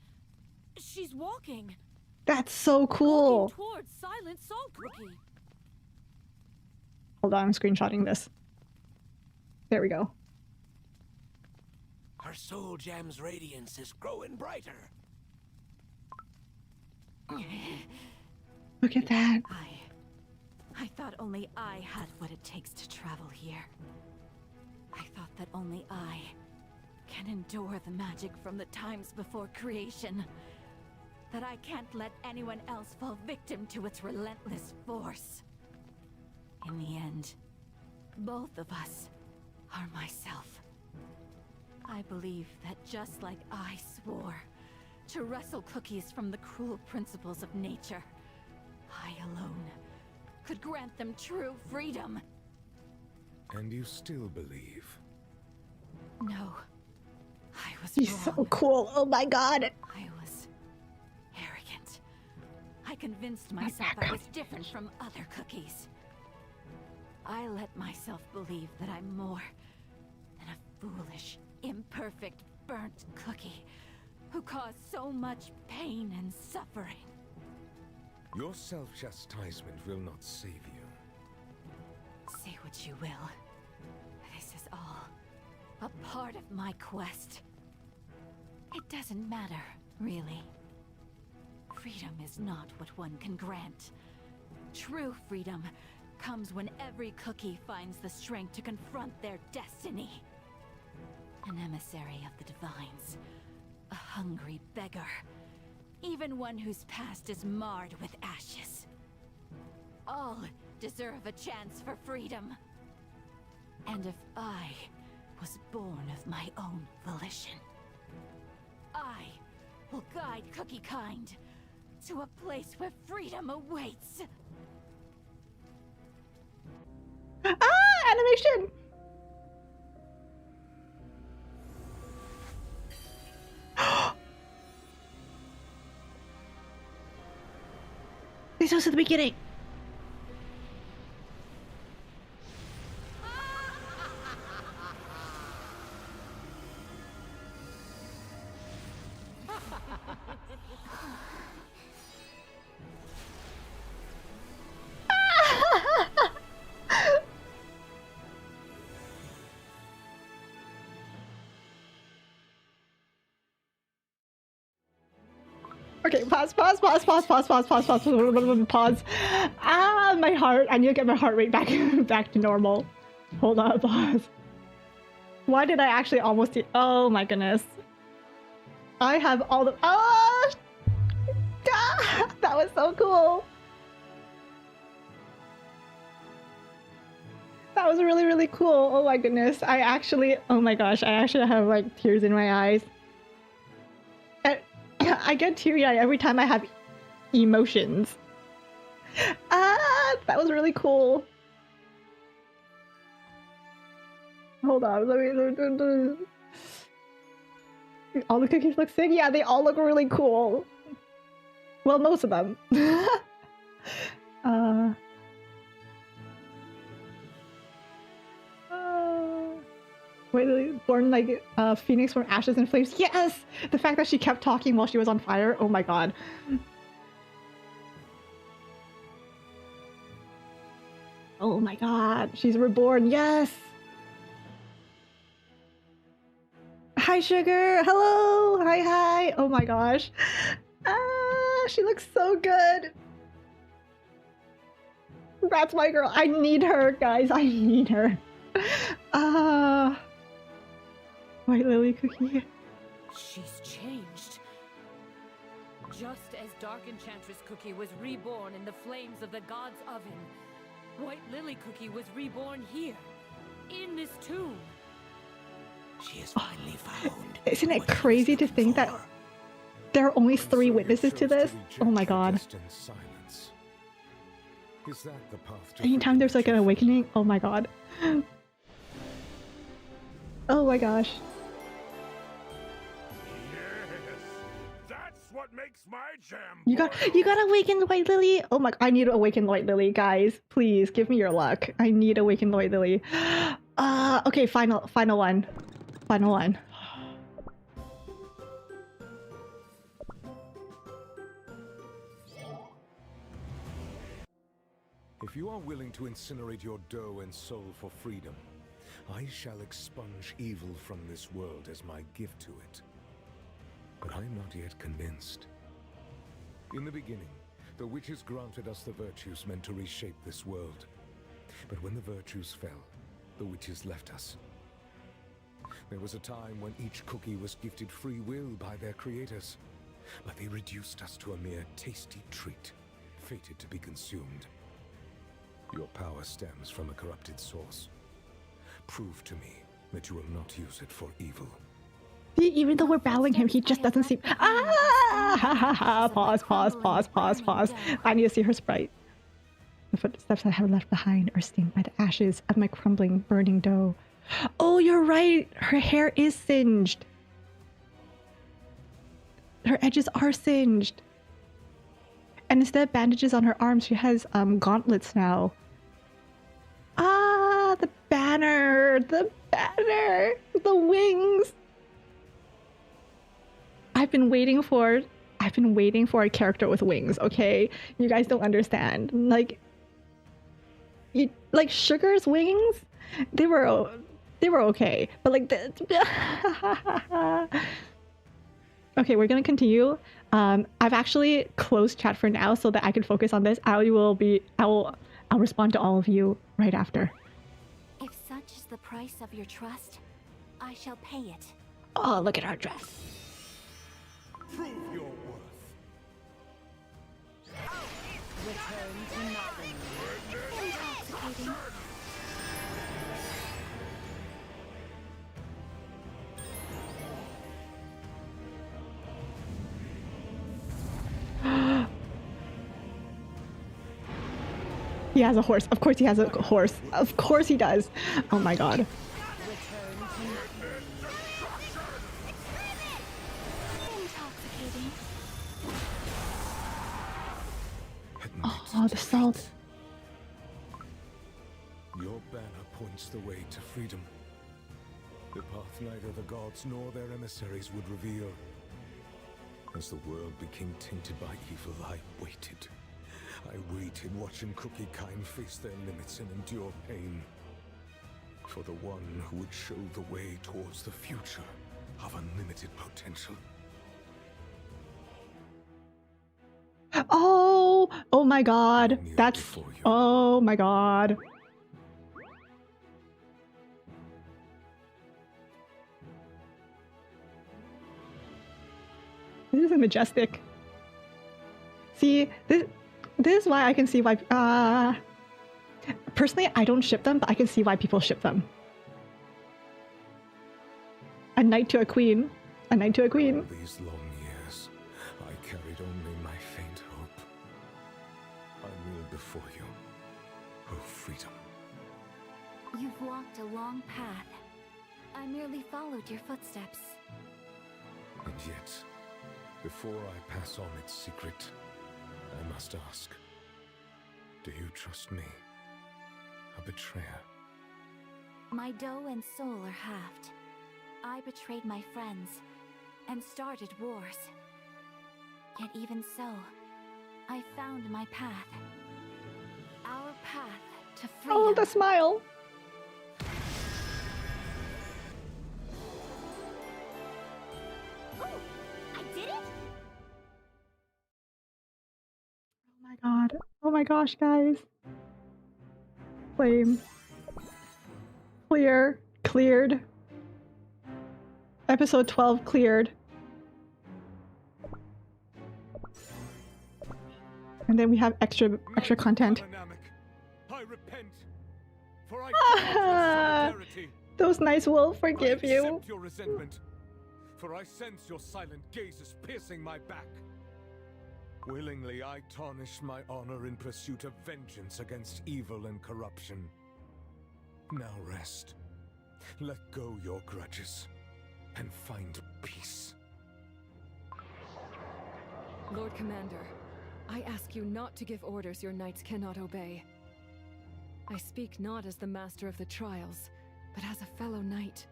she's walking. That's so cool. Walking towards Silent Soul Cookie. Hold on, I'm screenshotting this. There we go. Her soul gem's radiance is growing brighter. Look at that. I thought only I had what it takes to travel here. I thought that only I can endure the magic from the times before creation. That I can't let anyone else fall victim to its relentless force. In the end, both of us are myself. I believe that just like I swore to wrestle cookies from the cruel principles of nature, I alone could grant them true freedom. And you still believe? No. was He's wrong. so cool. Oh my god. I was arrogant. I convinced myself I was different from other cookies. I let myself believe that I'm more than a foolish, imperfect, burnt cookie who caused so much pain and suffering. Your self-chastisement will not save you. Say what you will. This is all a part of my quest. It doesn't matter, really. Freedom is not what one can grant. True freedom comes when every cookie finds the strength to confront their destiny. An emissary of the divines. A hungry beggar. Even one whose past is marred with ashes. All deserve a chance for freedom. And if I was born of my own volition, I will guide Cookie Kind to a place where freedom awaits. Ah, animation! This was at the beginning. Okay, pause. Ah, my heart. I need to get my heart rate back back to normal. Hold on, pause. Why did I actually almost do? Oh my goodness. I have all the. Oh! Ah, that was so cool. That was really, really cool. Oh my goodness. I actually. Oh my gosh. I actually have like tears in my eyes. I get teary-eyed every time I have emotions. Ah, that was really cool. Hold on, let me. All the cookies look sick? Yeah, they all look really cool. Well, most of them. Wait, born like Phoenix from ashes and flames. Yes! The fact that she kept talking while she was on fire. Oh my god. Oh my god. She's reborn. Yes! Hi, Sugar. Hello. Hi. Oh my gosh. Ah, she looks so good. That's my girl. I need her, guys. I need her. White Lily Cookie. She's changed. Just as Dark Enchantress Cookie was reborn in the flames of the God's Oven, White Lily Cookie was reborn here, in this tomb. She is finally found. Isn't it crazy to think that there are only 3 witnesses to this? Oh my god. Anytime there's like an awakening, oh my god. Oh my gosh. That's what makes my jam. You got awakened White Lily. Oh my! I need to awaken White Lily, guys. Please give me your luck. I need awaken White Lily. Okay, final one. If you are willing to incinerate your dough and soul for freedom, I shall expunge evil from this world as my gift to it. But I'm not yet convinced. In the beginning, the witches granted us the virtues meant to reshape this world. But when the virtues fell, the witches left us. There was a time when each cookie was gifted free will by their creators, but they reduced us to a mere tasty treat, fated to be consumed. Your power stems from a corrupted source. Prove to me that you will not use it for evil. See, even though we're battling him, he just doesn't seem. Ah! Pause. I need to see her sprite. The footsteps I have left behind are stained by the ashes of my crumbling, burning dough. Oh, you're right. Her hair is singed. her edges are singed. And instead of bandages on her arms, she has gauntlets now. Ah, the banner, the wings. I've been waiting for a character with wings, okay? You guys don't understand. Like Sugar's wings, they were okay, but like okay, we're gonna continue. I've actually closed chat for now so that I can focus on this. I'll respond to all of you right after. If such is the price of your trust, I shall pay it. Oh, look at her dress. Prove your worth. Return to nothing. Intoxicating. He has a horse. Of course he has a horse. Of course he does. Oh my god. Oh, the salt. Your banner points the way to freedom. The path neither the gods nor their emissaries would reveal. As the world became tainted by evil, I waited. I waited, watching Cookie kind face their limits and endure pain. For the one who would show the way towards the future of unlimited potential. Oh my god. That's... Oh my god. This is majestic. See, this is why I can see why... personally, I don't ship them, but I can see why people ship them. A knight to a queen. A knight to a queen. These long years, I carried only my faint hope. I kneel before you, oh freedom. You've walked a long path. I merely followed your footsteps. And yet, before I pass on its secret, I must ask, do you trust me, a betrayer? My dough and soul are halved. I betrayed my friends and started wars. Yet even so, I found my path. Our path to freedom. Oh, the smile. Oh, I did it? Oh my god. Oh my gosh, guys. Flame. Clear. Cleared. Episode 12 cleared. And then we have extra content. I repent, for I Those nice will forgive you. accept your resentment, for I sense your silent gazes piercing my back. Willingly I tarnished my honor in pursuit of vengeance against evil and corruption. Now rest. Let go your grudges and find peace. Lord Commander, I ask you not to give orders your knights cannot obey. I speak not as the master of the trials, but as a fellow knight.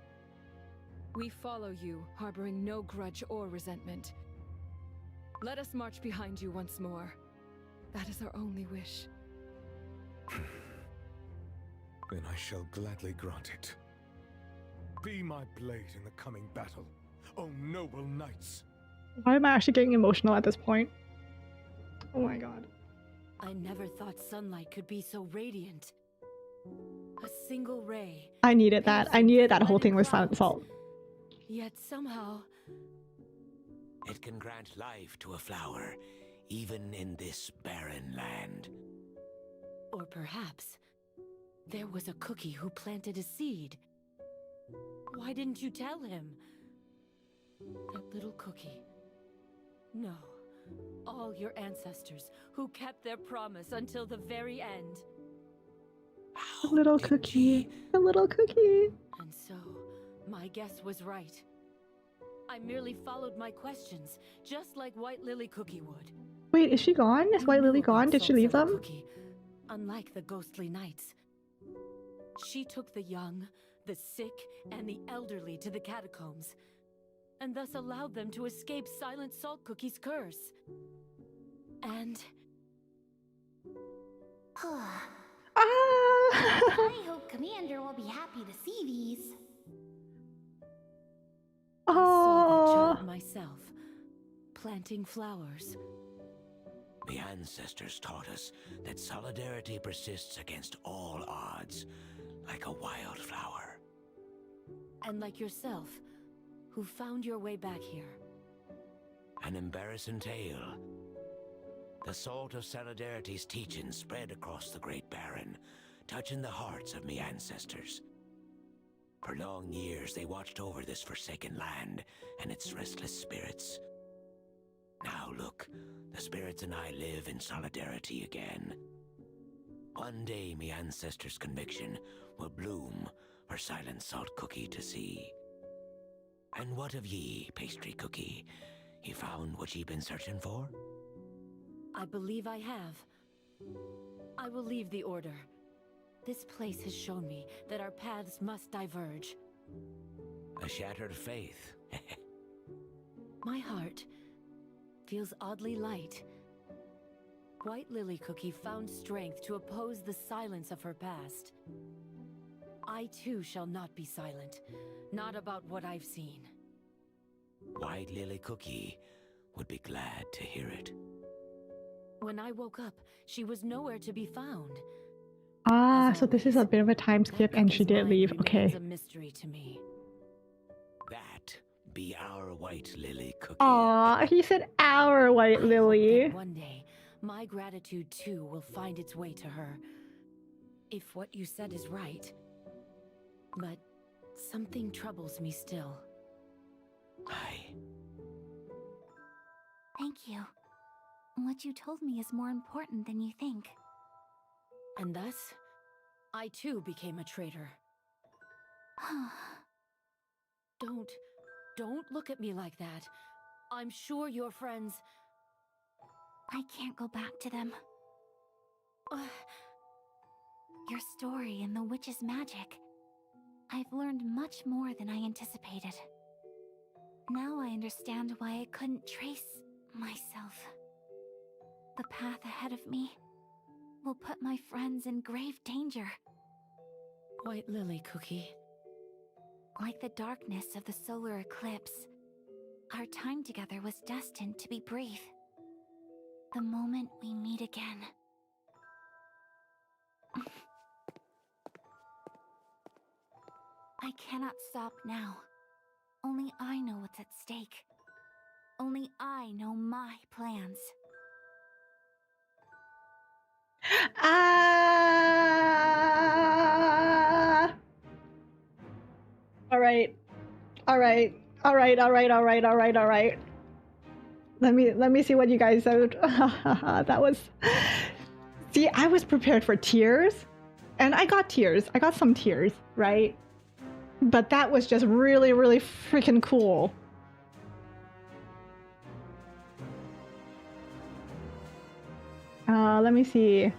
We follow you, harboring no grudge or resentment. Let us march behind you once more. That is our only wish. Then I shall gladly grant it. Be my blade in the coming battle, O noble knights! Why am I actually getting emotional at this point? Oh my god. I never thought sunlight could be so radiant. A single ray. I needed that. I needed that whole thing with Silent Salt. Yet somehow... It can grant life to a flower, even in this barren land. Or perhaps, there was a cookie who planted a seed. Why didn't you tell him? That little cookie. No. All your ancestors who kept their promise until the very end. The little cookie. The little cookie. And so, my guess was right. I merely followed my questions, just like White Lily Cookie would. Wait, is she gone? Is You White knew Lily gone? about Did she leave Saltzilla them? Cookie, unlike the ghostly knights. She took the young, the sick, and the elderly to the catacombs, and thus allowed them to escape Silent Salt Cookie's curse. And... I hope Commander will be happy to see these. I saw that Oh. child myself, planting flowers. The ancestors taught us that solidarity persists against all odds, like a wildflower. And like yourself, who found your way back here. An embarrassing tale. The salt of solidarity's teachings spread across the Great Barren, touching the hearts of me ancestors. For long years they watched over this forsaken land and its restless spirits. Now look, the spirits and I live in solidarity again. One day me ancestors' conviction will bloom for Silent Salt Cookie to see. And what of ye, Pastry Cookie? You found what ye been searching for? I believe I have. I will leave the Order. This place has shown me that our paths must diverge. A shattered faith. My heart feels oddly light. White Lily Cookie found strength to oppose the silence of her past. I too shall not be silent, not about what I've seen. White Lily Cookie would be glad to hear it. When I woke up, she was nowhere to be found. Ah, As so this is a always, bit of a time skip and she cookie's did mind leave. remains Okay. a mystery to me. That be our White Lily Cookie. Aw, he said our White I hope Lily. that one day, my gratitude too will find its way to her. If what you said is right. But something troubles me still. Aye. Thank you. What you told me is more important than you think. And thus, I too became a traitor. Don't look at me like that. I'm sure your friends... I can't go back to them. Your story and the witch's magic. I've learned much more than I anticipated. Now I understand why I couldn't trace myself. The path ahead of me will put my friends in grave danger. White Lily Cookie. Like the darkness of the solar eclipse, our time together was destined to be brief. The moment we meet again. I cannot stop now. Only I know what's at stake. Only I know my plans. Ah. All right. Let me see what you guys said. That was... See, I was prepared for tears. And I got tears. I got some tears, right? But that was just really, really freaking cool. Let me see.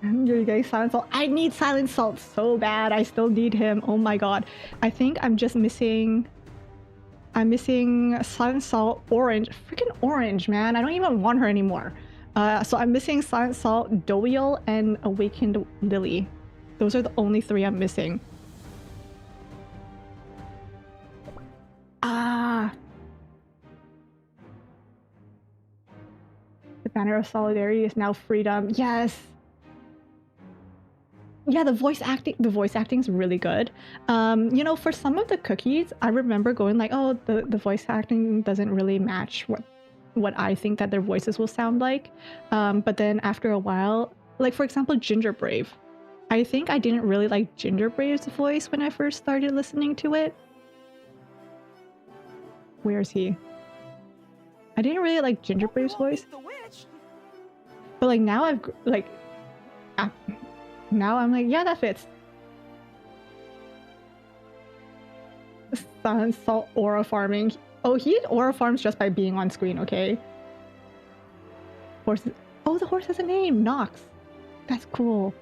You're getting Silent Salt. I need Silent Salt so bad. I still need him. Oh my god. I think I'm just missing... I'm missing Silent Salt Orange. Freaking Orange, man. I don't even want her anymore. So I'm missing Silent Salt, Doyle, and Awakened Lily. Those are the only three I'm missing. Ah. The banner of solidarity is now freedom. Yes. Yeah, the voice acting is really good. You know, for some of the cookies, I remember going like, oh, the voice acting doesn't really match what I think that their voices will sound like. But then after a while, like for example, Ginger Brave. I think I didn't really like Ginger Brave's voice when I first started listening to it. Where is he? I didn't really like Ginger Brave's voice. But like now I've like... now I'm like, yeah, that fits. Salt aura farming. Oh, he aura farms just by being on screen, okay? Horses. Oh, the horse has a name, Nox. That's cool.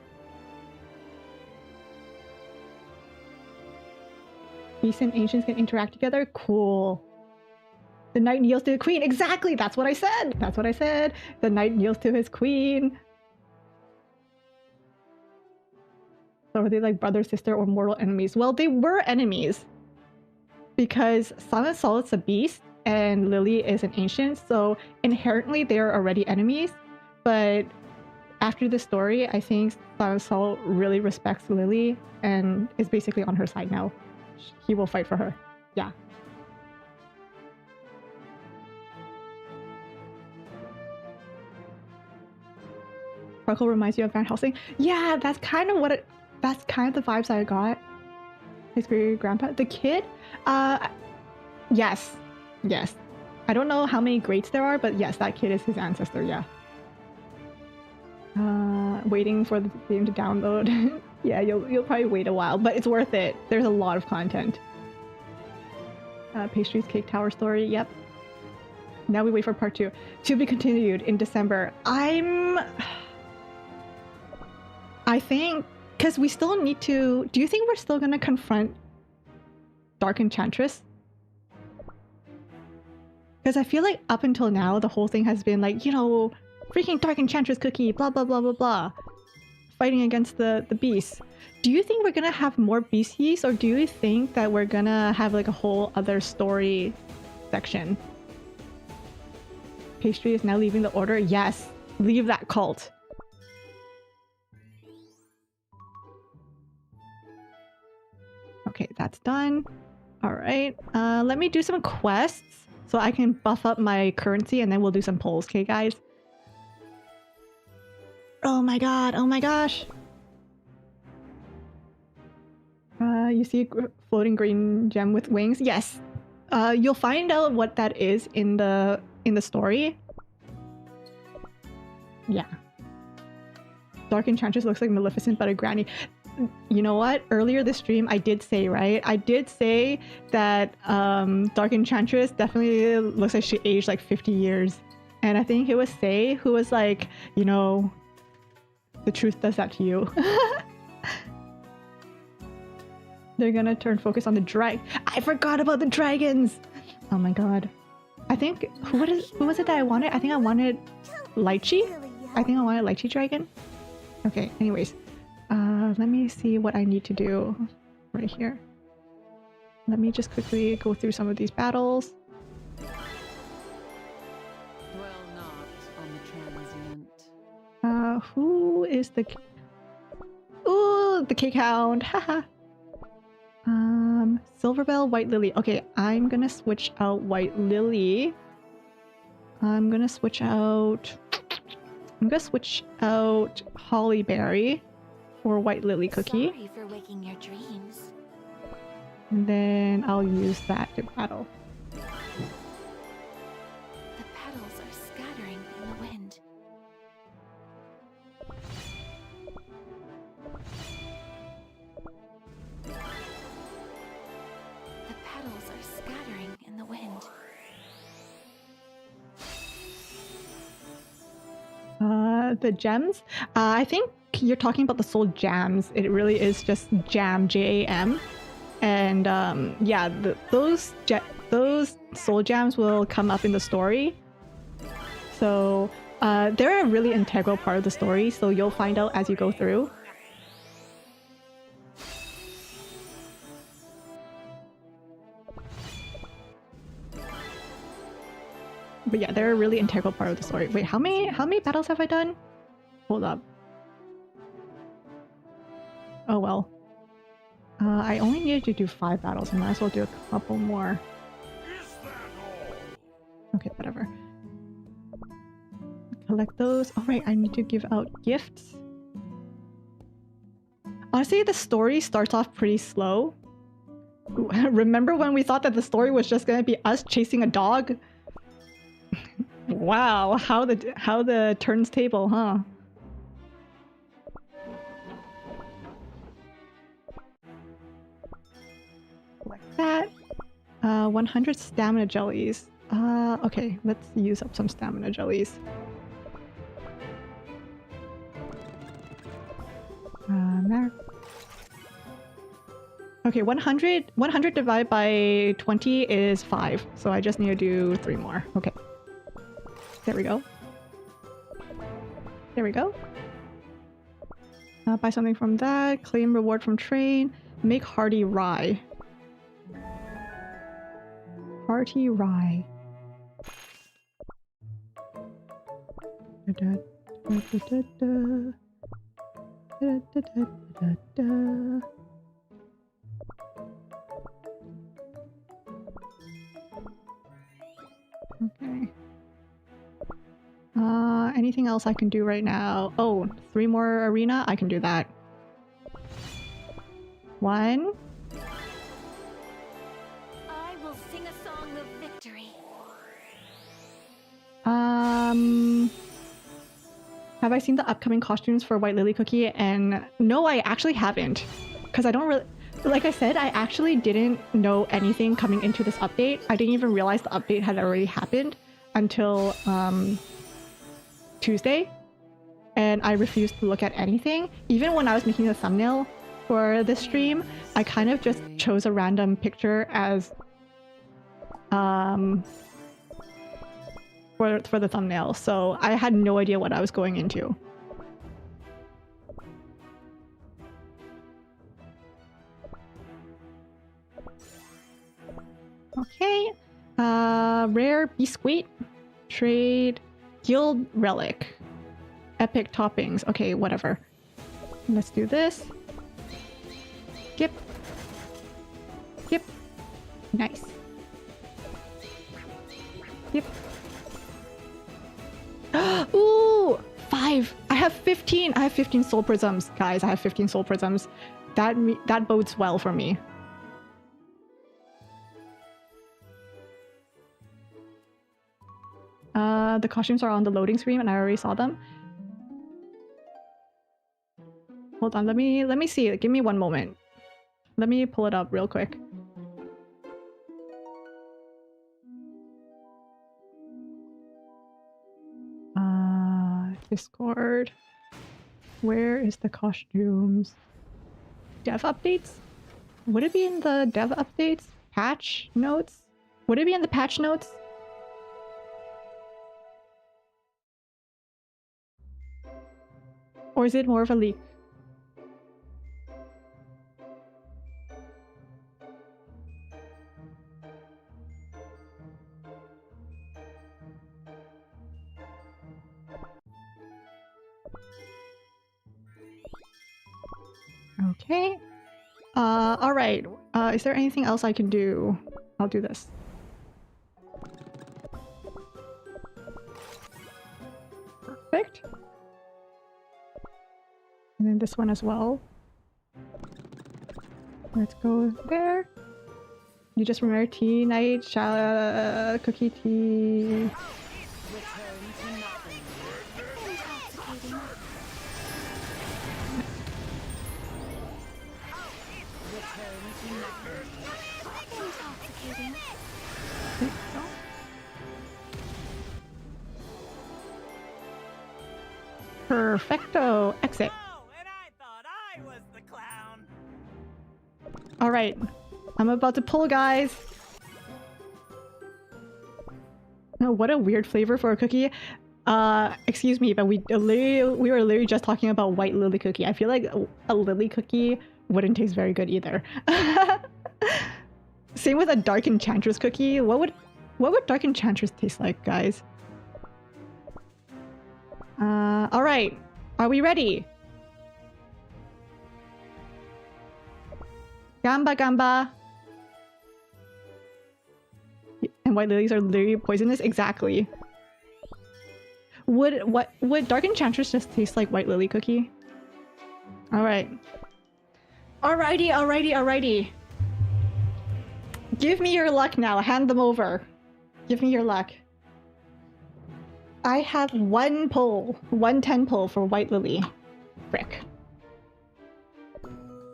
Beasts and ancients can interact together. Cool. The knight kneels to the queen. Exactly. That's what I said. That's what I said. The knight kneels to his queen. So are they like brother, sister, or mortal enemies? Well, they were enemies because Silent Solid's a beast and Lily is an ancient. So inherently, they are already enemies. But after the story, I think Silent Solid really respects Lily and is basically on her side now. He will fight for her. Yeah. Sparkle reminds you of Van Helsing. Yeah, that's kind of what it. That's kind of the vibes I got. His great grandpa, the kid. Yes, yes. I don't know how many greats there are, but yes, that kid is his ancestor. Yeah. Waiting for the game to download. Yeah, you'll probably wait a while, but it's worth it. There's a lot of content. Pastries Cake Tower story. Yep. Now we wait for part 2 to be continued in December. I think because we still need to. Do you think we're still gonna confront Dark Enchantress? Because I feel like up until now, the whole thing has been like, you know, freaking Dark Enchantress cookie, blah blah blah blah blah, fighting against the beast. Do you think we're gonna have more Beast-Yeast, or do you think that we're gonna have like a whole other story section? Pastry is now leaving the order. Yes, leave that cult. Okay, that's done. All right, let me do some quests so I can buff up my currency, and then we'll do some polls. Okay, guys. Oh my god! Oh my gosh! You see a floating green gem with wings? Yes. You'll find out what that is in the story. Yeah. Dark Enchantress looks like Maleficent, but a granny. You know what? Earlier this stream, I did say, right? I did say that Dark Enchantress definitely looks like she aged like 50 years. And I think it was Say who was like, you know, the truth does that to you. They're gonna turn focus on the drag. I forgot about the dragons! Oh my god. I think, who was it that I wanted? I think I wanted Lychee? I think I wanted Lychee Dragon. Okay, anyways. Let me see what I need to do right here. Let me just quickly go through some of these battles. Dwell not on the transient. Who is the... Ooh, the Cake Hound! Haha! Silverbell, White Lily. Okay, I'm gonna switch out White Lily. I'm gonna switch out Hollyberry for White Lily Cookie. Sorry for waking your dreams. And then I'll use that to battle. The petals are scattering in the wind. The petals are scattering in the wind. The gems? I think you're talking about the soul jams. It really is just jam, J-A-M. And yeah, those soul jams will come up in the story. So they're a really integral part of the story, so you'll find out as you go through. But yeah, they're a really integral part of the story. Wait, how many battles have I done? Hold up. Oh well. I only needed to do 5 battles. I might as well do a couple more. Okay, whatever. Collect those. Oh right, I need to give out gifts. Honestly, the story starts off pretty slow. Remember when we thought that the story was just gonna be us chasing a dog? Wow, how the turns table, huh? Like that. 100 stamina jellies. Okay, let's use up some stamina jellies. There. Okay, 100 divided by 20 is 5. So I just need to do 3 more. Okay. There we go. There we go. Buy something from that. Claim reward from train. Make hearty rye. Hearty rye. Da, da, da, da, da. Da, da, da, da, da. Okay. Anything else I can do right now? Oh, 3 more arena? I can do that. 1. I will sing a song of victory. Have I seen the upcoming costumes for White Lily Cookie? And no, I actually haven't. Because I don't really... Like I said, I actually didn't know anything coming into this update. I didn't even realize the update had already happened until Tuesday. And I refused to look at anything. Even when I was making the thumbnail for this stream, I kind of just chose a random picture as for the thumbnail. So I had no idea what I was going into. Okay. Rare biscuit. Trade. Guild relic. Epic toppings. Okay, whatever. Let's do this. Skip. Skip. Nice. Skip. Ooh! 5! I have 15! I have 15 soul prisms. Guys, I have 15 soul prisms. That bodes well for me. The costumes are on the loading screen and I already saw them. Hold on, let me see. Give me 1 moment. Let me pull it up real quick. Discord. Where is the costumes? Dev updates? Would it be in the dev updates? Patch notes? Would it be in the patch notes? Or is it more of a leak? Okay. Alright. Is there anything else I can do? I'll do this. Perfect. And then this one as well. Let's go there. You just remember tea night, cookie tea. Perfecto. Exit. All right, I'm about to pull, guys. Oh, what a weird flavor for a cookie. Excuse me, but we were literally just talking about White Lily Cookie. I feel like a lily cookie wouldn't taste very good either. Same with a Dark Enchantress cookie. What would Dark Enchantress taste like, guys? All right, are we ready? Gamba gamba. And white lilies are literally poisonous? Exactly. Would Dark Enchantress just taste like White Lily Cookie? Alright. Alrighty. Give me your luck now. Hand them over. Give me your luck. I have 1 pull. 110 pull for White Lily. Frick.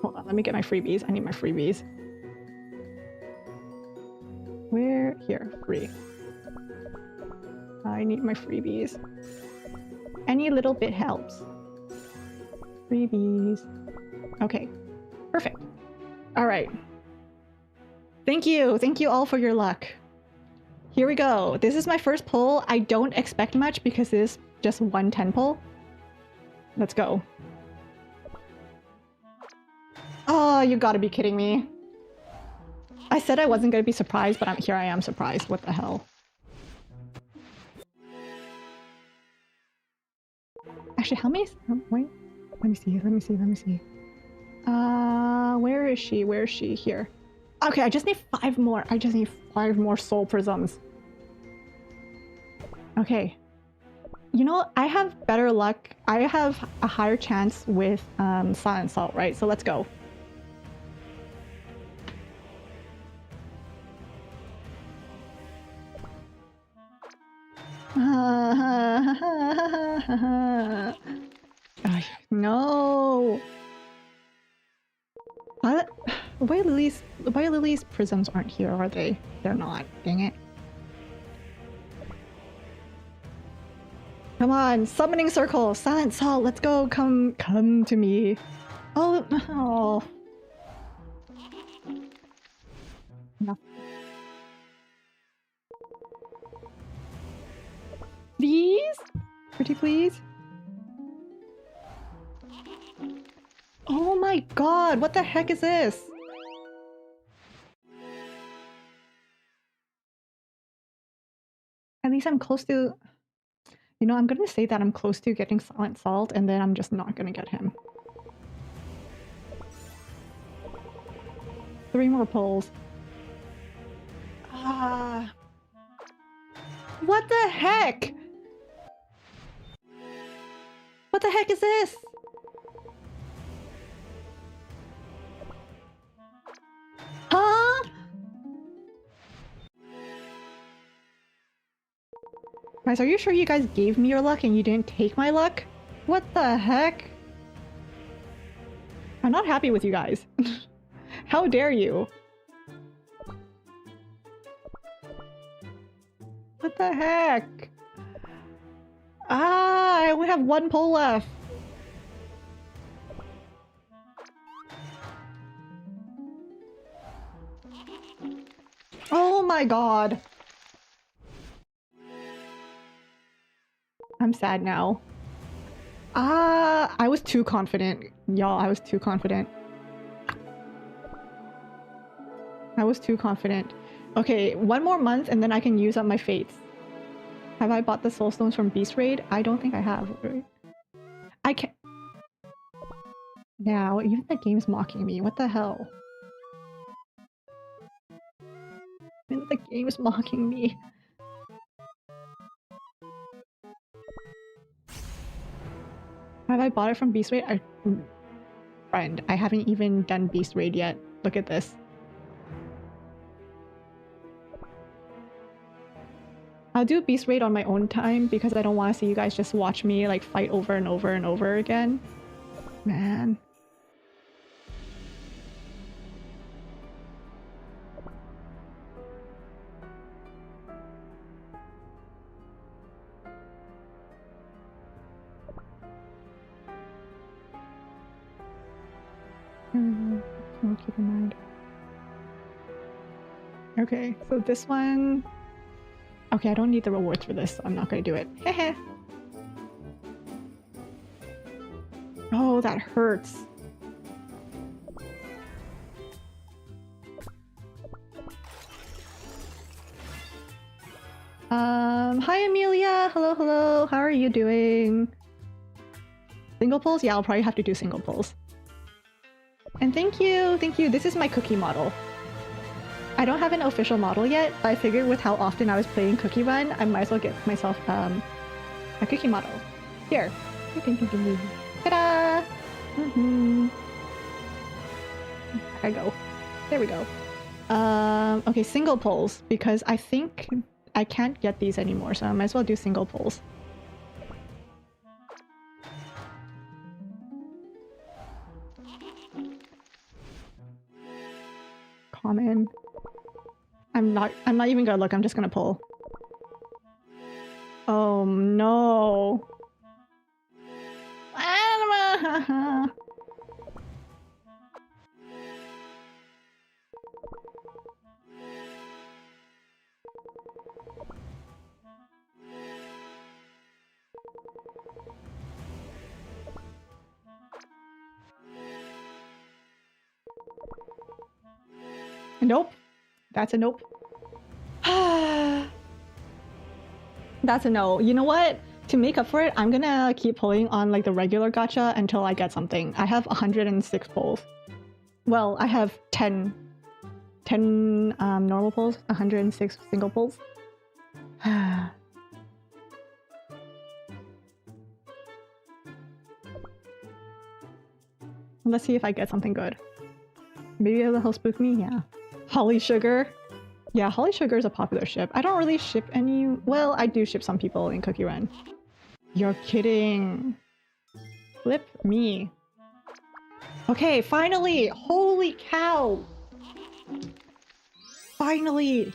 Hold on, let me get my freebies. I need my freebies. Where? Here, free. I need my freebies. Any little bit helps. Freebies. Okay, perfect. All right. Thank you. Thank you all for your luck. Here we go. This is my first pull. I don't expect much because it is just 110 pull. Let's go. Oh, you gotta be kidding me. I said I wasn't gonna be surprised, but here I am surprised. What the hell? Actually, how many? Wait, let me see. Let me see. Let me see. Where is she? Where is she? Here. Okay, I just need 5 more. I just need 5 more soul prisms. Okay. You know, I have better luck. I have a higher chance with Silent Salt, right? So let's go. No. Why Lily's prisms aren't here, are they? They're not. Dang it. Come on, summoning circle, Silent Salt, let's go. Come to me. Oh. No. Please? Pretty please? Oh my god, what the heck is this? At least I'm close to... You know, I'm gonna say that I'm close to getting Silent Salt, and then I'm just not gonna get him. 3 more pulls. What the heck? What the heck is this? Huh? Guys, are you sure you guys gave me your luck and you didn't take my luck? What the heck? I'm not happy with you guys. How dare you? What the heck? I only have 1 pull left. Oh my god. I'm sad now. I was too confident. Y'all, I was too confident. I was too confident. Okay, 1 more month and then I can use up my fates. Have I bought the soul stones from Beast Raid? I don't think I have. I can't... Now, even the game's mocking me. What the hell? Even the game's mocking me. Have I bought it from Beast Raid? Friend, I haven't even done Beast Raid yet. Look at this. I'll do Beast Raid on my own time because I don't want to see you guys just watch me like fight over and over and over again. Man. I'll keep in mind. Okay, so this one... Okay, I don't need the rewards for this, so I'm not gonna do it. Hehe. Oh, that hurts. Hi Amelia! Hello, hello! How are you doing? Single pulls? Yeah, I'll probably have to do single pulls. And thank you! Thank you! This is my cookie model. I don't have an official model yet, but I figured with how often I was playing Cookie Run, I might as well get myself a cookie model. Here. Ta-da! I go. There we go. Okay, single pulls, because I think I can't get these anymore, so I might as well do single pulls. Common. I'm not even gonna look, I'm just gonna pull. Oh no. Nope. That's a nope. That's a no. You know what? To make up for it, I'm gonna keep pulling on like the regular gacha until I get something. I have 106 pulls. Well, I have 10 normal pulls, 106 single pulls. Let's see if I get something good. Maybe it'll spook me, yeah. Holly Sugar. Yeah, Holly Sugar is a popular ship. I don't really ship any... Well, I do ship some people in Cookie Run. You're kidding. Flip me. Okay, finally! Holy cow! Finally!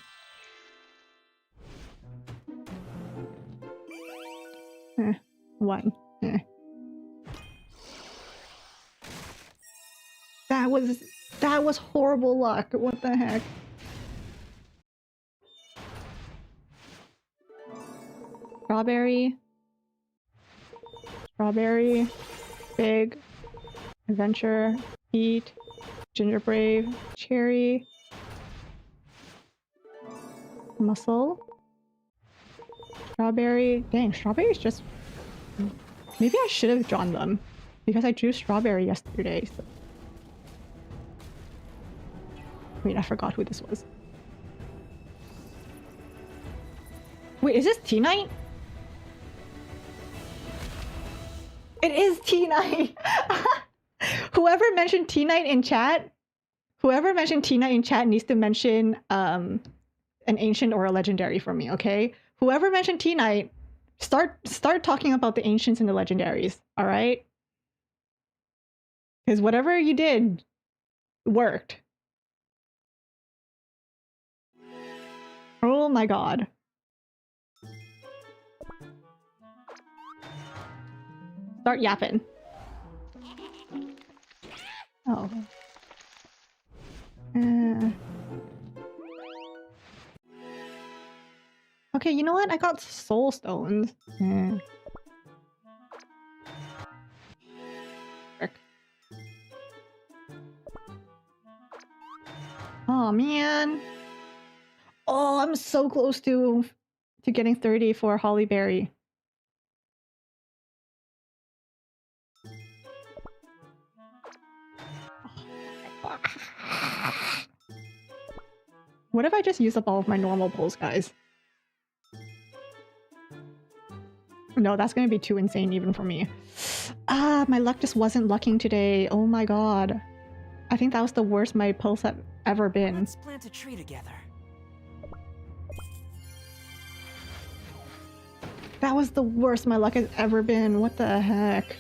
One. That was horrible luck. What the heck? Strawberry. Strawberry. Big. Adventure. Heat. Ginger Brave. Cherry. Muscle. Strawberry. Dang, strawberry is just... Maybe I should have drawn them. Because I drew strawberry yesterday. So... Wait, I forgot who this was. Wait, is this T-Knight? It is T-Knight! Whoever mentioned T-Knight in chat, needs to mention an ancient or a legendary for me, okay? Whoever mentioned T-Knight, start talking about the ancients and the legendaries, alright? Because whatever you did worked. Oh my god. Start yapping. Oh. Okay, you know what? I got soul stones. Oh man. Oh, I'm so close to getting 30 for Holly Berry. What if I just use up all of my normal pulls, guys? No, that's gonna be too insane even for me. Ah, my luck just wasn't lucking today. Oh my god. I think that was the worst my pulls have ever been. Let's plant a tree together. That was the worst my luck has ever been. What the heck?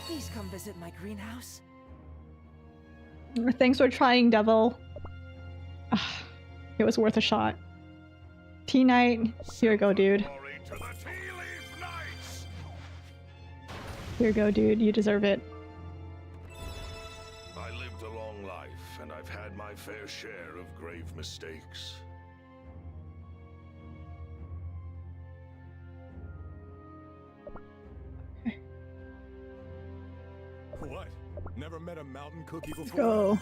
Please come visit my greenhouse. Thanks for trying, Devil. It was worth a shot. T-Knight, here you go, dude. Here you go, dude. You deserve it. I lived a long life, and I've had my fair share of grave mistakes. What? Never met a mountain cookie before? Let's go.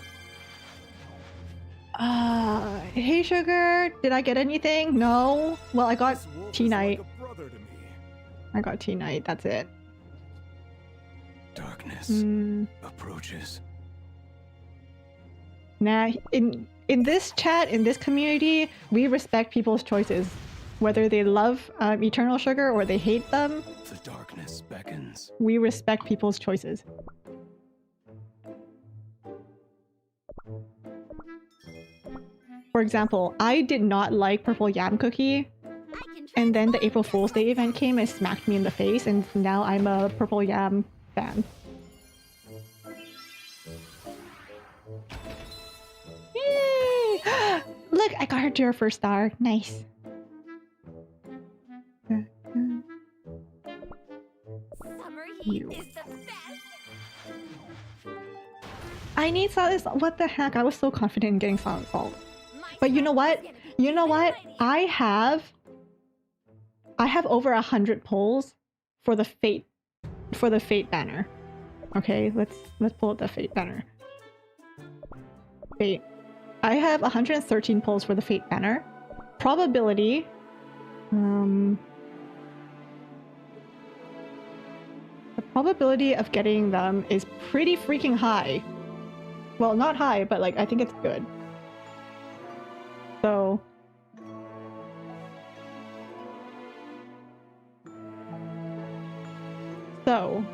Hey Sugar, did I get anything? No. Well, I got T-Knight. Like I got T-Knight, that's it. Darkness approaches. Nah, in this chat, in this community, we respect people's choices. Whether they love Eternal Sugar or they hate them. The darkness beckons. We respect people's choices. For example, I did not like Purple Yam Cookie, and then the April Fool's Day event came and smacked me in the face, and now I'm a Purple Yam fan. look, I got her to her first star. Nice. Summer heat is the best. I need Silent Salt. What the heck? I was so confident in getting Silent Salt. But you know what? You know what? I have over 100 pulls for the Fate banner. Okay, let's pull up the Fate banner. Fate. I have 113 pulls for the Fate banner. Probability. The probability of getting them is pretty freaking high. Well, not high, but like I think it's good. So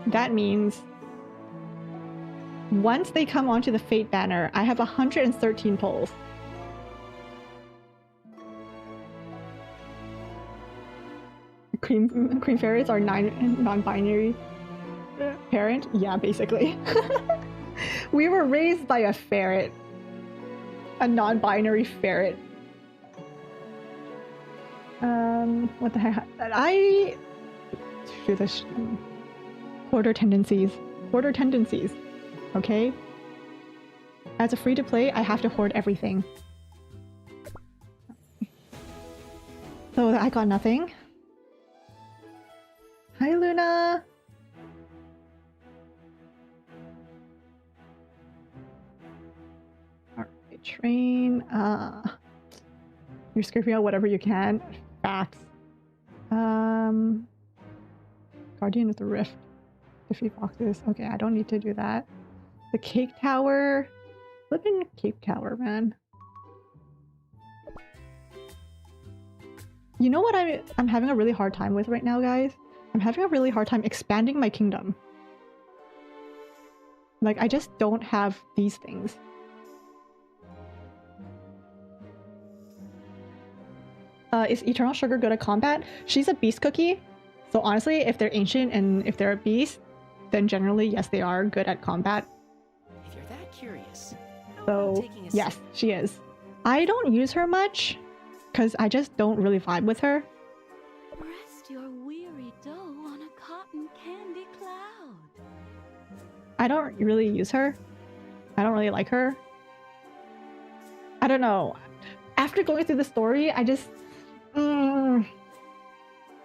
that means once they come onto the Fate banner, I have 113 pulls. Cream fairies are non-binary parent? Yeah, basically. We were raised by a ferret. A non-binary ferret. What the heck? I do this. Hoarder tendencies. Hoarder tendencies. Okay? As a free-to-play, I have to hoard everything. So I got nothing. Hi, Luna! Alright, train. You're scraping out whatever you can. Facts. Guardian of the Rift. Defeat boxes. Okay, I don't need to do that. The Cake Tower. Flippin' Cake Tower, man. You know what I'm having a really hard time with right now, guys? I'm having a really hard time expanding my kingdom. Like, I just don't have these things. Is Eternal Sugar good at combat? She's a beast cookie. So honestly, if they're ancient and if they're a beast, then generally, yes, they are good at combat. If you're that curious. So, yes, she is. I don't use her much, because I just don't really vibe with her. Rest your weary dough on a cotton candy cloud. I don't really use her. I don't really like her. I don't know. After going through the story, I just...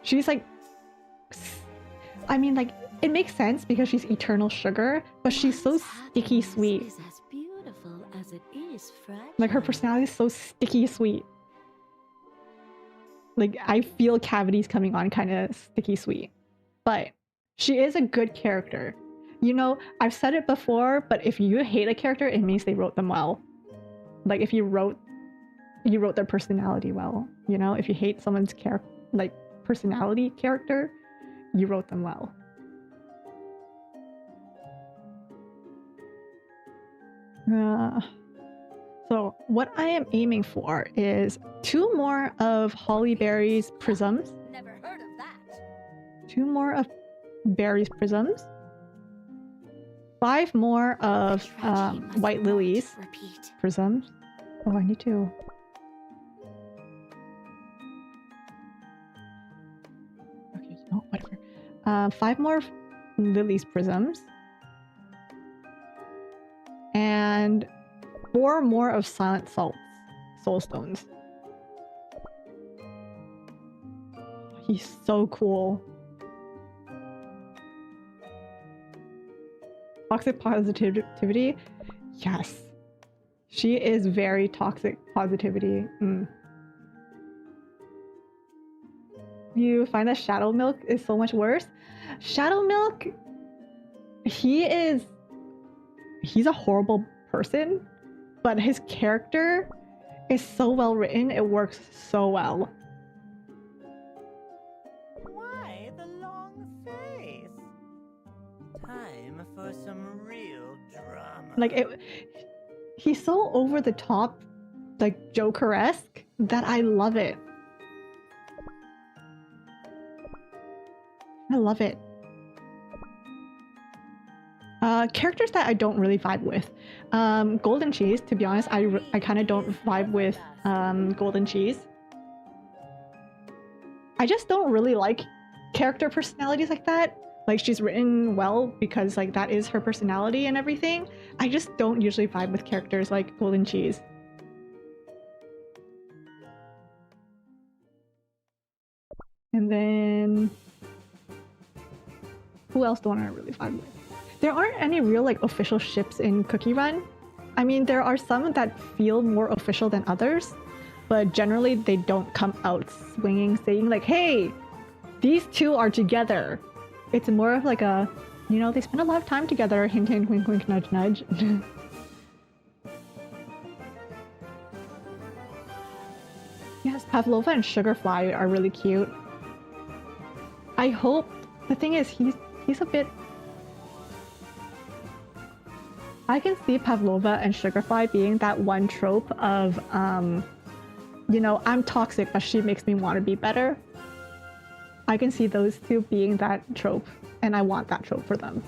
she's like... I mean, like, it makes sense because she's Eternal Sugar, but she's so sticky sweet. Is as beautiful as it is fragile. Like, her personality is so sticky sweet. Like, I feel cavities coming on kind of sticky sweet. But she is a good character. You know, I've said it before, but if you hate a character, it means they wrote them well. Like, if you wrote their personality well. You know, if you hate someone's personality character, you wrote them well. So what I am aiming for is 2 more of Hollyberry's prisms. Never heard of that. 2 more of Berry's prisms. 5 more of White Lily's prisms. Oh, I need to... Okay, no, whatever. 5 more Lily's prisms. And 4 more of Silent Salt's soul stones. He's so cool. Toxic positivity? Yes. She is very toxic positivity. You find that Shadow Milk is so much worse? Shadow Milk, he's a horrible person, but his character is so well written, it works so well. Why the long face? Time for some real drama. Like, he's so over the top, like Joker-esque, that I love it. I love it. Characters that I don't really vibe with. Golden Cheese, to be honest, I kind of don't vibe with Golden Cheese. I just don't really like character personalities like that. Like, she's written well because like that is her personality and everything. I just don't usually vibe with characters like Golden Cheese. And then who else don't I really vibe with? There aren't any real like official ships in Cookie Run. I mean, there are some that feel more official than others, but generally they don't come out swinging saying like, hey, these two are together. It's more of like a, you know, they spend a lot of time together, hint hint, wink wink, nudge nudge. Yes, Pavlova and Sugarfly are really cute. I hope, the thing is, he's a bit... I can see Pavlova and Sugarfly being that one trope of, you know, I'm toxic, but she makes me want to be better. I can see those two being that trope, and I want that trope for them.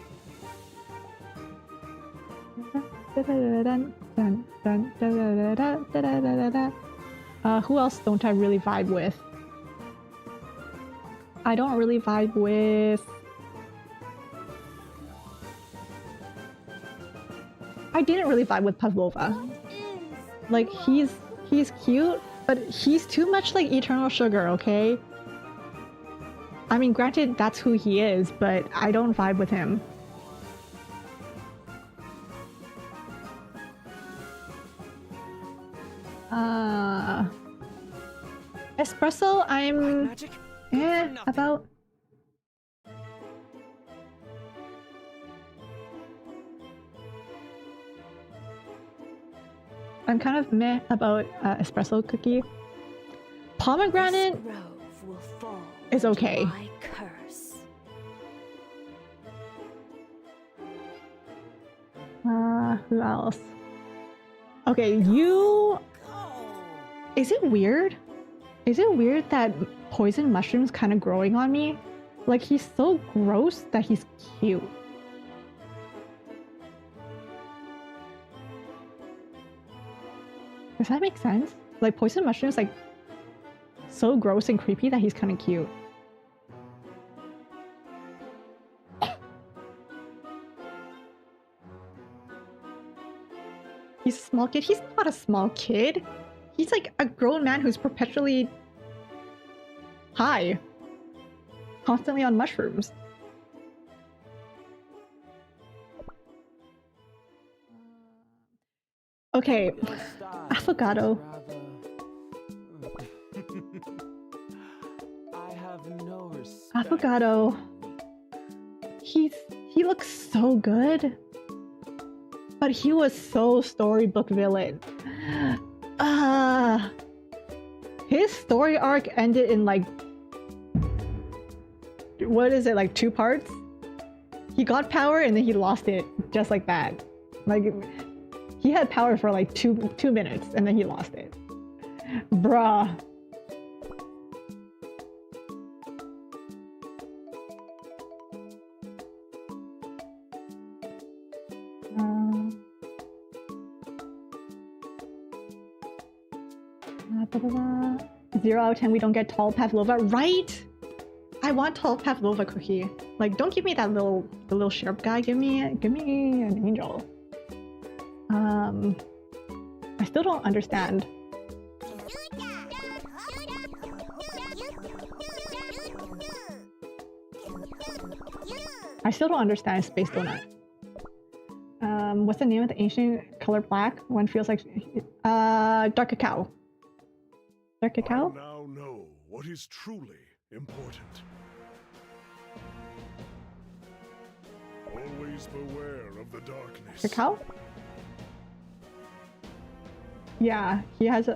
Who else don't I really vibe with? I don't really vibe with... I didn't really vibe with Pavlova. Like, he's cute, but he's too much like Eternal Sugar, okay? I mean, granted, that's who he is, but I don't vibe with him. Espresso, I'm... about... I'm kind of meh about Espresso Cookie. Pomegranate is okay. Who else? Okay, you... Is it weird? Is it weird that poison mushroom's kind of growing on me? Like, he's so gross that he's cute. Does that make sense? Like, poison mushroom's like so gross and creepy that he's kind of cute. He's a small kid. He's not a small kid. He's like a grown man who's perpetually high. Constantly on mushrooms. Okay. Affogato. Affogato. He looks so good. But he was so storybook villain. His story arc ended in like... What is it, like 2 parts? He got power and then he lost it just like that. Like, he had power for like two minutes and then he lost it. Bruh. Zero out of 10, we don't get tall Pavlova, right? I want tall Pavlova Cookie. Like, don't give me that the little sharp guy. Give me an angel. I still don't understand. I still don't understand Space Donut. What's the name of the ancient color black? One feels like dark cacao. Dark cacao? I now know what is truly important. Always beware of the darkness. Cacao? Yeah, he has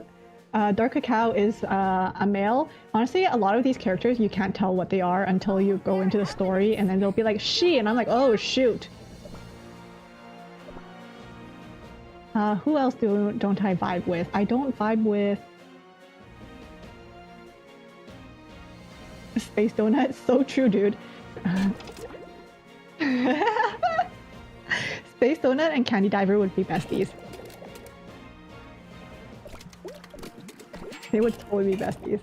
a dark cacao is a male. Honestly, a lot of these characters you can't tell what they are until you go into the story, and then they'll be like she, and I'm like, oh shoot. Who else don't I vibe with? I don't vibe with Space Donut. So true, dude. Space Donut and Candy Diver would be besties. They would totally be besties.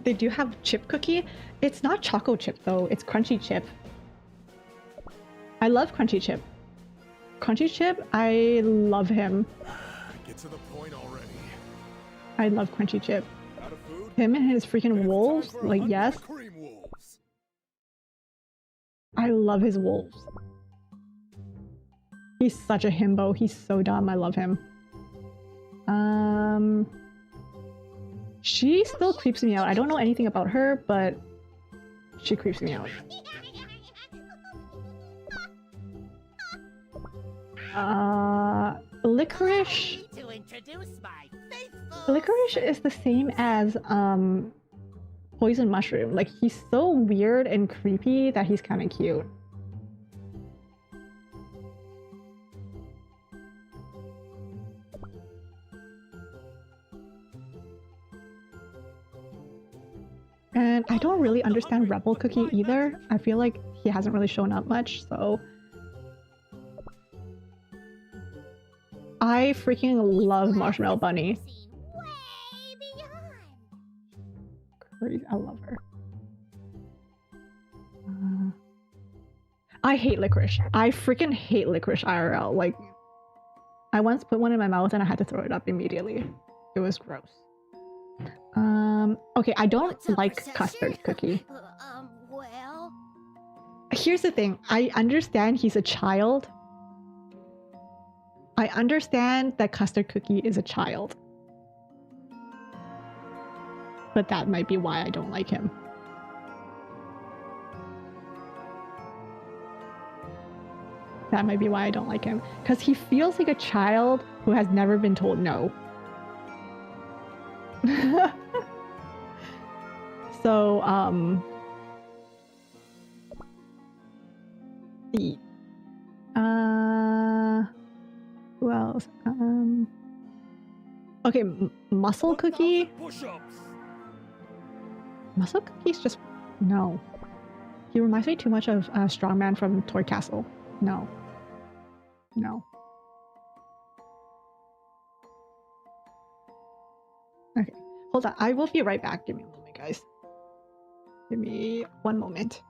They do have chip cookie. It's not choco chip though, it's crunchy chip. I love crunchy chip. Crunchy chip, I love him. Get to the point already. I love crunchy chip. Out of food? Him and his freaking wolves, like yes. Cream wolves. I love his wolves. He's such a himbo. He's so dumb. I love him. She still creeps me out. I don't know anything about her, but she creeps me out. Licorice. Licorice is the same as Poison Mushroom. Like, he's so weird and creepy that he's kind of cute. And I don't really understand Rebel Cookie either. I feel like he hasn't really shown up much, so... I freaking love Marshmallow Bunny. Crazy, I love her. I hate licorice. I freaking hate licorice IRL. Like, I once put one in my mouth and I had to throw it up immediately. It was gross. Okay, I don't like custard cookie. Well... Here's the thing. I understand he's a child. I understand that custard cookie is a child. But that might be why I don't like him. That might be why I don't like him. Because he feels like a child who has never been told no. So, who else? Okay, Muscle Cookie. Muscle Cookie's just no. He reminds me too much of Strongman from Toy Castle. No. No. Okay, hold on. I will be right back. Give me a moment, guys. Give me one moment.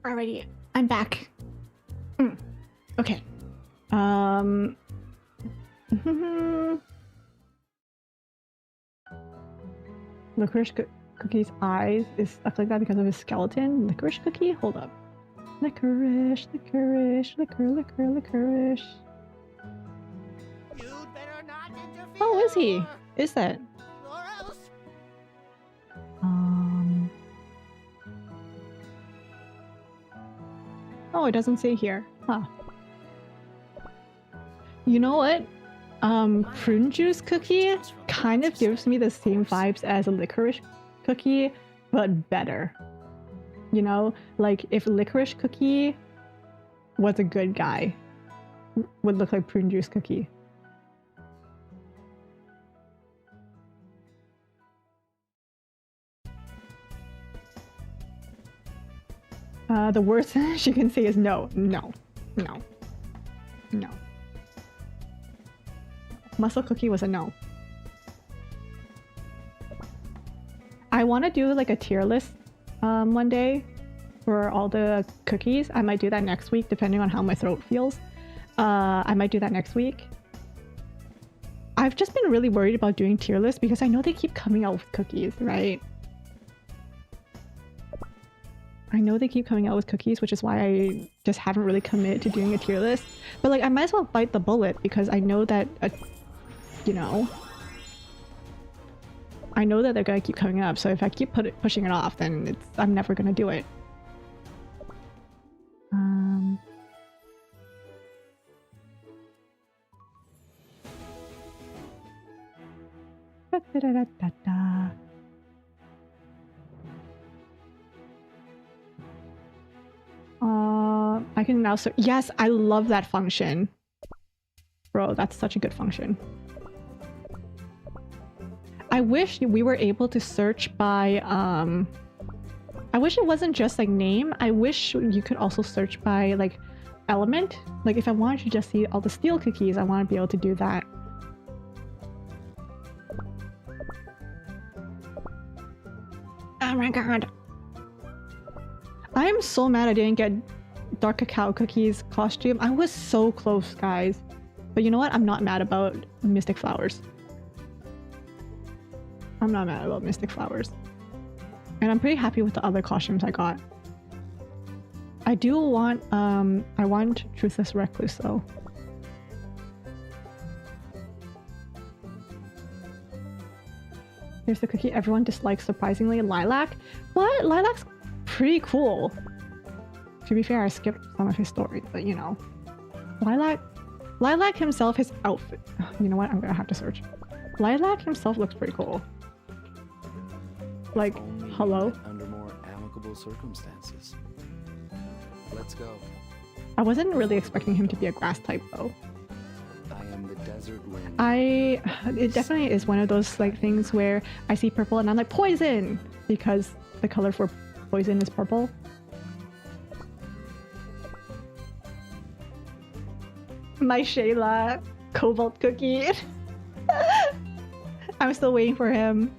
Alrighty, I'm back. Okay. Licorice Cookie's eyes is stuck like that because of his skeleton. Licorice Cookie? Hold up. Licorice, licorice, licorice. not interfere. Oh, is he? Is that? Or else. Oh, it doesn't say here. Huh. You know what? Prune juice cookie kind of gives me the same vibes as a licorice cookie, but better. You know, like if licorice cookie was a good guy, would look like prune juice cookie. The worst she can say is no, no, no, no. Muscle cookie was a no. I want to do like a tier list one day for all the cookies. I might do that next week depending on how my throat feels. I might do that next week. I've just been really worried about doing tier lists because I know they keep coming out with cookies, right? I know they keep coming out with cookies, which is why I just haven't really committed to doing a tier list. But like, I might as well bite the bullet because I know that, you know, I know that they're gonna keep coming up. So if I keep pushing it off, then I'm never gonna do it. I can now search. Yes, I love that function. Bro, that's such a good function. I wish we were able to search by, I wish it wasn't just like name. I wish you could also search by like element. Like if I wanted to just see all the steel cookies, I want to be able to do that. Oh my god. I am so mad I didn't get Dark Cacao Cookies costume. I was so close, guys. But you know what? I'm not mad about Mystic Flowers. I'm not mad about Mystic Flowers. And I'm pretty happy with the other costumes I got. I do want, I want Truthless Recluse though. Here's the cookie everyone dislikes surprisingly, Lilac. What? Lilac's pretty cool. To be fair, I skipped some of his story, but you know. Lilac himself, his outfit. You know what? I'm gonna have to search. Lilac himself looks pretty cool. Like, hello? Under more amicable circumstances. Let's go. I wasn't really expecting him to be a grass type though. I am the desert wind. It definitely is one of those like things where I see purple and I'm like, poison! Because the color for poison is purple. My Shayla Cobalt cookie. I'm still waiting for him.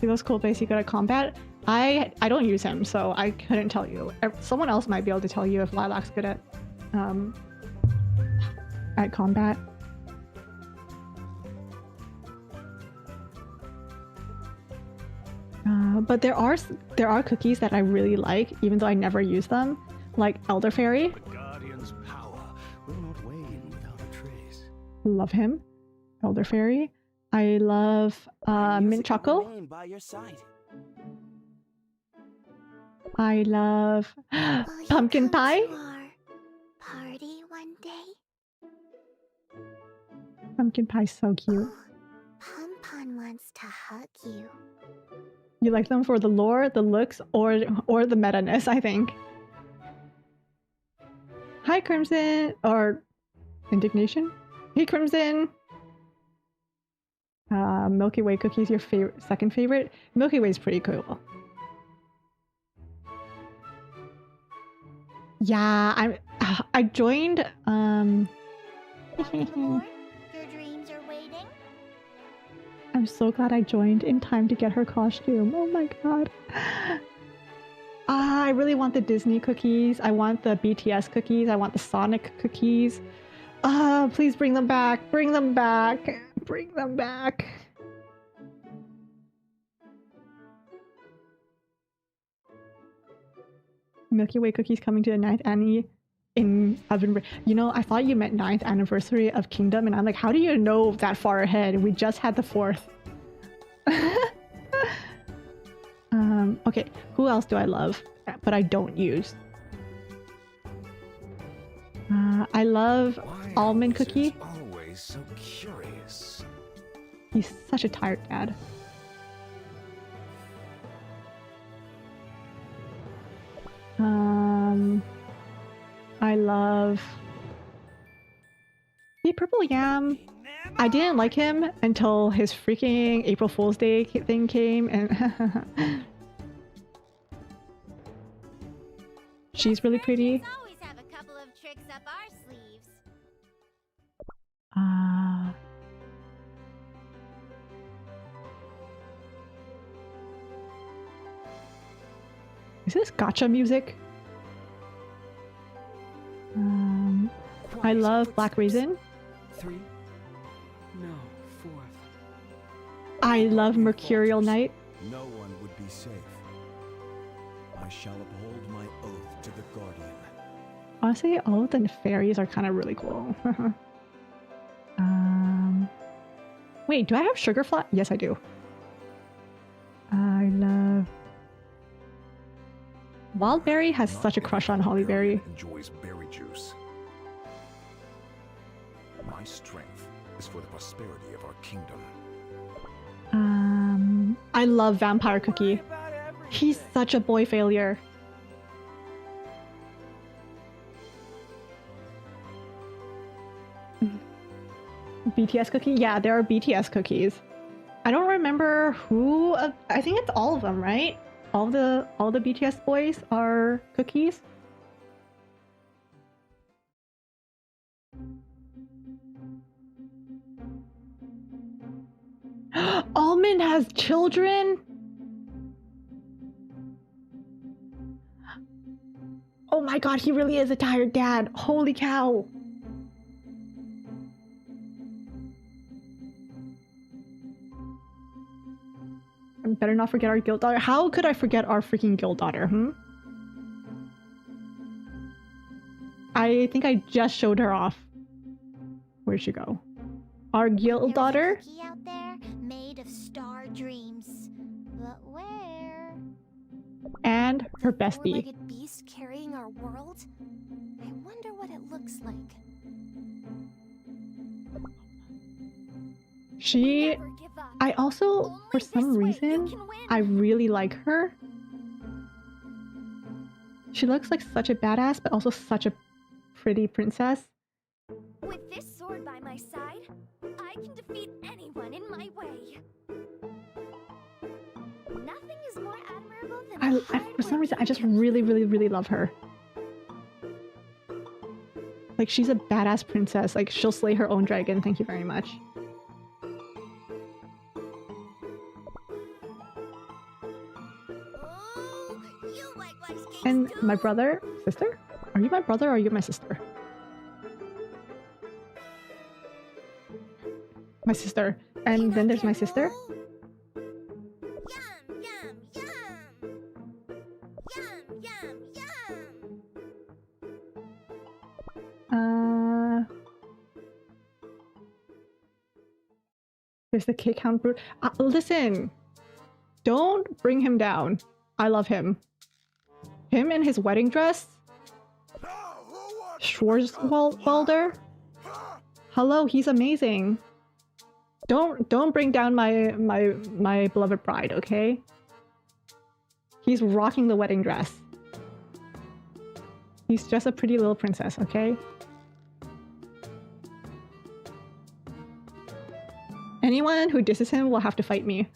See those cool base you got at combat? I don't use him, so I couldn't tell you. Someone else might be able to tell you if Lilac's good at combat. But there are cookies that I really like, even though I never use them, like Elderfairy. The Guardian's power will not wane without a trace. Love him. Elderfairy. I love Mint Choco. I love Pumpkin Pie. Party one day. Pumpkin Pie's so cute. Pom-Pom wants to hug you. You like them for the lore, the looks, or the meta-ness, I think. Hi, Crimson! Or Indignation? Hey, Crimson! Milky Way cookies, your second favorite? Milky Way's pretty cool. Yeah, I joined, Your dreams are waiting. I'm so glad I joined in time to get her costume. Oh my god. I really want the Disney cookies. I want the BTS cookies. I want the Sonic cookies. Please bring them back. Bring them back. Bring them back. Milky Way cookies coming to the 9th Annie You know, I thought you meant 9th anniversary of Kingdom, and I'm like, how do you know that far ahead? We just had the 4th. Okay, who else do I love, but I don't use? I love Almond Cookie. Always so curious. He's such a tired dad. I love the Purple Yam. I didn't like him until his freaking April Fool's Day thing came, and she's really pretty. Always have a couple of tricks up our sleeves. Is this Gacha music? I love Black Raisin. 3? No, 4th. I love Mercurial Knight. No one would be safe. I shall uphold my oath to the Guardian. Honestly, all of the fairies are kind of really cool. Wait, do I have Sugarfly? Yes, I do. I love... Wildberry has such a crush on Hollyberry. Enjoys berry juice. My strength is for the prosperity of our kingdom. I love Vampire Cookie. He's such a boy failure. BTS Cookie? Yeah, there are BTS cookies. I don't remember who... I think it's all of them, right? All the BTS boys are cookies. Almond has children? Oh my god, he really is a tired dad. Holy cow. I better not forget our guild daughter. How could I forget our freaking guild daughter, I think I just showed her off. Where'd she go? Our guild daughter? Cookie out there made of star dreams. But where? And her bestie. Four-legged beast carrying our world? I wonder what it looks like. She... I also, for some reason, I really like her. She looks like such a badass, but also such a pretty princess. With this sword by my side, I can defeat anyone in my way. Nothing is more admirable than For some reason, I just really, really, really love her. Like, she's a badass princess. Like, she'll slay her own dragon. Thank you very much. And my brother, sister? Are you my brother or are you my sister? My sister. And then there's my sister. There's the Cake Hound Brute. Listen, don't bring him down. I love him. Him in his wedding dress? Schwarzwalder? Hello, he's amazing. Don't bring down my beloved bride, okay? He's rocking the wedding dress. He's just a pretty little princess, okay? Anyone who disses him will have to fight me.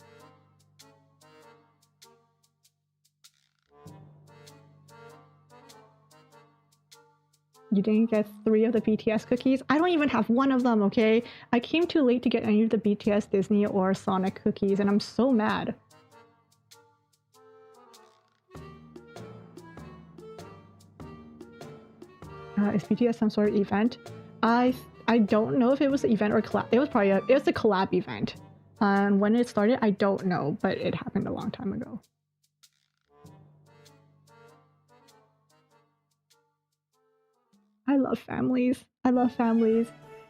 You didn't get 3 of the BTS cookies? I don't even have 1 of them, okay? I came too late to get any of the BTS, Disney, or Sonic cookies, and I'm so mad. Is BTS some sort of event? I don't know if it was an event or collab. It was probably it was a collab event. And when it started, I don't know, but it happened a long time ago. I love families. I love families.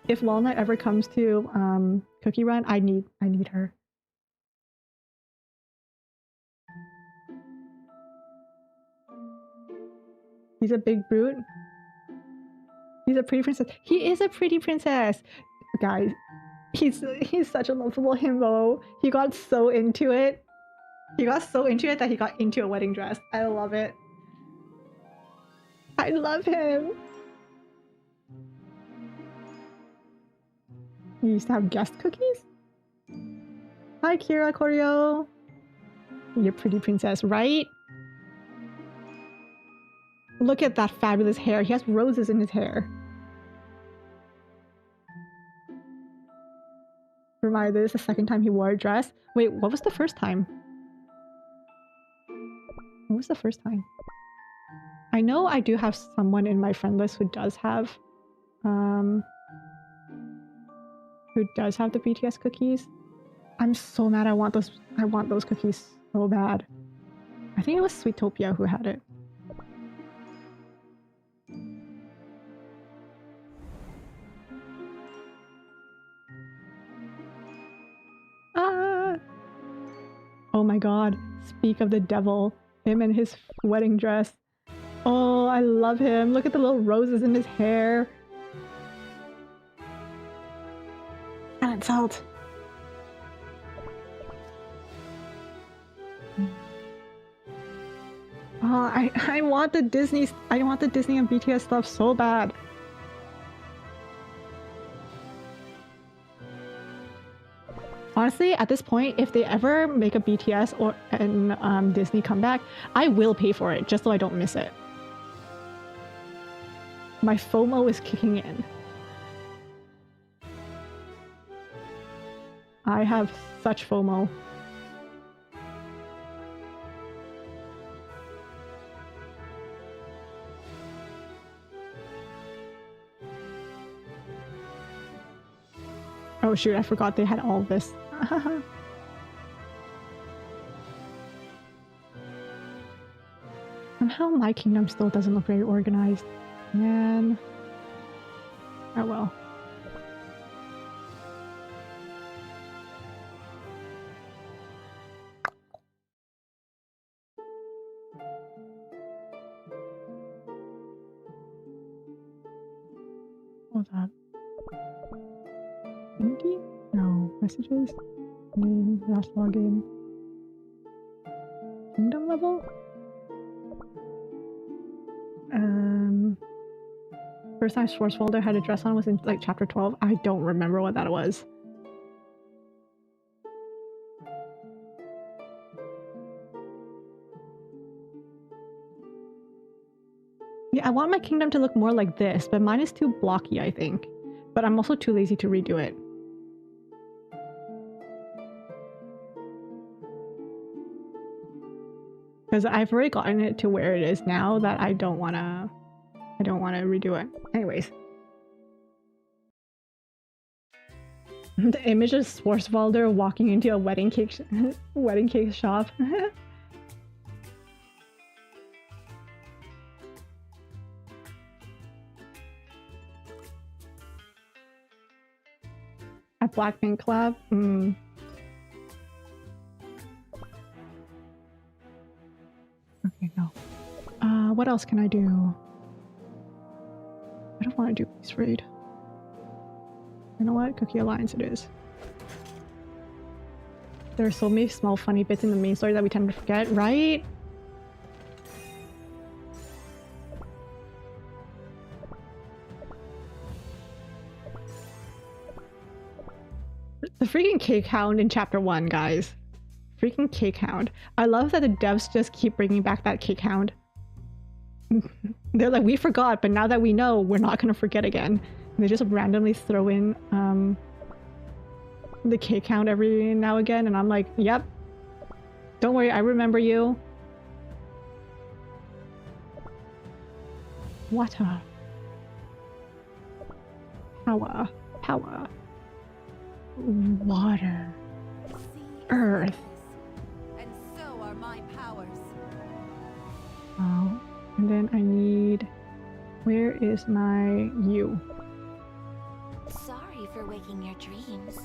If Walnut ever comes to Cookie Run, I need her. He's a big brute. He's a pretty princess. He is a pretty princess. Guys, he's such a lovable himbo. He got so into it. He got so into it that he got into a wedding dress. I love it. I love him. You used to have guest cookies? Hi, Kira Koryo. You're pretty princess, right? Look at that fabulous hair. He has roses in his hair. Reminder, this is the second time he wore a dress. Wait, what was the first time? What was the first time? I know I do have someone in my friend list who does have the BTS cookies. I'm so mad. I want those cookies so bad. I think it was Sweetopia who had it. Ah! Oh my god. Speak of the devil. Him and his wedding dress. Oh, I love him. Look at the little roses in his hair. And salt. Oh, I want the Disney and BTS stuff so bad. Honestly, at this point, if they ever make a BTS or an Disney comeback, I will pay for it just so I don't miss it. My FOMO is kicking in. I have such FOMO. Oh shoot, I forgot they had all this. Somehow my kingdom still doesn't look very organized. Man. Oh well. What's that? Inky? No. Messages? Name, last login. Kingdom level? First time Schwarzwalder had a dress on was in like chapter 12. I don't remember what that was. Yeah, I want my kingdom to look more like this, but mine is too blocky, I think. But I'm also too lazy to redo it. Because I've already gotten it to where it is now that I don't wanna redo it. Anyways. The image of Schwarzwalder walking into a wedding cake shop. A Blackpink collab? Okay, no. What else can I do? I don't want to do Beast Raid. You know what? Cookie Alliance it is. There are so many small funny bits in the main story that we tend to forget, right? The freaking Cake Hound in chapter 1, guys. Freaking Cake Hound. I love that the devs just keep bringing back that Cake Hound. They're like, we forgot, but now that we know, we're not gonna forget again. And they just randomly throw in the Cake Hound every now and again, and I'm like, yep. Don't worry, I remember you. Water. Power. Power. Water. Earth. And so are my powers. Oh, and then I need Where is my you? Sorry for waking your dreams.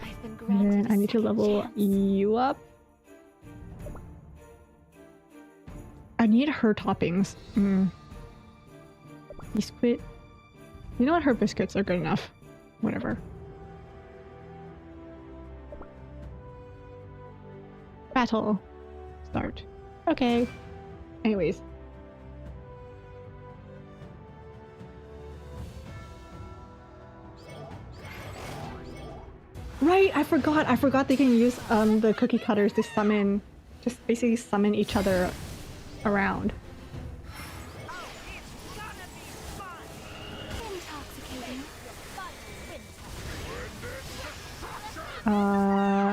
I've been And granted then a I need to second level chance. you up. I need her toppings. Biscuit. You know what? Her biscuits are good enough. Whatever. Battle. Start. Okay. Anyways. Right, I forgot they can use the cookie cutters to summon, just basically summon each other around.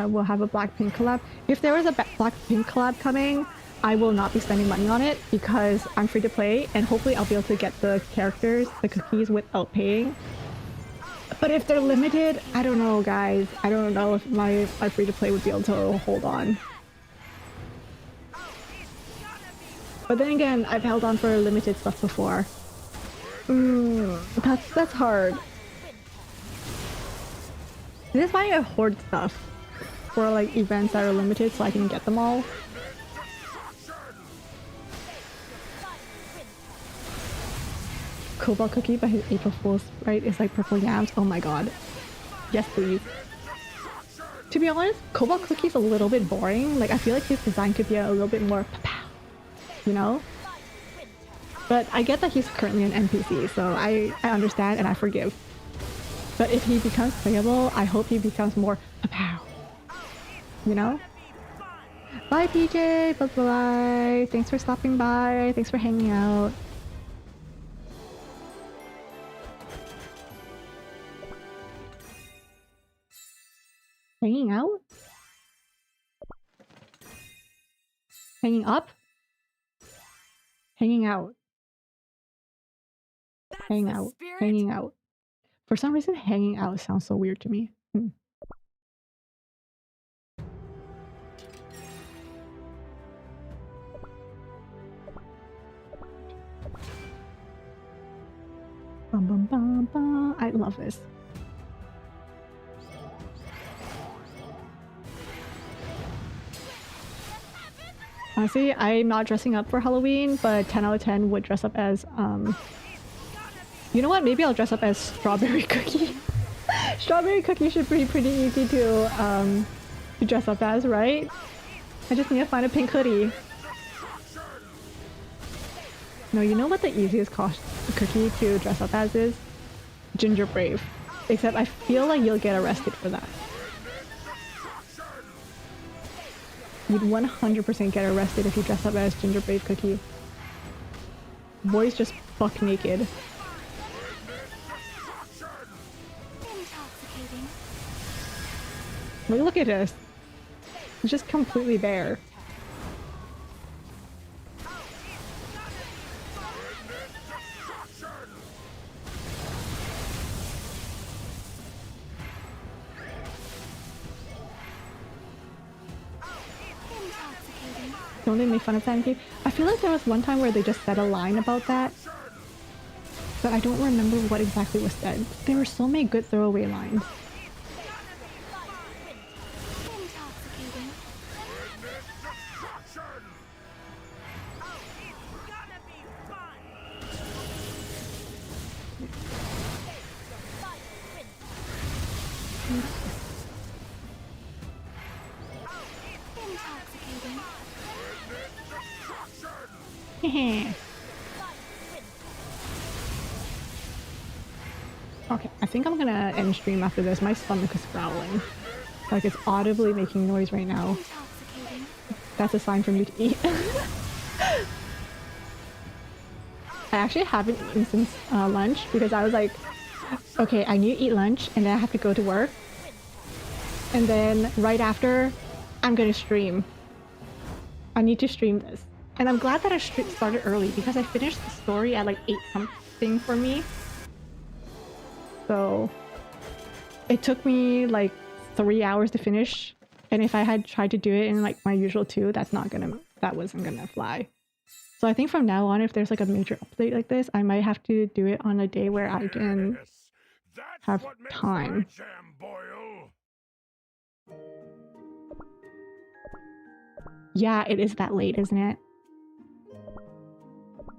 We'll have a Blackpink collab. If there was a Blackpink collab coming, I will not be spending money on it because I'm free to play and hopefully I'll be able to get the characters, the cookies without paying. But if they're limited, I don't know, guys. I don't know if my free to play would be able to hold on. But then again, I've held on for limited stuff before. That's hard. This is why I hoard stuff for like events that are limited so I can get them all. Cobalt cookie by his April Fool's, right? It's like purple yams. Oh my god. Yes, please. To be honest, Cobalt cookie's a little bit boring. Like I feel like his design could be a little bit more pow, you know? But I get that he's currently an NPC, so I understand and I forgive. But if he becomes playable, I hope he becomes more pow. You know? Bye PJ! Bye-bye! Thanks for stopping by. Thanks for hanging out. Hanging out? Hanging up? Hanging out. Hanging out. Hanging out. For some reason, hanging out sounds so weird to me. Bum, bum, bum, bum. I love this. Honestly, I'm not dressing up for Halloween, but 10 out of 10 would dress up as, you know what? Maybe I'll dress up as Strawberry Cookie. Strawberry Cookie should be pretty easy to dress up as, right? I just need to find a pink hoodie. No, you know what the easiest cookie to dress up as is? Ginger Brave. Except I feel like you'll get arrested for that. You'd 100% get arrested if you dress up as Ginger Brave Cookie. Boys just buck naked. Like, look at this. It's just completely bare. Don't they make fun of that in game? I feel like there was one time where they just said a line about that, but I don't remember what exactly was said. There were so many good throwaway lines. Okay, I think I'm gonna end stream after this. My stomach is growling. Like it's audibly making noise right now. That's a sign for me to eat. I actually haven't eaten since lunch because I was like, okay, I need to eat lunch and then I have to go to work. And then right after, I'm gonna stream. I need to stream this. And I'm glad that I started early because I finished the story at like 8 something for me. So it took me like 3 hours to finish. And if I had tried to do it in like my usual 2, that wasn't gonna fly. So I think from now on, if there's like a major update like this, I might have to do it on a day where I can have time. Yeah, it is that late, isn't it?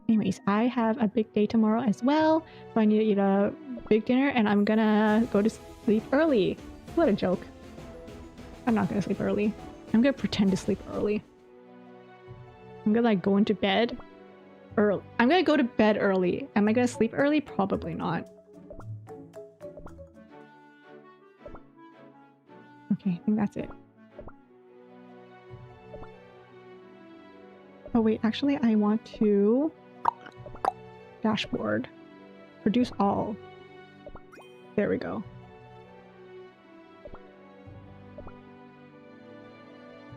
Anyways, I have a big day tomorrow as well, so I need to eat a big dinner, and I'm gonna go to sleep early. What a joke. I'm not gonna sleep early. I'm gonna pretend to sleep early. I'm gonna like go into bed early. I'm gonna go to bed early. Am I gonna sleep early? Probably not. Okay, I think that's it. Oh wait, actually I want to... Dashboard. Produce all. There we go.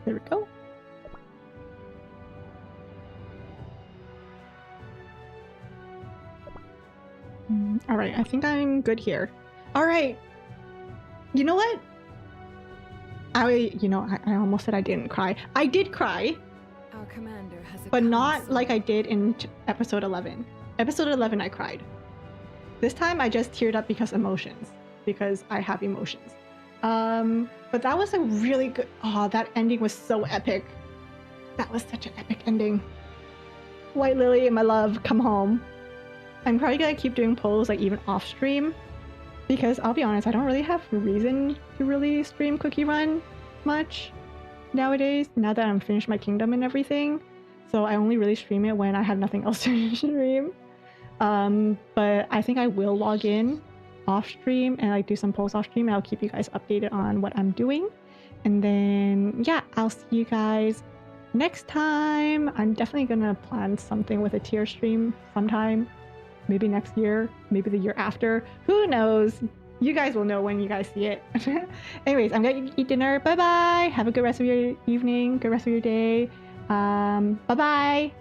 There we go. Alright, I think I'm good here. Alright. You know what? I almost said I didn't cry. I did cry. Our commander has but not like I did in episode 11. Episode 11 I cried. This time I just teared up because emotions. Because I have emotions. But that was a really good... Oh, that ending was so epic. That was such an epic ending. White Lily, my love, come home. I'm probably gonna keep doing polls like even off stream. Because I'll be honest, I don't really have a reason to really stream Cookie Run much nowadays, now that I'm finished my kingdom and everything. So I only really stream it when I have nothing else to stream. But I think I will log in off stream and like do some polls off stream, and I'll keep you guys updated on what I'm doing. And then yeah, I'll see you guys next time. I'm definitely gonna plan something with a tier stream sometime. Maybe next year, maybe the year after. Who knows? You guys will know when you guys see it. Anyways, I'm gonna eat dinner. Bye bye. Have a good rest of your evening, good rest of your day. Bye bye.